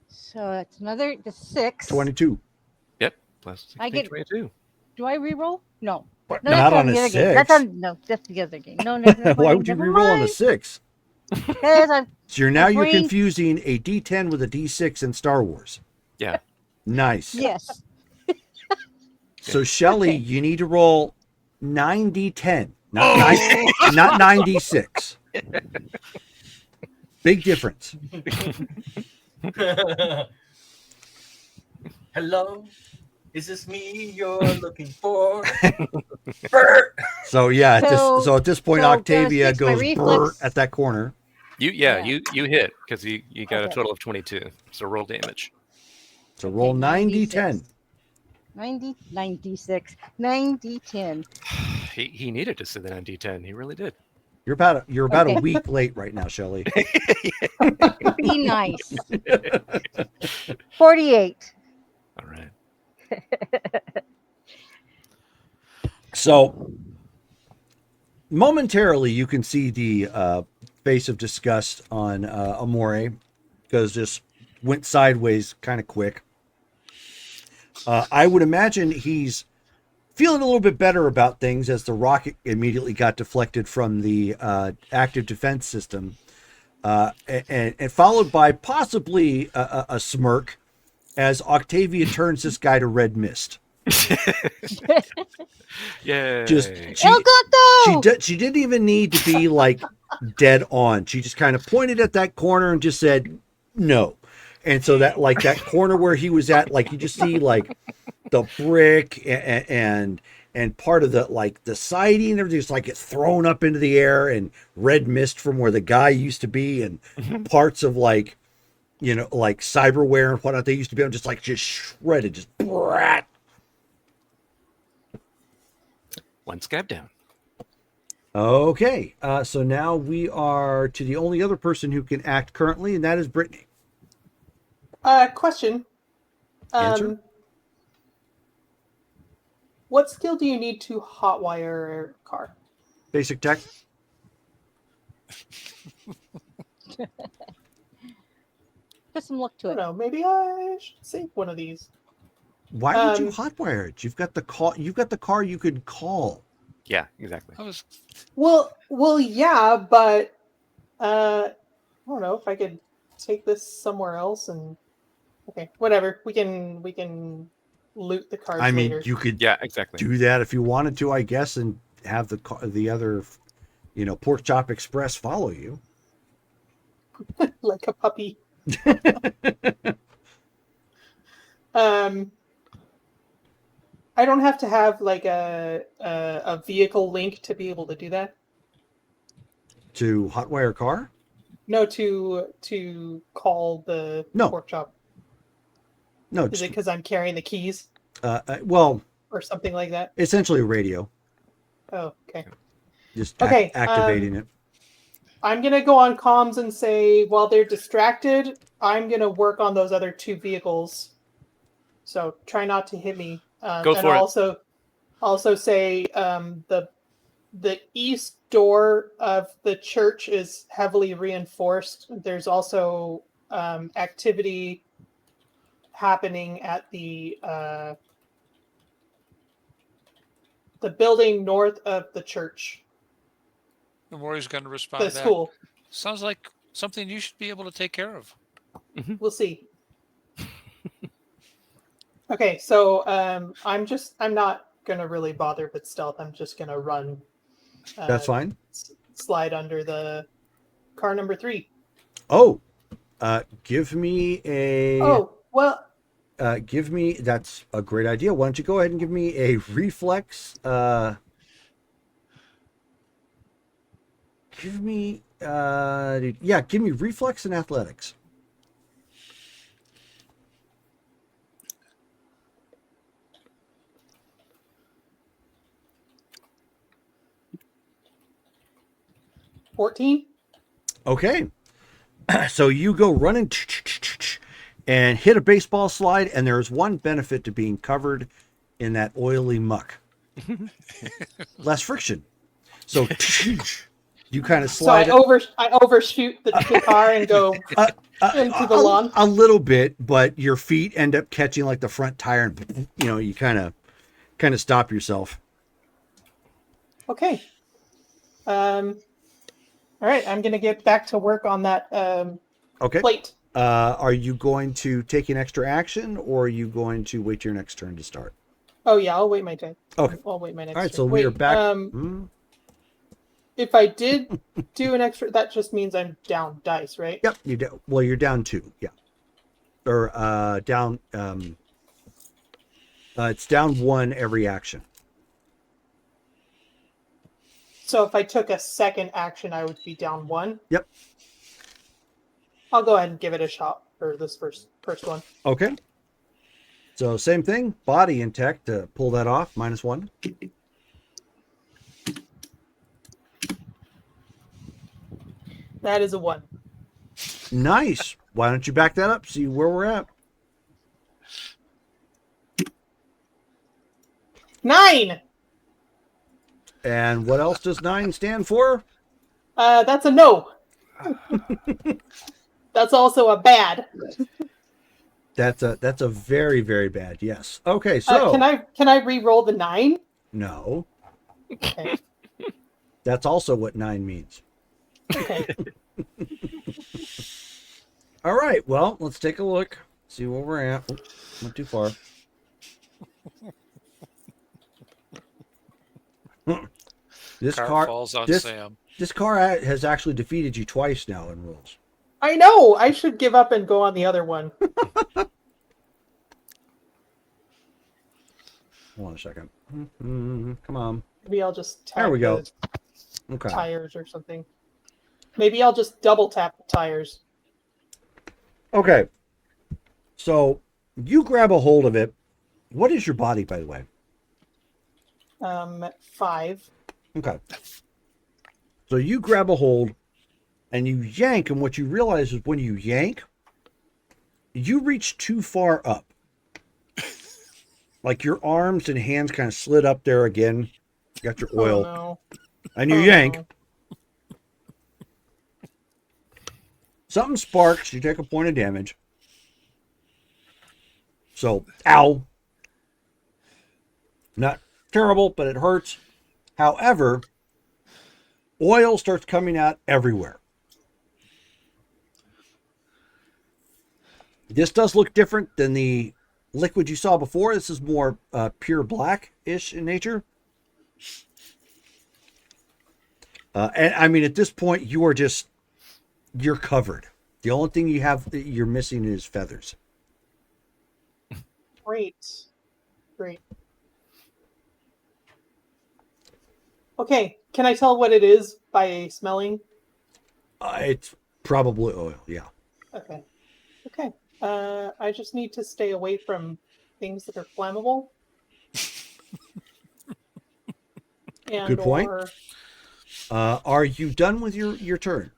So it's the 6. 22. Yep. Plus 16, I get- 22. Do I re-roll? No. What? No, Not that's on a the other 6. game. That's the other game. No, never Why mind, would you never re-roll on a mind. 6? Because I'm So you're Brain- confusing a D10 with a D6 in Star Wars. Yeah. Nice. yes. So Shelly, Okay. you need to roll 9D10, not 9D6. Big difference. Hello, is this me you're looking for? Bert! So yeah, So- at this point, so Octavia gonna fix my goes reflex. brr at that corner. Yeah. You hit because you got a Okay. total of 22. So roll damage. So roll Okay, 9D10. 96, 90, 10. He needed to sit on D10. He really did. You're about a Okay. week late right now, Shelly. Be nice. 48. All right. So momentarily, you can see the face of disgust on Amore because just went sideways kind of quick. I would imagine he's feeling a little bit better about things as the rocket immediately got deflected from the active defense system, and followed by possibly a smirk as Octavia turns this guy to red mist. Yeah. Just El Gato! she didn't even need to be like dead on. She just kind of pointed at that corner and just said no. And so that corner where he was at, like you just see like the brick and part of the siding and everything, just like it's thrown up into the air and red mist from where the guy used to be and parts of like cyberware and whatnot they used to be on, just shredded, just brat. One scab down. Okay, so now we are to the only other person who can act currently, and that is Brittany. Question. Answer? What skill do you need to hotwire a car? Basic tech. Put some look to I it. don't know. Maybe I should save one of these. Why would you hotwire it? You've got the call. You've got the car you could call. Yeah, exactly. I was Well, yeah, but I don't know if I could take this somewhere else and okay, whatever. We can loot the cars I mean, later. you could Yeah, exactly. do that if you wanted to, I guess, and have the other, Pork Chop Express follow you. Like a puppy. I don't have to have like a vehicle link to be able to do that. To hotwire car? No, to call the No. workshop. No, Is it just, because I'm carrying the keys well, or something like that? essentially radio. Oh, okay. Just Okay, activating it. I'm gonna go on comms and say while they're distracted, I'm gonna work on those other 2 vehicles. So try not to hit me. Go and for it. Also say the east door of the church is heavily reinforced. There's also activity happening at the building north of the church, Maury's going to respond the back. school. Sounds like something you should be able to take care of. We'll see. Okay, so I'm not gonna really bother with stealth. I'm just gonna run. That's fine. Slide under the car number 3. Oh, give me a. Oh well, Give me. That's a great idea. Why don't you go ahead and give me a reflex? Give me. Yeah, give me reflex and athletics. $14. Okay. So you go running and hit a baseball slide, and there's one benefit to being covered in that oily muck. Less friction. So you kind of So slide I overshoot the car and go into the lawn. a little bit, but your feet end up catching like the front tire, and you kind of stop yourself. Okay. All right, I'm gonna get back to work on that Okay. plate. Are you going to take an extra action, or are you going to wait your next turn to start? Oh yeah, I'll wait my turn. Okay. I'll wait my next All right. turn. So we are Wait, back. If I did do an extra, that just means I'm down dice, right? Yep. You do. Well, you're down 2. Yeah. Or down. It's down 1 every action. So if I took a second action, I would be down 1. Yep. I'll go ahead and give it a shot for this first one. Okay. So same thing. Body intact to pull that off. -1. That is a 1. Nice. Why don't you back that up? See where we're at. 9. And what else does 9 stand for? That's a no. That's also a bad. That's a very, very bad. Yes. Okay. So Can I re-roll the 9? no. Okay. That's also what 9 means. Okay. All right. Well, let's take a look. See where we're at. Oh, not too far. This car falls on this, Sam. This car has actually defeated you twice now in rules. I know. I should give up and go on the other one. Hold on a second. Come on. Maybe I'll just tap There we go. the Okay. tires or something. Maybe I'll just double tap the tires. Okay. So you grab a hold of it. What is your body, by the way? 5. Okay. So you grab a hold and you yank, and what you realize is when you yank, you reach too far up. Like your arms and hands kind of slid up there again. You got your oil. Oh, no. And you Oh, yank. no. Something sparks. You take a point of damage. So, ow. Not terrible, but it hurts. However, oil starts coming out everywhere. This does look different than the liquid you saw before. This is more pure black-ish in nature. And I mean, at this point, you're covered. The only thing you're missing is feathers. Great. Okay, can I tell what it is by smelling? It's Probably oil, yeah. Okay. Okay. I just need to stay away from things that are flammable. And Good point. Or, Are you done with your turn?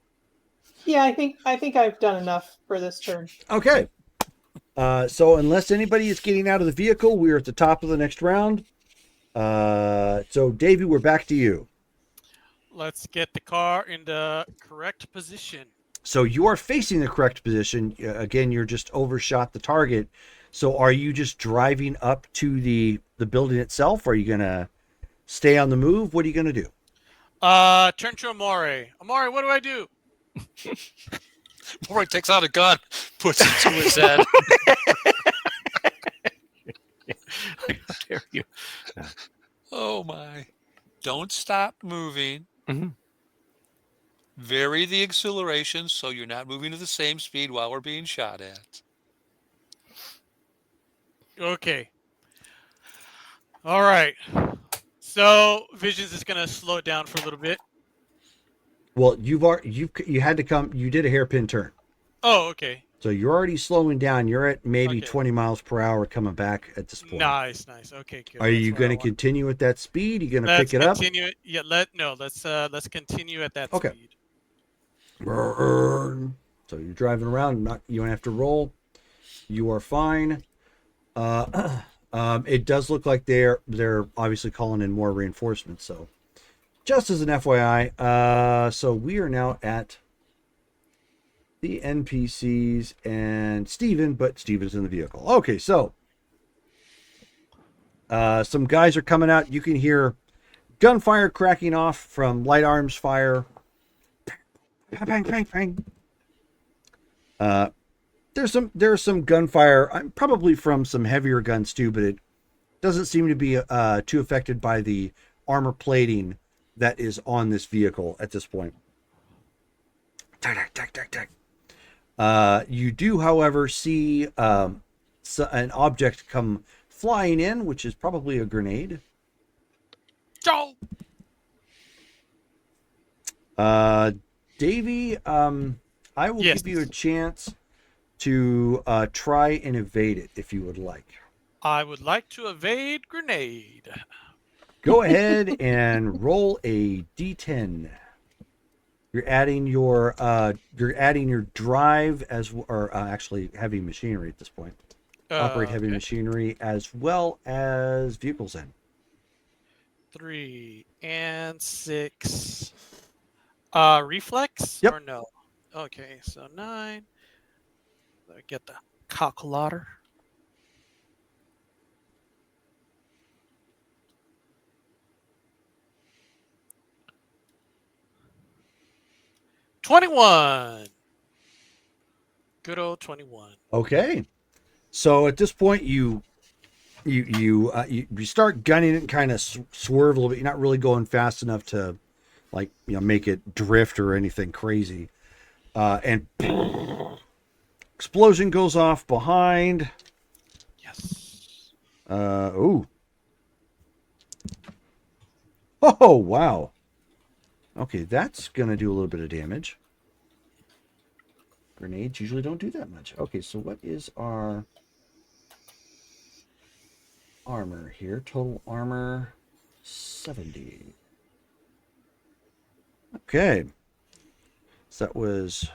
yeah, I think I've done enough for this turn. Okay. So unless anybody is getting out of the vehicle, we're at the top of the next round. So Davey, we're back to you. Let's get the car in the correct position. So you are facing the correct position. Again, you're just overshot the target. So are you just driving up to the building itself? Or are you gonna stay on the move? What are you gonna do? Turn to Amore. Amore, what do I do? Roy takes out a gun, puts it to his head. How dare you? Oh my. Don't stop moving. Mhm. Vary the acceleration so you're not moving at the same speed while we're being shot at. Okay. All right. So Visions is gonna slow it down for a little bit. Well, you had to come. You did a hairpin turn, Oh, okay. so you're already slowing down. You're at maybe Okay. 20 miles per hour coming back at this point. Nice. Okay, good. Are you That's what I going to want. continue at that speed? Are you going to Let's pick it up? continue. Yeah. Let's continue at that Okay. speed. Burn. So you're driving around. You don't have to roll. You are fine. It does look like they're obviously calling in more reinforcements. So just as an FYI, so we are now at the NPCs and Steven, but Steven's in the vehicle. Okay, so some guys are coming out. You can hear gunfire cracking off from light arms fire. Bang, bang, bang. There's some gunfire, probably from some heavier guns too, but it doesn't seem to be too affected by the armor plating that is on this vehicle at this point. Tack, tack, tack, tack. You do, however, see an object come flying in, which is probably a grenade. Joe. Davey, I will Yes. give you a chance to try and evade it if you would like. I would like to evade grenade. Go ahead and roll a d10. You're adding your drive actually heavy machinery at this point. Operate heavy Okay. machinery as well as vehicles in. 3 and 6. Reflex Yep. or no? Okay, so 9. Let me get the calculator. $21. Good old 21. Okay. So at this point you start gunning it and kind of swerve a little bit. You're not really going fast enough to make it drift or anything crazy. And explosion goes off behind. Yes. Oh, wow. Okay, that's gonna do a little bit of damage. Grenades usually don't do that much. Okay, so what is our armor here? Total armor 70. Okay. So that was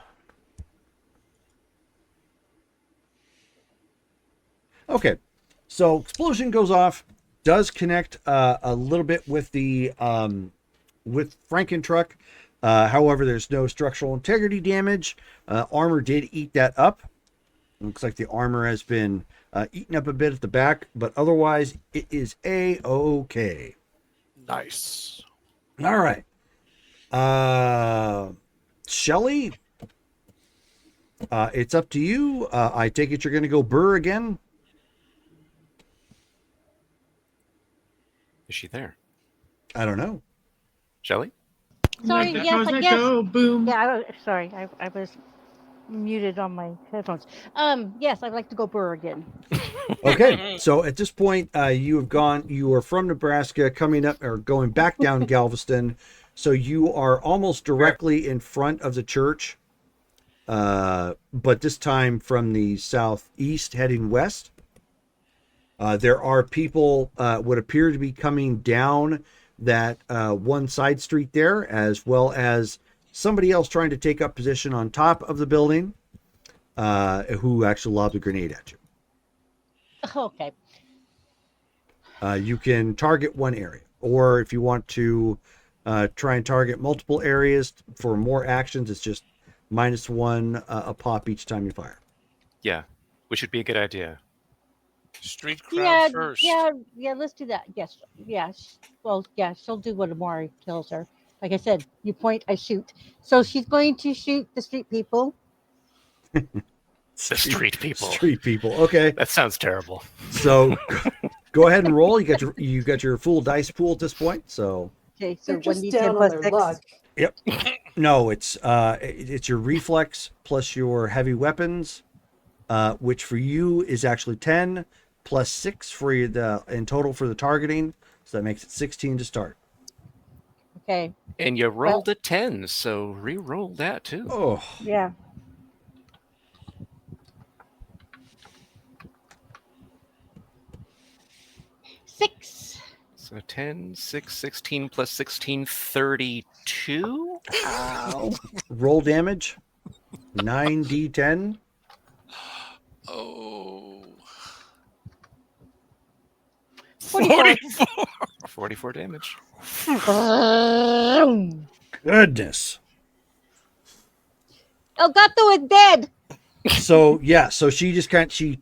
okay. So explosion goes off, does connect a little bit with the with Frankentruck. However, there's no structural integrity damage. Armor did eat that up. Looks like the armor has been eaten up a bit at the back, but otherwise it is A-okay. Nice. All right. Shelly, it's up to you. I take it you're going to go Burr again. Is she there? I don't know. Shelley? Sorry, Let yes, that I guess. go. Boom. Yeah, sorry, I was muted on my headphones. Yes, I'd like to go Burr again. Okay, so at this point, you are from Nebraska, coming up or going back down Galveston. So you are almost directly in front of the church. but this time from the southeast heading west. There are people would appear to be coming down that one side street there, as well as somebody else trying to take up position on top of the building, who actually lobbed a grenade at you. Okay. You can target one area, or if you want to try and target multiple areas for more actions, it's just -1 a pop each time you fire. Yeah, which would be a good idea. Street crowd Yeah, first. yeah. Let's do that. Yes, yeah. Well, yeah. She'll do what Amari tells her. Like I said, you point, I shoot. So she's going to shoot the street people. The street people. Street people. Okay. That sounds terrible. So go ahead and roll. You got your full dice pool at this point. So Okay, so They're just 1d10 down on plus their 6. luck. no, it's your reflex plus your heavy weapons, which for you is actually 10 plus 6 for you in total for the targeting. So that makes it 16 to start. Okay. And you rolled a 10, so re-roll that too. Oh, Yeah. Six. So 10, 6, 16 plus 16, 32? roll damage. 9d10. Oh. 44. 44 damage. Goodness. Elgato is dead. So yeah, so she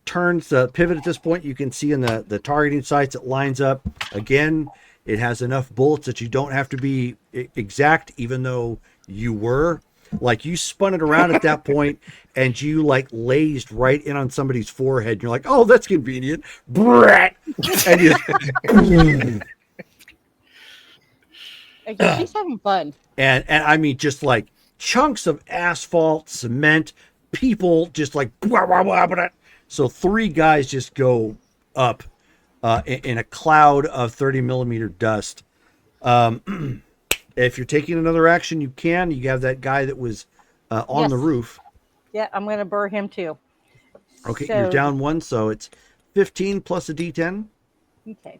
turns the pivot at this point. You can see in the targeting sights it lines up again. It has enough bullets that you don't have to be exact, even though you were. Like you spun it around at that point and you like lased right in on somebody's forehead. And you're like, oh, that's convenient. Brat. And you Okay, she's having fun. and I mean just like chunks of asphalt, cement, people just like blah, blah, blah, blah. So 3 guys just go up in a cloud of 30 millimeter dust. If you're taking another action, you can. You have that guy that was on the Yes. roof. Yeah, I'm gonna burr him too. Okay, So- you're down 1, so it's 15 plus a d10. Okay.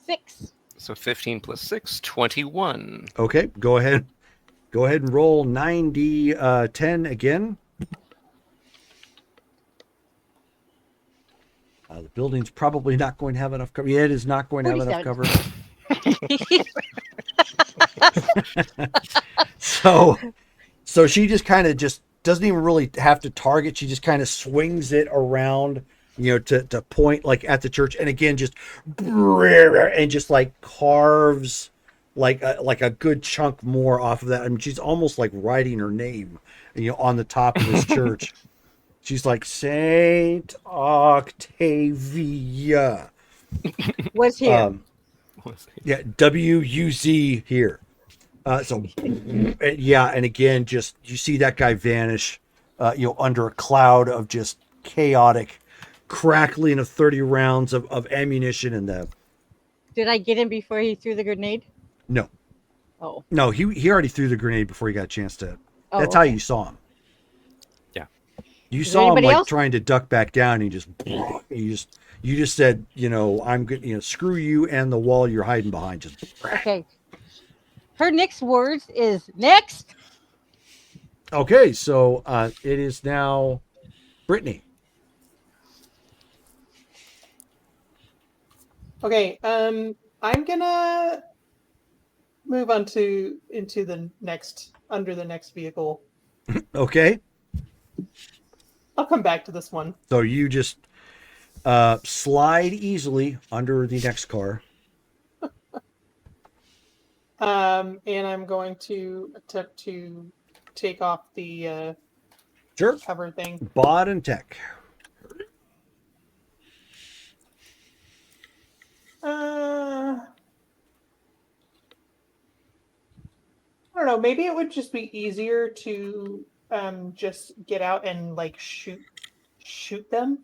Six. So 15 plus 6, 21. Okay, go ahead and roll 9d10 again. The building's probably not going to have enough cover. Yeah, it is not going to have enough cover. 47. So she just kind of just doesn't even really have to target. She just kind of swings it around, to point like at the church, and again just and just like carves like a good chunk more off of that. I mean, she's almost like writing her name, on the top of this church. She's like Saint Octavia. Was here. Yeah, WUZ here. And again, just you see that guy vanish, under a cloud of just chaotic crackling of 30 rounds of ammunition in the. Did I get him before he threw the grenade? No, Oh. no, he already threw the grenade before he got a chance to. Oh, That's how okay. you saw him. Yeah. You Is saw him anybody like else? trying to duck back down. And you just said, I'm good. Screw you and the wall you're hiding behind. Just Okay. Her next words is next. okay. So it is now Brittany. Okay, I'm gonna move on into the next under the next vehicle. Okay. I'll come back to this one. So you just slide easily under the next car. And I'm going to attempt to take off the Sure. cover thing. Bod and tech. I don't know. Maybe it would just be easier to just get out and like shoot them.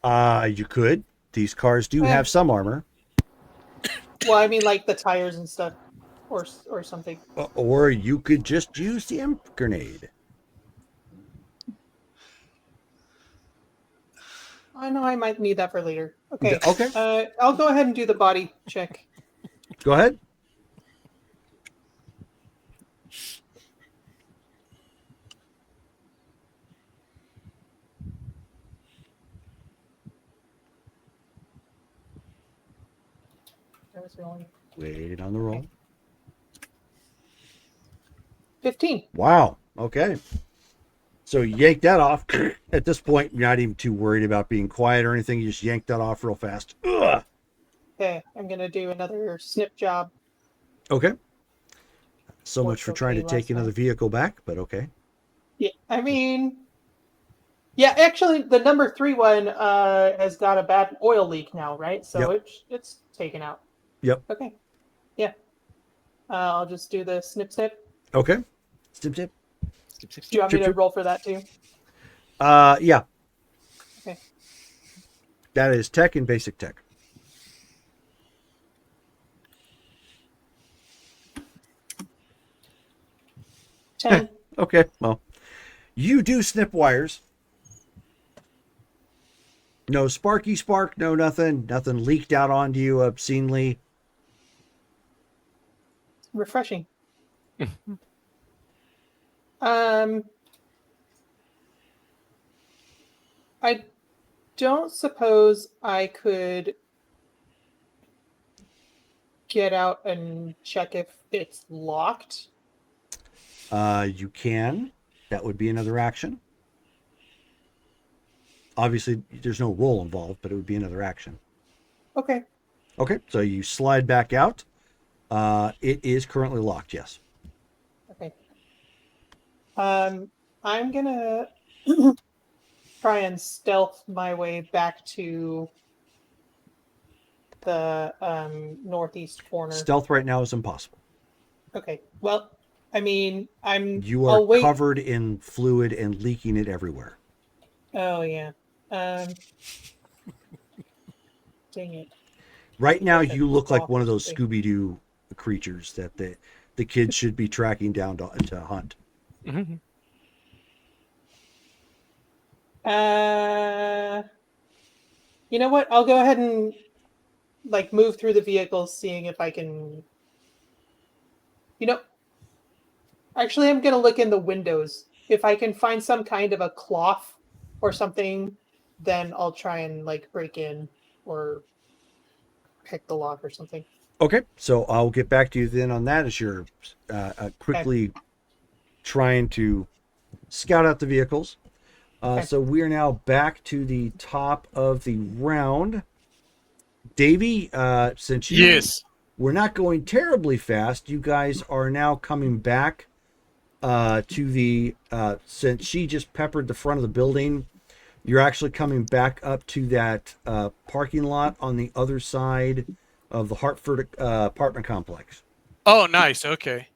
You could. These cars do have some armor. Well, I mean, like the tires and stuff, or something. Or you could just use the imp grenade. I know I might need that for later. Okay. Okay. I'll go ahead and do the body check. Go ahead. That was rolling. Wait on the roll. 15. Wow. Okay. So you yank that off. At this point, you're not even too worried about being quiet or anything. You just yank that off real fast. Ugh. Okay, I'm gonna do another snip job. Okay. So Worked much for trying to okay take last another time. vehicle back, but okay. Yeah, I mean, yeah, actually, the number 3 one has got a bad oil leak now, right? So it's taken out. Yep. Okay. Yeah. I'll just do the snip snip. Okay. Snip, snip. Skip, skip, Do skip. you want me Chip, to chip. roll for that too? Yeah. Okay. That is tech and basic tech. Ten. Okay. Well, you do snip wires. No sparky spark, no nothing. Nothing leaked out onto you obscenely. Refreshing. I don't suppose I could get out and check if it's locked. You can. That would be another action. Obviously, there's no roll involved, but it would be another action. Okay. Okay, so you slide back out. It is currently locked, yes. Okay. I'm gonna try and stealth my way back to the northeast corner. Stealth right now is impossible. Okay. Well, I mean, You I'll are wait. covered in fluid and leaking it everywhere. Oh yeah. Dang it. Right now, Okay, you look like off one of those the- Scooby-Doo creatures that the kids should be tracking down to hunt. Mhm. You know what? I'll go ahead and like move through the vehicles, seeing if I can. You know, actually, I'm gonna look in the windows. If I can find some kind of a cloth or something, then I'll try and like break in or pick the lock or something. Okay, so I'll get back to you then on that as you're quickly trying to scout out the vehicles. Okay. So we are now back to the top of the round. Davey, since you Yes. we're not going terribly fast, you guys are now coming back to the since she just peppered the front of the building, you're actually coming back up to that parking lot on the other side of the Hartford apartment complex. Oh, nice. Okay.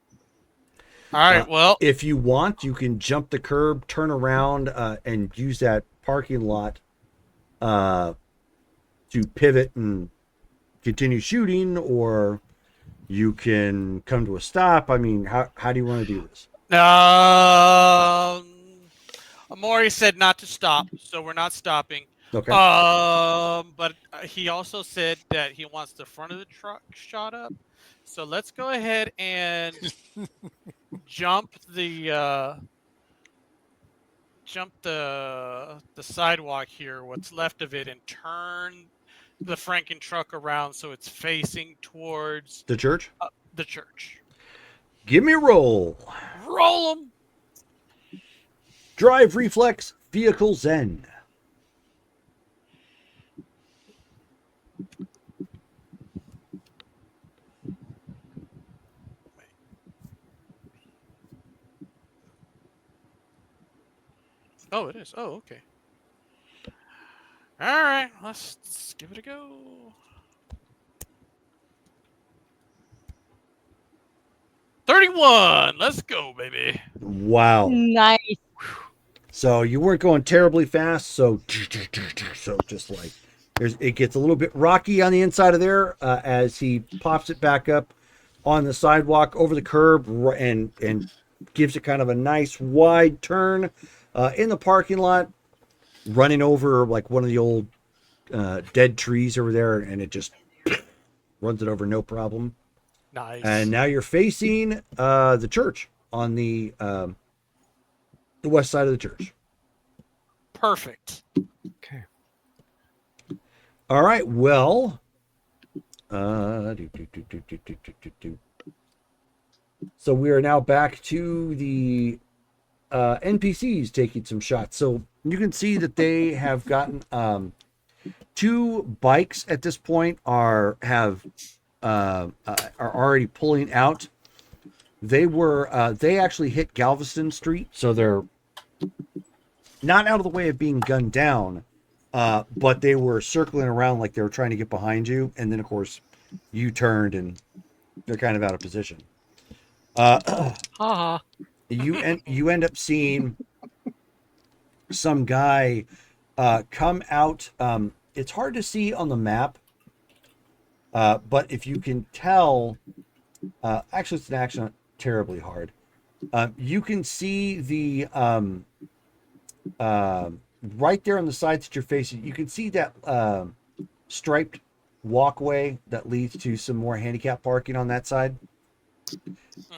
All right. Well, If you want, you can jump the curb, turn around, and use that parking lot to pivot and continue shooting, or you can come to a stop. I mean, how do you want to do this? Amori said not to stop, so we're not stopping. Okay. But he also said that he wants the front of the truck shot up. So let's go ahead and jump the sidewalk here, what's left of it, and turn the Franken truck around so it's facing towards The church? the church. Give me a roll. Roll them. Drive reflex, vehicle zen. Oh, it is. Oh, okay. All right, let's give it a go. $31. Let's go, baby. Wow. Nice. So you weren't going terribly fast, so just like it gets a little bit rocky on the inside of there as he pops it back up on the sidewalk over the curb and gives it kind of a nice wide turn in the parking lot, running over like one of the old dead trees over there, and it just runs it over no problem. Nice. And now you're facing the church on the west side of the church. Perfect. Okay. All right. Well, so we are now back to the NPCs taking some shots. So you can see that they have gotten 2 bikes at this point are already pulling out. They actually hit Galveston Street, so they're not out of the way of being gunned down, but they were circling around like they were trying to get behind you, and then of course you turned and they're kind of out of position. You end up seeing some guy come out. It's hard to see on the map, but if you can tell, actually it's not terribly hard. You can see the right there on the sides that you're facing. You can see that striped walkway that leads to some more handicap parking on that side.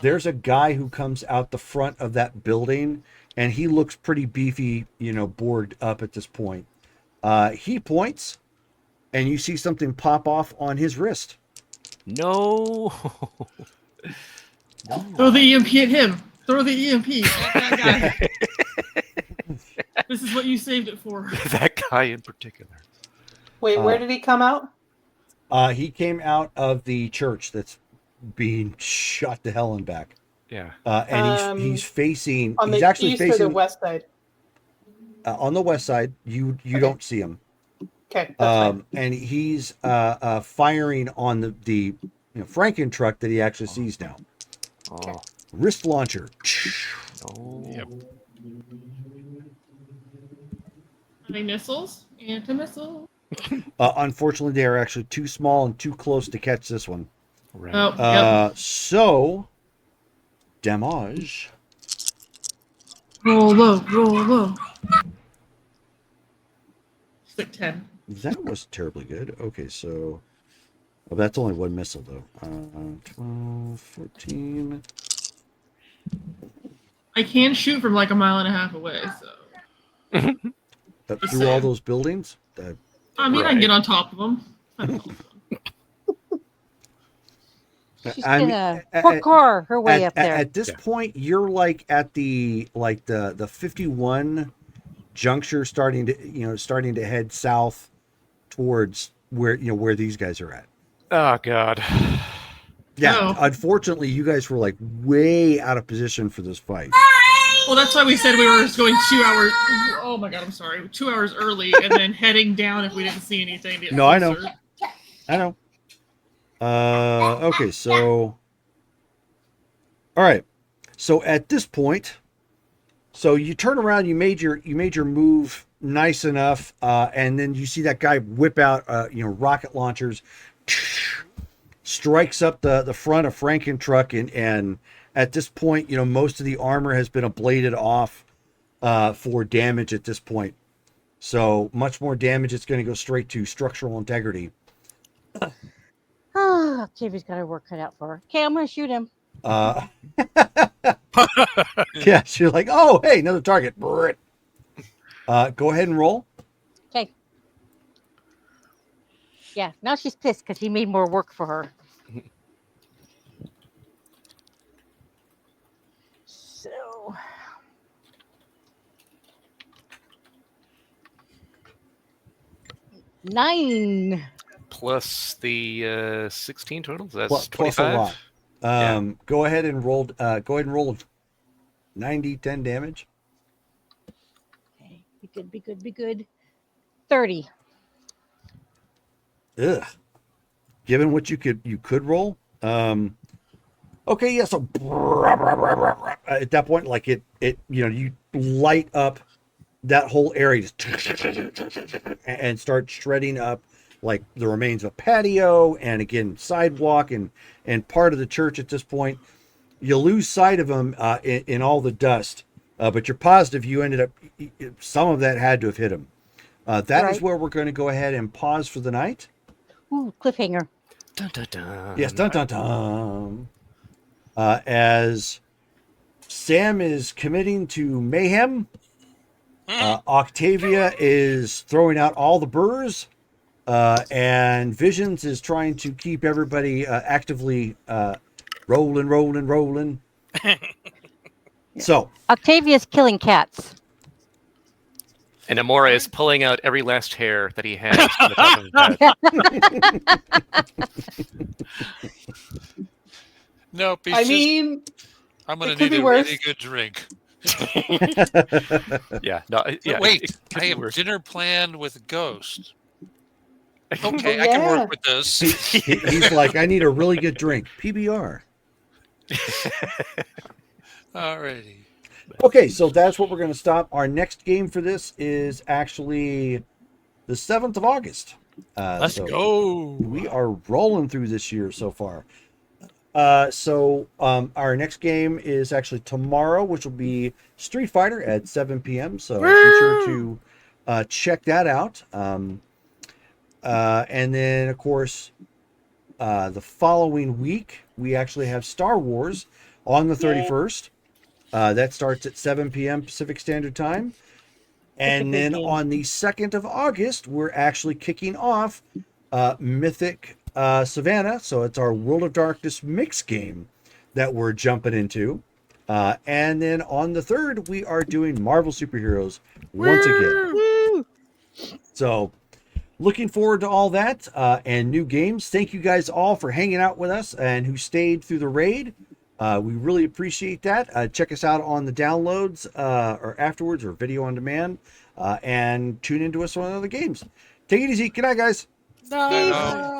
There's a guy who comes out the front of that building, and he looks pretty beefy, boarded up at this point. He points, and you see something pop off on his wrist. No. Throw the EMP at him. Throw the EMP at that guy. This is what you saved it for. That guy in particular. Wait, where did he come out? He came out of the church that's being shot to hell and back. Yeah. And he's facing. On He's the actually east facing or the west side? on the west side. You don't see him. Okay. That's fine. And he's firing on the Franken truck that he actually sees now. Oh. Wrist launcher. No. Yep. Any missiles? Anti-missile? Unfortunately, they are actually too small and too close to catch this one. Right. Oh, yep. So, damage. Roll low, roll low. It's like 10. That was terribly good. Okay, so that's only one missile though. 12, 14. I can shoot from like 1.5 miles away, so. Through all those buildings. I mean, I can get on top of them. She's I mean, gonna parkour her way up there. At this point, you're like at the 51 juncture, starting to head south towards where these guys are at. Oh God. Yeah, Oh. unfortunately, you guys were like way out of position for this fight. Well, that's why we said we were going 2 hours. Oh my god, I'm sorry. 2 hours early, and then heading down if we didn't see anything. No, I know. I know. Okay, so all right. So at this point, so you turn around, you made your move nice enough, and then you see that guy whip out rocket launchers, strikes up the front of Franken truck, and at this point, most of the armor has been ablated off for damage at this point. So much more damage. It's going to go straight to structural integrity. Oh, Kiwi's got her work cut out for her. Okay, I'm gonna shoot him. Yeah, she's like, oh, hey, another target. Go ahead and roll. Okay. Yeah, now she's pissed because he made more work for her. So. Nine. Plus the 16 totals. That's Plus 25. a lot. Go ahead and roll. Go ahead and roll 10 damage. Okay, be good, be good, be good. 30. Ugh. Given what you could roll. Okay, yeah. So at that point, like it you light up that whole area just and start shredding up like the remains of a patio and again sidewalk and part of the church at this point. You lose sight of them in all the dust, but you're positive you ended up, some of that had to have hit him. That is Right. where we're going to go ahead and pause for the night. Ooh, cliffhanger. Dun, dun, dun. Yes, dun dun dun. As Sam is committing to mayhem, Octavia is throwing out all the burrs, and Visions is trying to keep everybody actively rolling. So, Octavia's killing cats. And Amora is pulling out every last hair that he has. From the top of his head. Nope. He's I just, mean, I'm going it to could need be a worse. really good drink. Yeah, no, yeah. Wait, it could I be have worse. dinner planned with Ghost. Oh, Okay, I can yeah. work with this. he's like, I need a really good drink. PBR. Alrighty. Okay, so that's what we're going to stop. Our next game for this is actually the 7th of August. Let's So go. we are rolling through this year so far. So our next game is actually tomorrow, which will be Street Fighter at 7 p.m. So be sure to check that out. And then, of course, the following week, we actually have Star Wars on the 31st. That starts at 7 p.m. Pacific Standard Time. And good then game. on the 2nd of August, we're actually kicking off Mythic Savannah. So it's our World of Darkness mix game that we're jumping into. And then on the 3rd, we are doing Marvel Superheroes once again. Woo! So looking forward to all that and new games. Thank you guys all for hanging out with us and who stayed through the raid. We really appreciate that. Check us out on the downloads or afterwards or video on demand and tune into us on other games. Take it easy. Good night, guys. No.